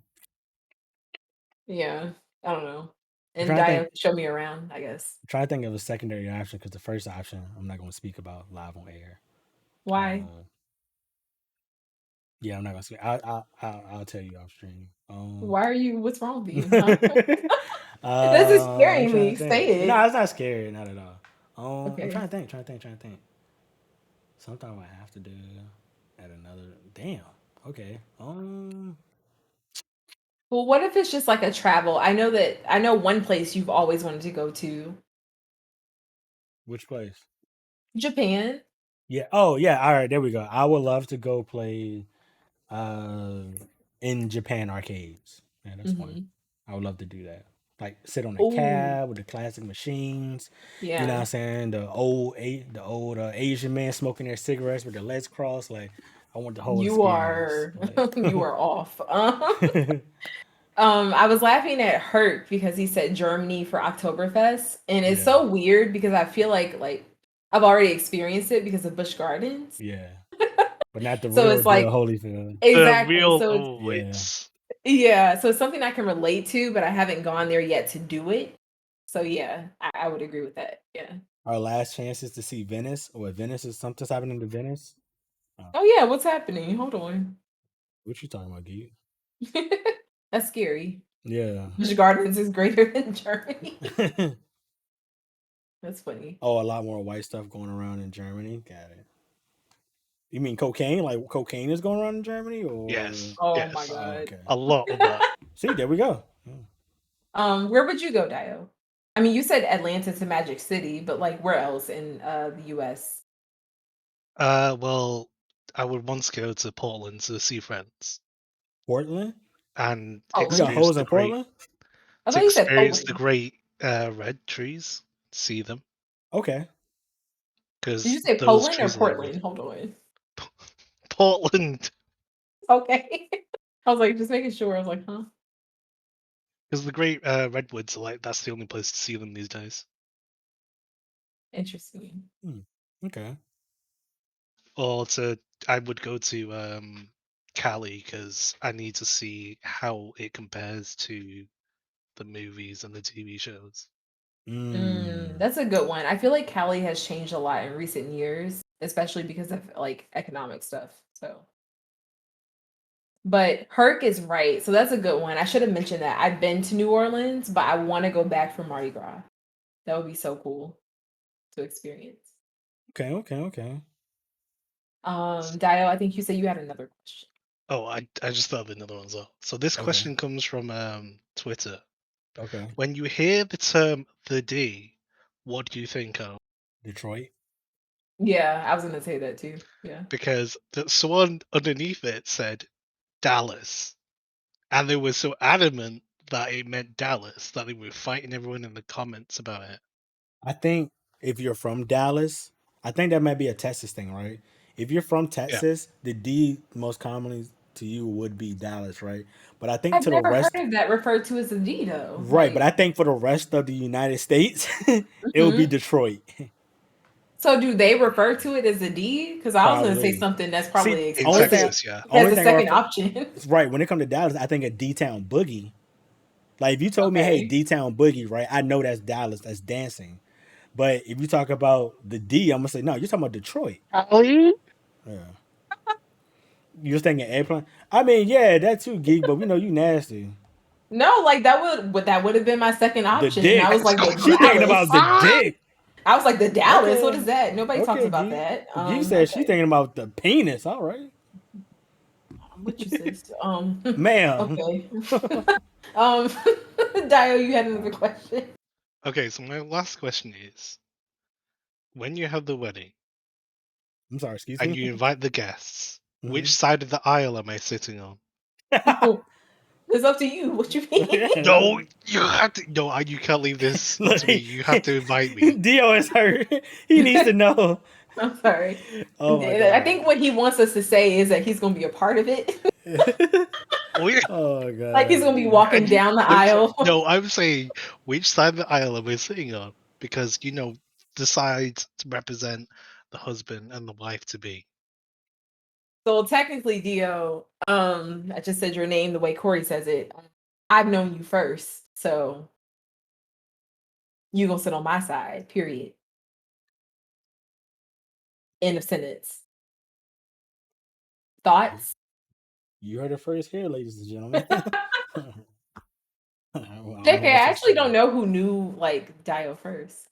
Yeah, I don't know. I'm And trying to Dio think. can show me around, I guess. I'm trying to think of a secondary option because the first option I'm not going to speak about live on air. Why? Yeah, I'm not going to speak. I'll tell you off stream. Why are you? What's wrong with you? Huh? This is I'm scaring trying me. to think. Say No, it. it's not scary, not at all. I'm Okay. trying to think. Sometimes I have to do at another. Damn. Okay. Well, what if it's just like a travel? I know one place you've always wanted to go to, Which place? Japan. Yeah. Oh, yeah. All right. There we go. I would love to go play in Japan arcades. Yeah, that's fun. Hmm. I would love to do that. Like sit on a Ooh, cab with the classic machines. You know what yeah. I'm saying? The old Asian man smoking their cigarettes with their legs crossed. Like I want the whole You experience. are Like you are off. I was laughing at Hurt because he said Germany for Oktoberfest, and it's yeah, so weird because I feel like I've already experienced it because of Busch Gardens. yeah, but not the So real it's deal like Holyfield. exactly. Real. So it's Oh, Yeah. yeah, so it's something I can relate to, but I haven't gone there yet to do it. So yeah, I would agree with that. Yeah. Our last chances to see Venice, or Venice is something's happening to Venice. Oh yeah, what's happening? Hold on. What you talking about, Geek? That's scary. Yeah. Busch Gardens is greater than Germany. That's funny. Oh, a lot more white stuff going around in Germany. Got it. You mean cocaine? Like cocaine is going around in Germany, or yes, Oh my yes, oh, god. okay. a lot of that. See, there we go. Where would you go, Dio? I mean, you said Atlanta to Magic City, but like where else in the US? Well, I would once go to Portland to see friends Portland. and You got Portland? experience hoes the in great Portland? I thought you said Poland. red trees, see them Okay. Did you because say those Poland or trees are like red. Portland? Hold on. Portland, Okay. I was like, just making sure. I was like, huh? because the great redwoods are like that's the only place to see them these days. Interesting. Okay. Or I would go to Cali because I need to see how it compares to the movies and the TV shows. That's a good one. I feel like Cali has changed a lot in recent years, especially because of like economic stuff. So, but Herc is right. So that's a good one. I should have mentioned that. I've been to New Orleans, but I want to go back for Mardi Gras. That would be so cool to experience. Okay. Dio, I think you said you had another question. Oh, I just thought of another one as well. So this Okay. question comes from Twitter. Okay. When you hear the term the D, what do you think of? Detroit. Yeah, I was gonna say that too. Yeah. Because someone underneath it said Dallas, and they were so adamant that it meant Dallas that they were fighting everyone in the comments about it. I think if you're from Dallas, I think that might be a Texas thing, right? If you're from Yeah. Texas, the D most commonly to you would be Dallas, right? But I think I've to the never heard rest, of that referred to as a D though. right? But Like, I think for the rest of the United States, it would be mhm. Detroit, So do they refer to it as a D? Because I was gonna say probably. something that's See, probably In explicit Texas, yeah. as only a thing I second refer, option. right when it comes to Dallas, I think a D Town Boogie. Like if you told me, hey, Okay. D Town Boogie, right? I know that's Dallas, that's dancing. But if you talk about the D, I'm gonna say no. You're talking about Detroit. Cali? Yeah. You're thinking airplane. I mean, yeah, that too, geek. But we know you nasty. No, like that would have been my second The option, and I dick. was Let's like go. the She thinking about Dallas. the dick. I was like the Dallas. What Okay. is that? Nobody talks Okay, about geek. that. Geek said she Okay. thinking about the penis. All right, I'm with you, sis. ma'am. Okay. um, Dio, you had another question. Okay, so my last question is when you have the wedding I'm sorry. Excuse and me. you invite the guests, which Mhm. side of the aisle am I sitting on? It's up to you. What you mean? No, you have to. No, you can't leave this up Look, to me. You have to invite me. Dio is hurt. He needs to know. I'm sorry. Oh my I god. think what he wants us to say is that he's going to be a part of it. Oh yeah. Oh my Like he's going god. to be walking And you, down the no, aisle. no, I'm saying which side of the aisle am I sitting on? Because the sides to represent the husband and the wife to be. So technically, Dio, I just said your name the way Corey says it. I've known you first, so you gonna sit on my side. Period. End of sentence. Thoughts? You heard it first here, ladies and gentlemen. I don't know JK, I what else to actually say. don't know who knew like Dio first.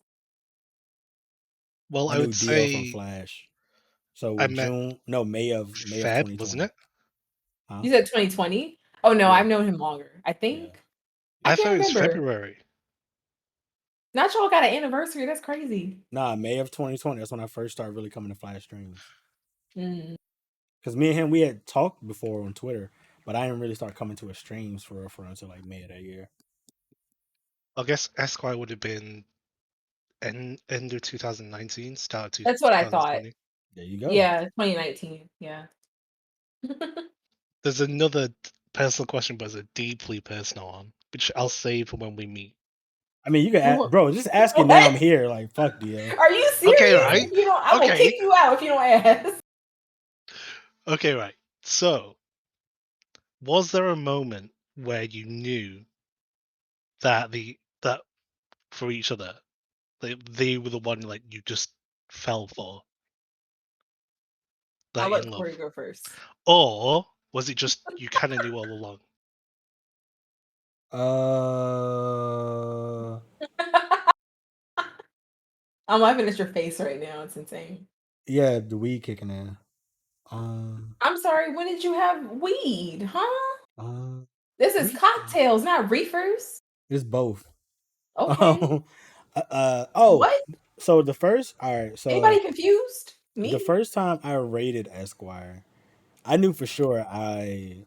Well, I I knew would Dio from say Flash. So I with met May of Feb, wasn't 2020. it? Huh? You said 2020? Oh no, Yeah. I've known him longer. I Yeah. think. I I thought can't it was remember. February. Not y'all got an anniversary. That's crazy. Nah, May of 2020. That's when I first started really coming to Flash streams. Mm. Because me and him, we had talked before on Twitter, but I didn't really start coming to his streams for until like May of that year. I guess Esquire would have been end of 2019, start of That's what I thought. 2020. There you go. Yeah, 2019. Yeah. There's another personal question, but it's a deeply personal one, which I'll save for when we meet. I mean, you can ask, What? bro. Just ask it now. I'm here. Like, fuck, Dio. Are you serious? Okay, right. If you don't, I will Okay. kick you out if you don't ask. Okay, right. So, was there a moment where you knew that that for each other, they were the one like you just fell for, I'll like let in love, Corey go first. or was it just you kind of knew all along? I'm laughing at your face right now. It's insane. Yeah, the weed kicking in. I'm sorry. When did you have weed? Huh? This is we- cocktails, not reefers. It's both. Okay. Oh, What? so the first, all right. So Anybody confused? Me? the first time I rated Esquire, I knew for sure I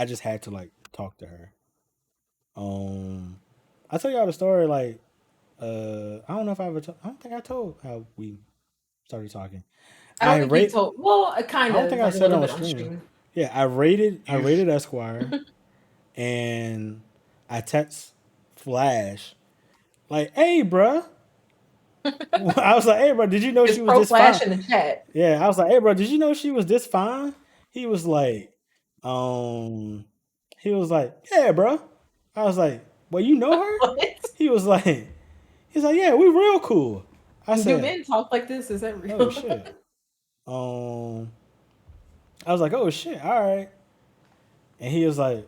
just had to like talk to her. I tell y'all the story like I don't know if I ever I don't think I told how we started talking. I don't I think you rate told. Well, I kind don't of think I like a said it little on bit on stream. stream. Yeah, I rated Esquire and I text Flash like, "Hey, bruh." I was like, "Hey, bro, did you know It's she was pro this fine?" flash in the chat. Yeah, I was like, "Hey, bro, did you know she was this fine?" He was like, um, he was like, "Yeah, bro." I was like, "Well, you know her?" What? He was like, he's like, "Yeah, we real cool." I Do said, men talk like this? Is that real? "Oh shit." Um, I was like, "Oh shit, all right." And he was like,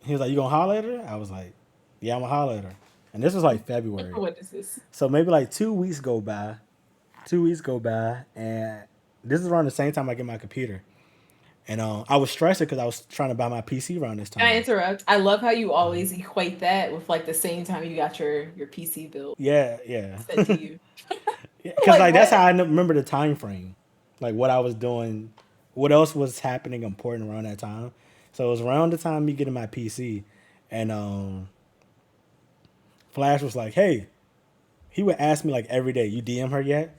"You gonna holler at her?" I was like, "Yeah, I'm gonna holler at her." And this was like February, What is this? so maybe like 2 weeks go by. 2 weeks go by, and this is around the same time I get my computer. And I was stressing because I was trying to buy my PC around this Can I time. interrupt? I love how you always equate that with like the same time you got your PC built Yeah. sent to you. Because like that's what? how I remember the time frame, like what I was doing, what else was happening important around that time. So it was around the time me getting my PC, and Flash was like, "Hey," he would ask me like every day, "You DM her yet?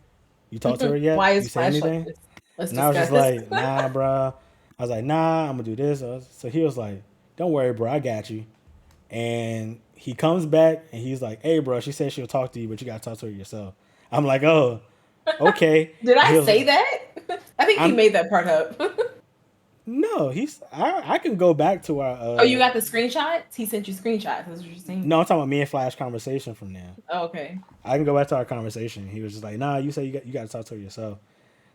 You talk to her yet? Why You is say Flash like anything?" this? Let's And I was just discuss. like, "Nah, bro." I was like, "Nah, I'm gonna do this." So he was like, "Don't worry, bro. I got you." And he comes back and he's like, "Hey, bro, she said she'll talk to you, but you gotta talk to her yourself." I'm like, "Oh, okay." Did And he I was say like, that? I think he I'm made that part up. no, I can go back to our Oh, you got the screenshots? He sent you screenshots. That's what you're saying. no, I'm talking about me and Flash conversation from there. Oh, okay. I can go back to our conversation. He was just like, "Nah, you say you got to talk to her yourself."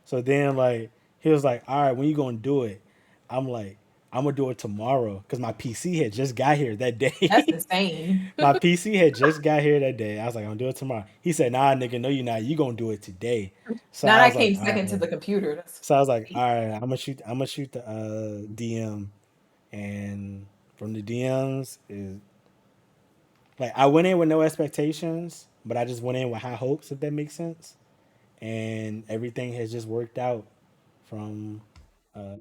So then like he was like, "All right, when you gonna do it?" I'm like, "I'm gonna do it tomorrow," because my PC had just got here that That's day. insane. My PC had just got here that day. I was like, "I'm gonna do it tomorrow." He said, "Nah, nigga, no, you not. You gonna do it today." So Now I that was like, came "All right, second to bro." the computer. That's So I was like, crazy. "All right, I'm gonna shoot. I'm gonna shoot the DM, and from the DMs is like I went in with no expectations, but I just went in with high hopes, if that makes sense. And everything has just worked out from uh,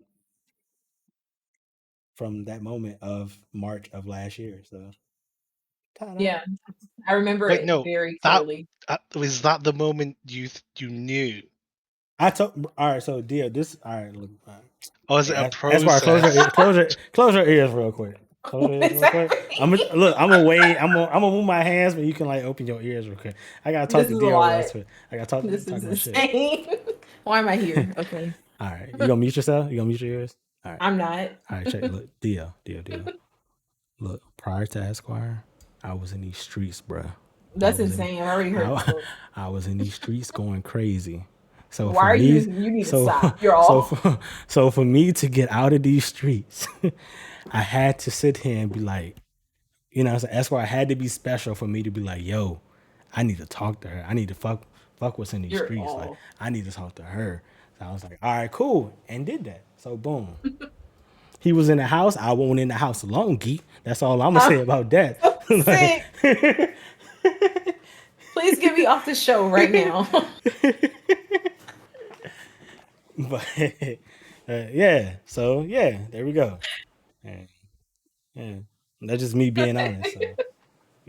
from that moment of March of last year. So, ta-da. Yeah, I remember Wait, it no, very that clearly. was that the moment you knew, I told all right. So, deal this. All right, look. or is it a Yeah, that's why process? close your ears real quick. Close your ears What is real quick. I'm happening? gonna look. I'm gonna wait. I'm gonna move my hands, but you can like open your ears real quick. I gotta talk This to is a Dio real lot. quick. I gotta This talk is my shit. insane. Why am I here? Okay. All right, you gonna mute yourself? You gonna mute your ears? All right, I'm not. all right. Check. Look, Dio. Look, prior to Esquire, I was in these streets, bruh. I That's was in, insane. I've already heard the I, story. I was in these streets going crazy. So Why for are me, you need to so stop. You're so all for, so for me to get out of these streets, I had to sit here and be like, that's why I had to be special for me to be like, yo, I need to talk to her. I need to fuck what's in these you're streets. Like, all I need to talk to her. So I was like, all right, cool, and did that. So boom. He was in the house. I won't in the house alone, geek. That's all I'm gonna I'm say about that. so Like, sick. Please get me off the show right now. but yeah, so yeah, there we go. And, yeah, that's just me being honest. So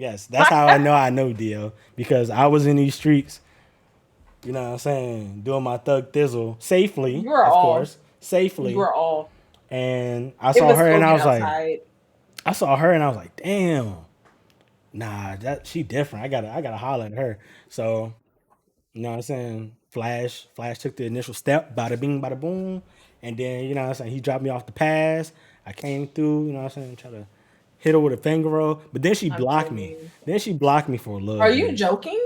Yes, that's how I know Dio, because I was in these streets, you know what I'm saying, doing my thug thizzle safely, You were of all. course, You safely. were all. And I It saw was her and I COVID was like, outside. damn, nah, that she different. I gotta holler at her. So, you know what I'm saying? Flash took the initial step, bada bing, bada boom. And then, you know what I'm saying, he dropped me off the pass. I came through, you know what I'm saying, try to hit her with a finger roll. But then she I'm blocked me. kidding. Then she blocked me for a little Are you bit. joking?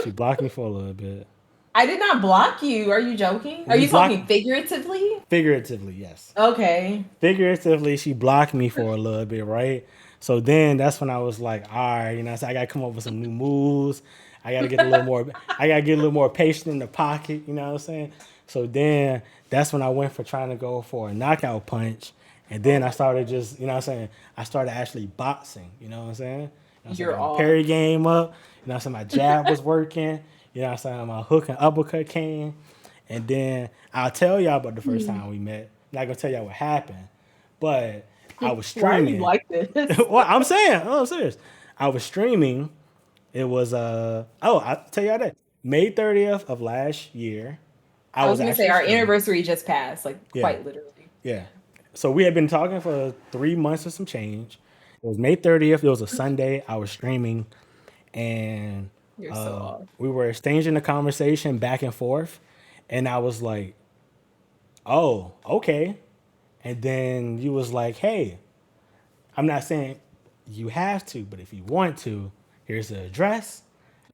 She blocked me for a little bit. I did not block you. Are you joking? Are You you blocked talking figuratively? figuratively, yes. Okay. Figuratively, she blocked me for a little bit, right? So then that's when I was like, all right, you know, so I gotta come up with some new moves. I gotta get a little more patient in the pocket, you know what I'm saying? So then that's when I went for trying to go for a knockout punch. And then I started just, you know what I'm saying? I started actually boxing, you know what I'm saying? You know what I'm saying? You're Got my all. parry game up, you know what I'm saying? My jab was working, you know what I'm saying? My hook and uppercut came. And then I'll tell y'all about the first time we met. Not gonna tell y'all what happened, but I was Why are you streaming. like this? Well, I'm saying, oh, I'm serious. I was streaming. It was I'll tell y'all that May 30th of last year. I I was was gonna say actually our streaming. anniversary just passed, like Yeah, quite literally. yeah. Yeah. So we had been talking for 3 months or some change. It was May 30th. It was a Sunday. I was streaming, and You're so off. we were exchanging the conversation back and forth. And I was like, "Oh, okay." And then you was like, "Hey, I'm not saying you have to, but if you want to, here's the address."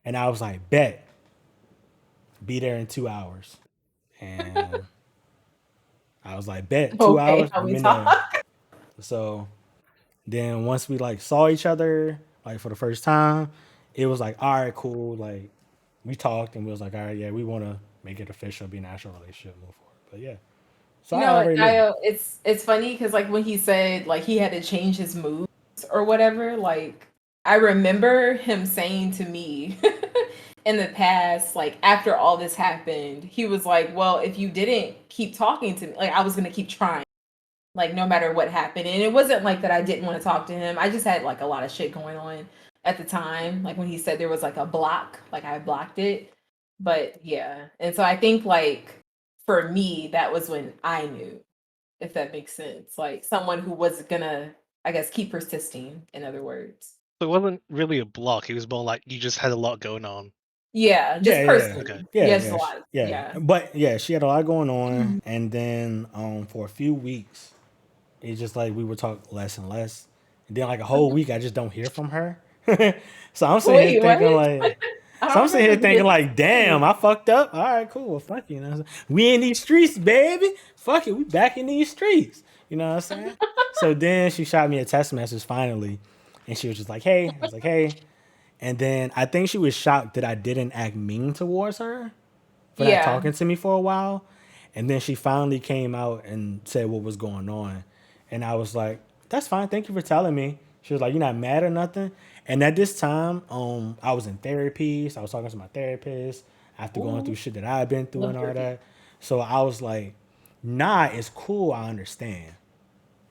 And I was like, "Bet, be there in 2 hours." And I was like, "Bet, two Okay, hours, how I'm we in talk. there." So then once we like saw each other like for the first time, it was like, all right, cool. Like we talked and we was like, all right, yeah, we want to make it official, be an actual relationship, move forward. But yeah, so You I know what, already knew. Dio? It's funny because like when he said like he had to change his moves or whatever, like I remember him saying to me in the past, like after all this happened, he was like, "Well, if you didn't keep talking to me, like I was gonna keep trying, like no matter what happened." And it wasn't like that I didn't want to talk to him. I just had like a lot of shit going on at the time. Like when he said there was like a block, like I blocked it. But yeah, and so I think like for me, that was when I knew, if that makes sense. Like someone who was gonna, I guess, keep persisting, in other words. So it wasn't really a block. It was more like you just had a lot going on. Yeah, Yeah, just yeah, Okay. personally. yeah, Yeah, just a yeah, lot. yeah. Yeah. But yeah, she had a lot going on, and then for a few weeks, it's just like we would talk less and less, and then like a whole week, I just don't hear from her. So I'm sitting here Wait, what? thinking like, I so don't I'm sitting here remember thinking hearing like, damn, you. I fucked up. All right, cool. Well, fuck you. You know what I'm saying? We in these streets, baby. Fuck it, we back in these streets. You know what I'm saying? So then she shot me a text message finally, and she was just like, hey. I was like, hey. And then I think she was shocked that I didn't act mean towards her for not Yeah. talking to me for a while. And then she finally came out and said what was going on. And I was like, that's fine. Thank you for telling me. She was like, you're not mad or nothing. And at this time, I was in therapy. So I was talking to my therapist after going through Ooh, shit that I've been through love and all therapy. that. So I was like, nah, it's cool. I understand.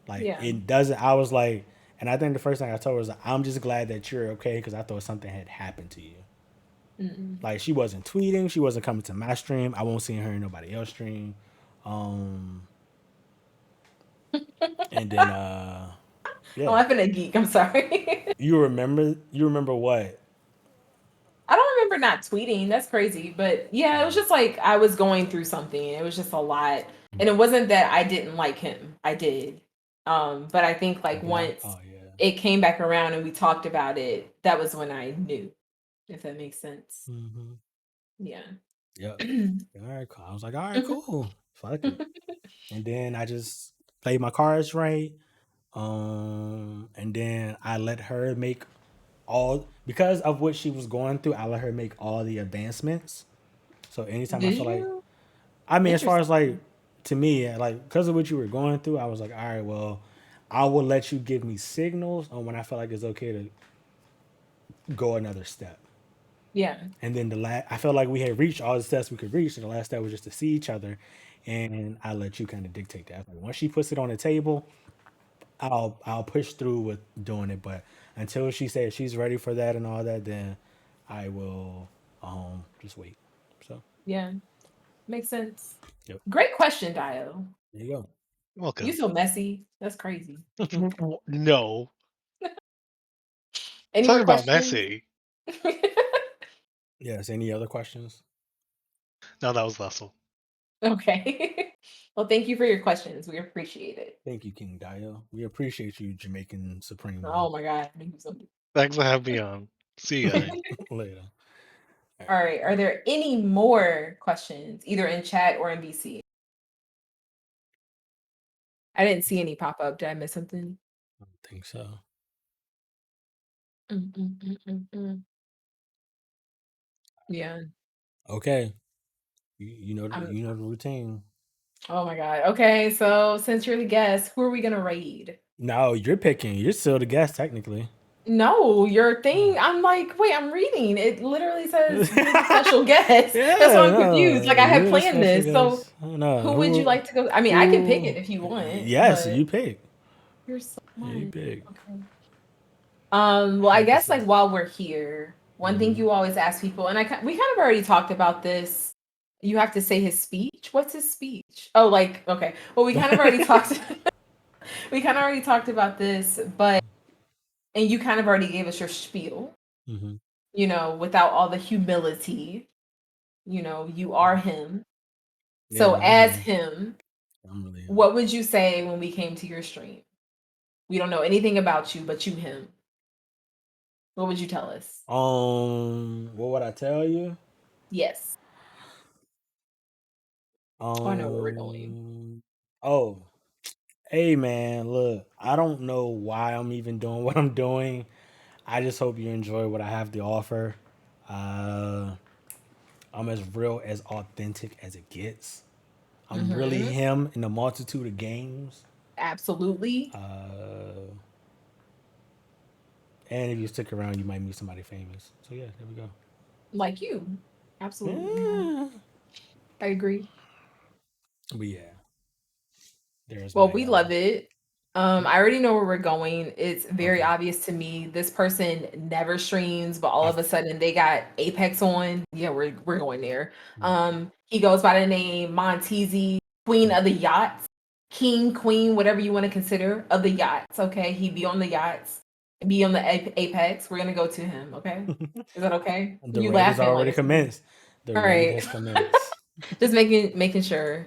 Like, Yeah. it doesn't, I was like, and I think the first thing I told her was, I'm just glad that you're okay because I thought something had happened to you. Mm-mm. Like she wasn't tweeting, she wasn't coming to my stream. I won't see her in nobody else stream. Um, and then I'm yeah. laughing at geek. I'm sorry. You remember what? I don't remember not tweeting. That's crazy. But yeah, it was just like I was going through something. It was just a lot. And it wasn't that I didn't like him. I did. But I think The like block? once Oh yeah. it came back around and we talked about it, that was when I knew, if that makes sense. Mm-hmm. Yeah. Yep. All right, cool. I was like, all right, cool. Fuck it. And then I just played my cards right. And then I let her make all because of what she was going through, I let her make all the advancements. So anytime I Did feel like you? I mean, as far as like Interesting. to me, like because of what you were going through, I was like, all right, well, I will let you give me signals on when I feel like it's okay to go another step. Yeah. And then I felt like we had reached all the steps we could reach, and the last step was just to see each other, and I let you kind of dictate that. Like once she puts it on the table, I'll push through with doing it. But until she says she's ready for that and all that, then I will just wait. So Yeah, makes sense. yep, Great question, Dio. there you You Welcome. so messy. That's crazy. No. Any Talking more about questions? Messi. Yes. Any other questions? No, that was last one. Okay. Well, thank you for your questions. We appreciate it. Thank you, King Dio. We appreciate you, Jamaican Supreme One. Oh my God. Thank you so much. Thanks for having me on. See you guys. Later. All right. Are there any more questions, either in chat or in BC? I didn't see any pop up. Did I miss something? I don't think so. Yeah. Okay. You know I'm, you know the routine. oh my God. Okay. So since you're the guest, who are we going to raid? No, you're picking. You're still the guest, technically. No, your thing. I'm like, wait, I'm reading. It literally says you're the special guest. That's why Yeah, I'm confused. no, Like I had you're the planned special this. So guest. No, who would you like to go? I mean, I can pick it if you want, Yes, but you pick. you're so Yeah, you much. pick. Okay. Well, I Like I guess said. like while we're here, one thing you always ask people, and we kind of already talked about this. You have to say his speech. What's his speech? Oh, like okay. Well, we kind of already talked. We kind of already talked about this, but and you kind of already gave us your spiel. Mhm. You know, without all the humility. You know, you are him. Yeah, So no, I'm as him. him, I'm really him. what would you say when we came to your stream? We don't know anything about you, but you him. What would you tell us? What would I tell you? Yes. Oh, I know where we're going. Oh, hey man, look, I don't know why I'm even doing what I'm doing. I just hope you enjoy what I have to offer. Uh, I'm as real, as authentic as it gets. I'm really Mm-hmm. him in a multitude of games. Absolutely. And if you stick around, you might meet somebody famous. So yeah, there we go. Like you. Absolutely. Yeah. I agree. But yeah, there's Well, my we love it. I already know where we're going. It's very okay. obvious to me. This person never streams, but all I of a sudden they got Apex on. Yeah, we're going there. He goes by the name Montezi, Queen of the Yachts, King, Queen, whatever you want to consider of the yachts. Okay, he be on the yachts, be on the Apex. We're gonna go to him. Okay, is that okay? the You raid has laughing like already it's okay. commenced. The All raid right, has commenced. just making sure.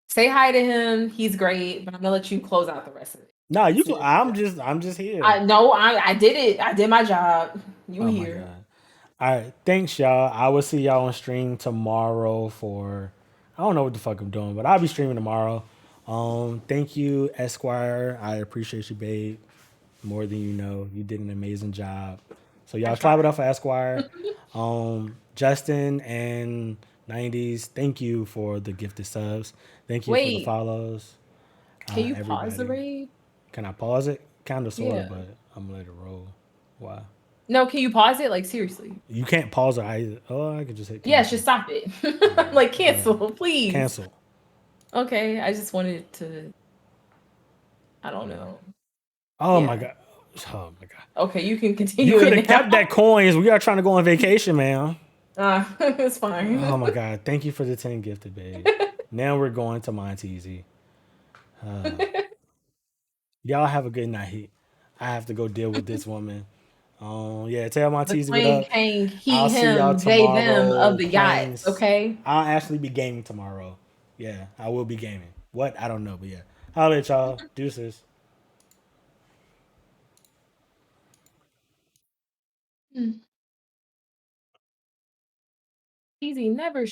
Say hi to him. He's great, but I'm gonna let you close out the rest of it. No, As soon as you're done. I'm just here. I know I did it. I did my job. You Oh my here. god. All right, thanks y'all. I will see y'all on stream tomorrow for I don't know what the fuck I'm doing, but I'll be streaming tomorrow. Thank you, Esquire. I appreciate you, babe. More than you know. You did an amazing job. So I y'all clap it tried. up for Esquire. Justin and 90s, thank you for the gifted subs. Thank you for the Wait, follows. can you pause the Everybody. raid? Can I pause it? Kind of, sort of, Yeah. but I'm gonna let it roll. Why? No, can you pause it? Like seriously. You can't pause it either. Oh, I could just hit Yeah, cancel. just stop it. Alright, Like yeah. cancel, please. Cancel. Okay, I just wanted to. I don't Alright. know. Oh my Yeah. god. Oh my god. Okay, you can You continue could it have kept that now. coins. We are trying to go on vacation, man. It's fine. Oh my god. Thank you for the 10 gifted, babe. Now we're going to Monteezy. Y'all have a good night. I have to go deal with this woman. Yeah, tell The Monteezy what claim up. paying I'll he, see y'all him, they, them tomorrow of the playing. yachts. Okay. I'll actually be gaming tomorrow. Yeah, I will be gaming. What? I don't know, but yeah. Holla at y'all. Deuces. Easy, never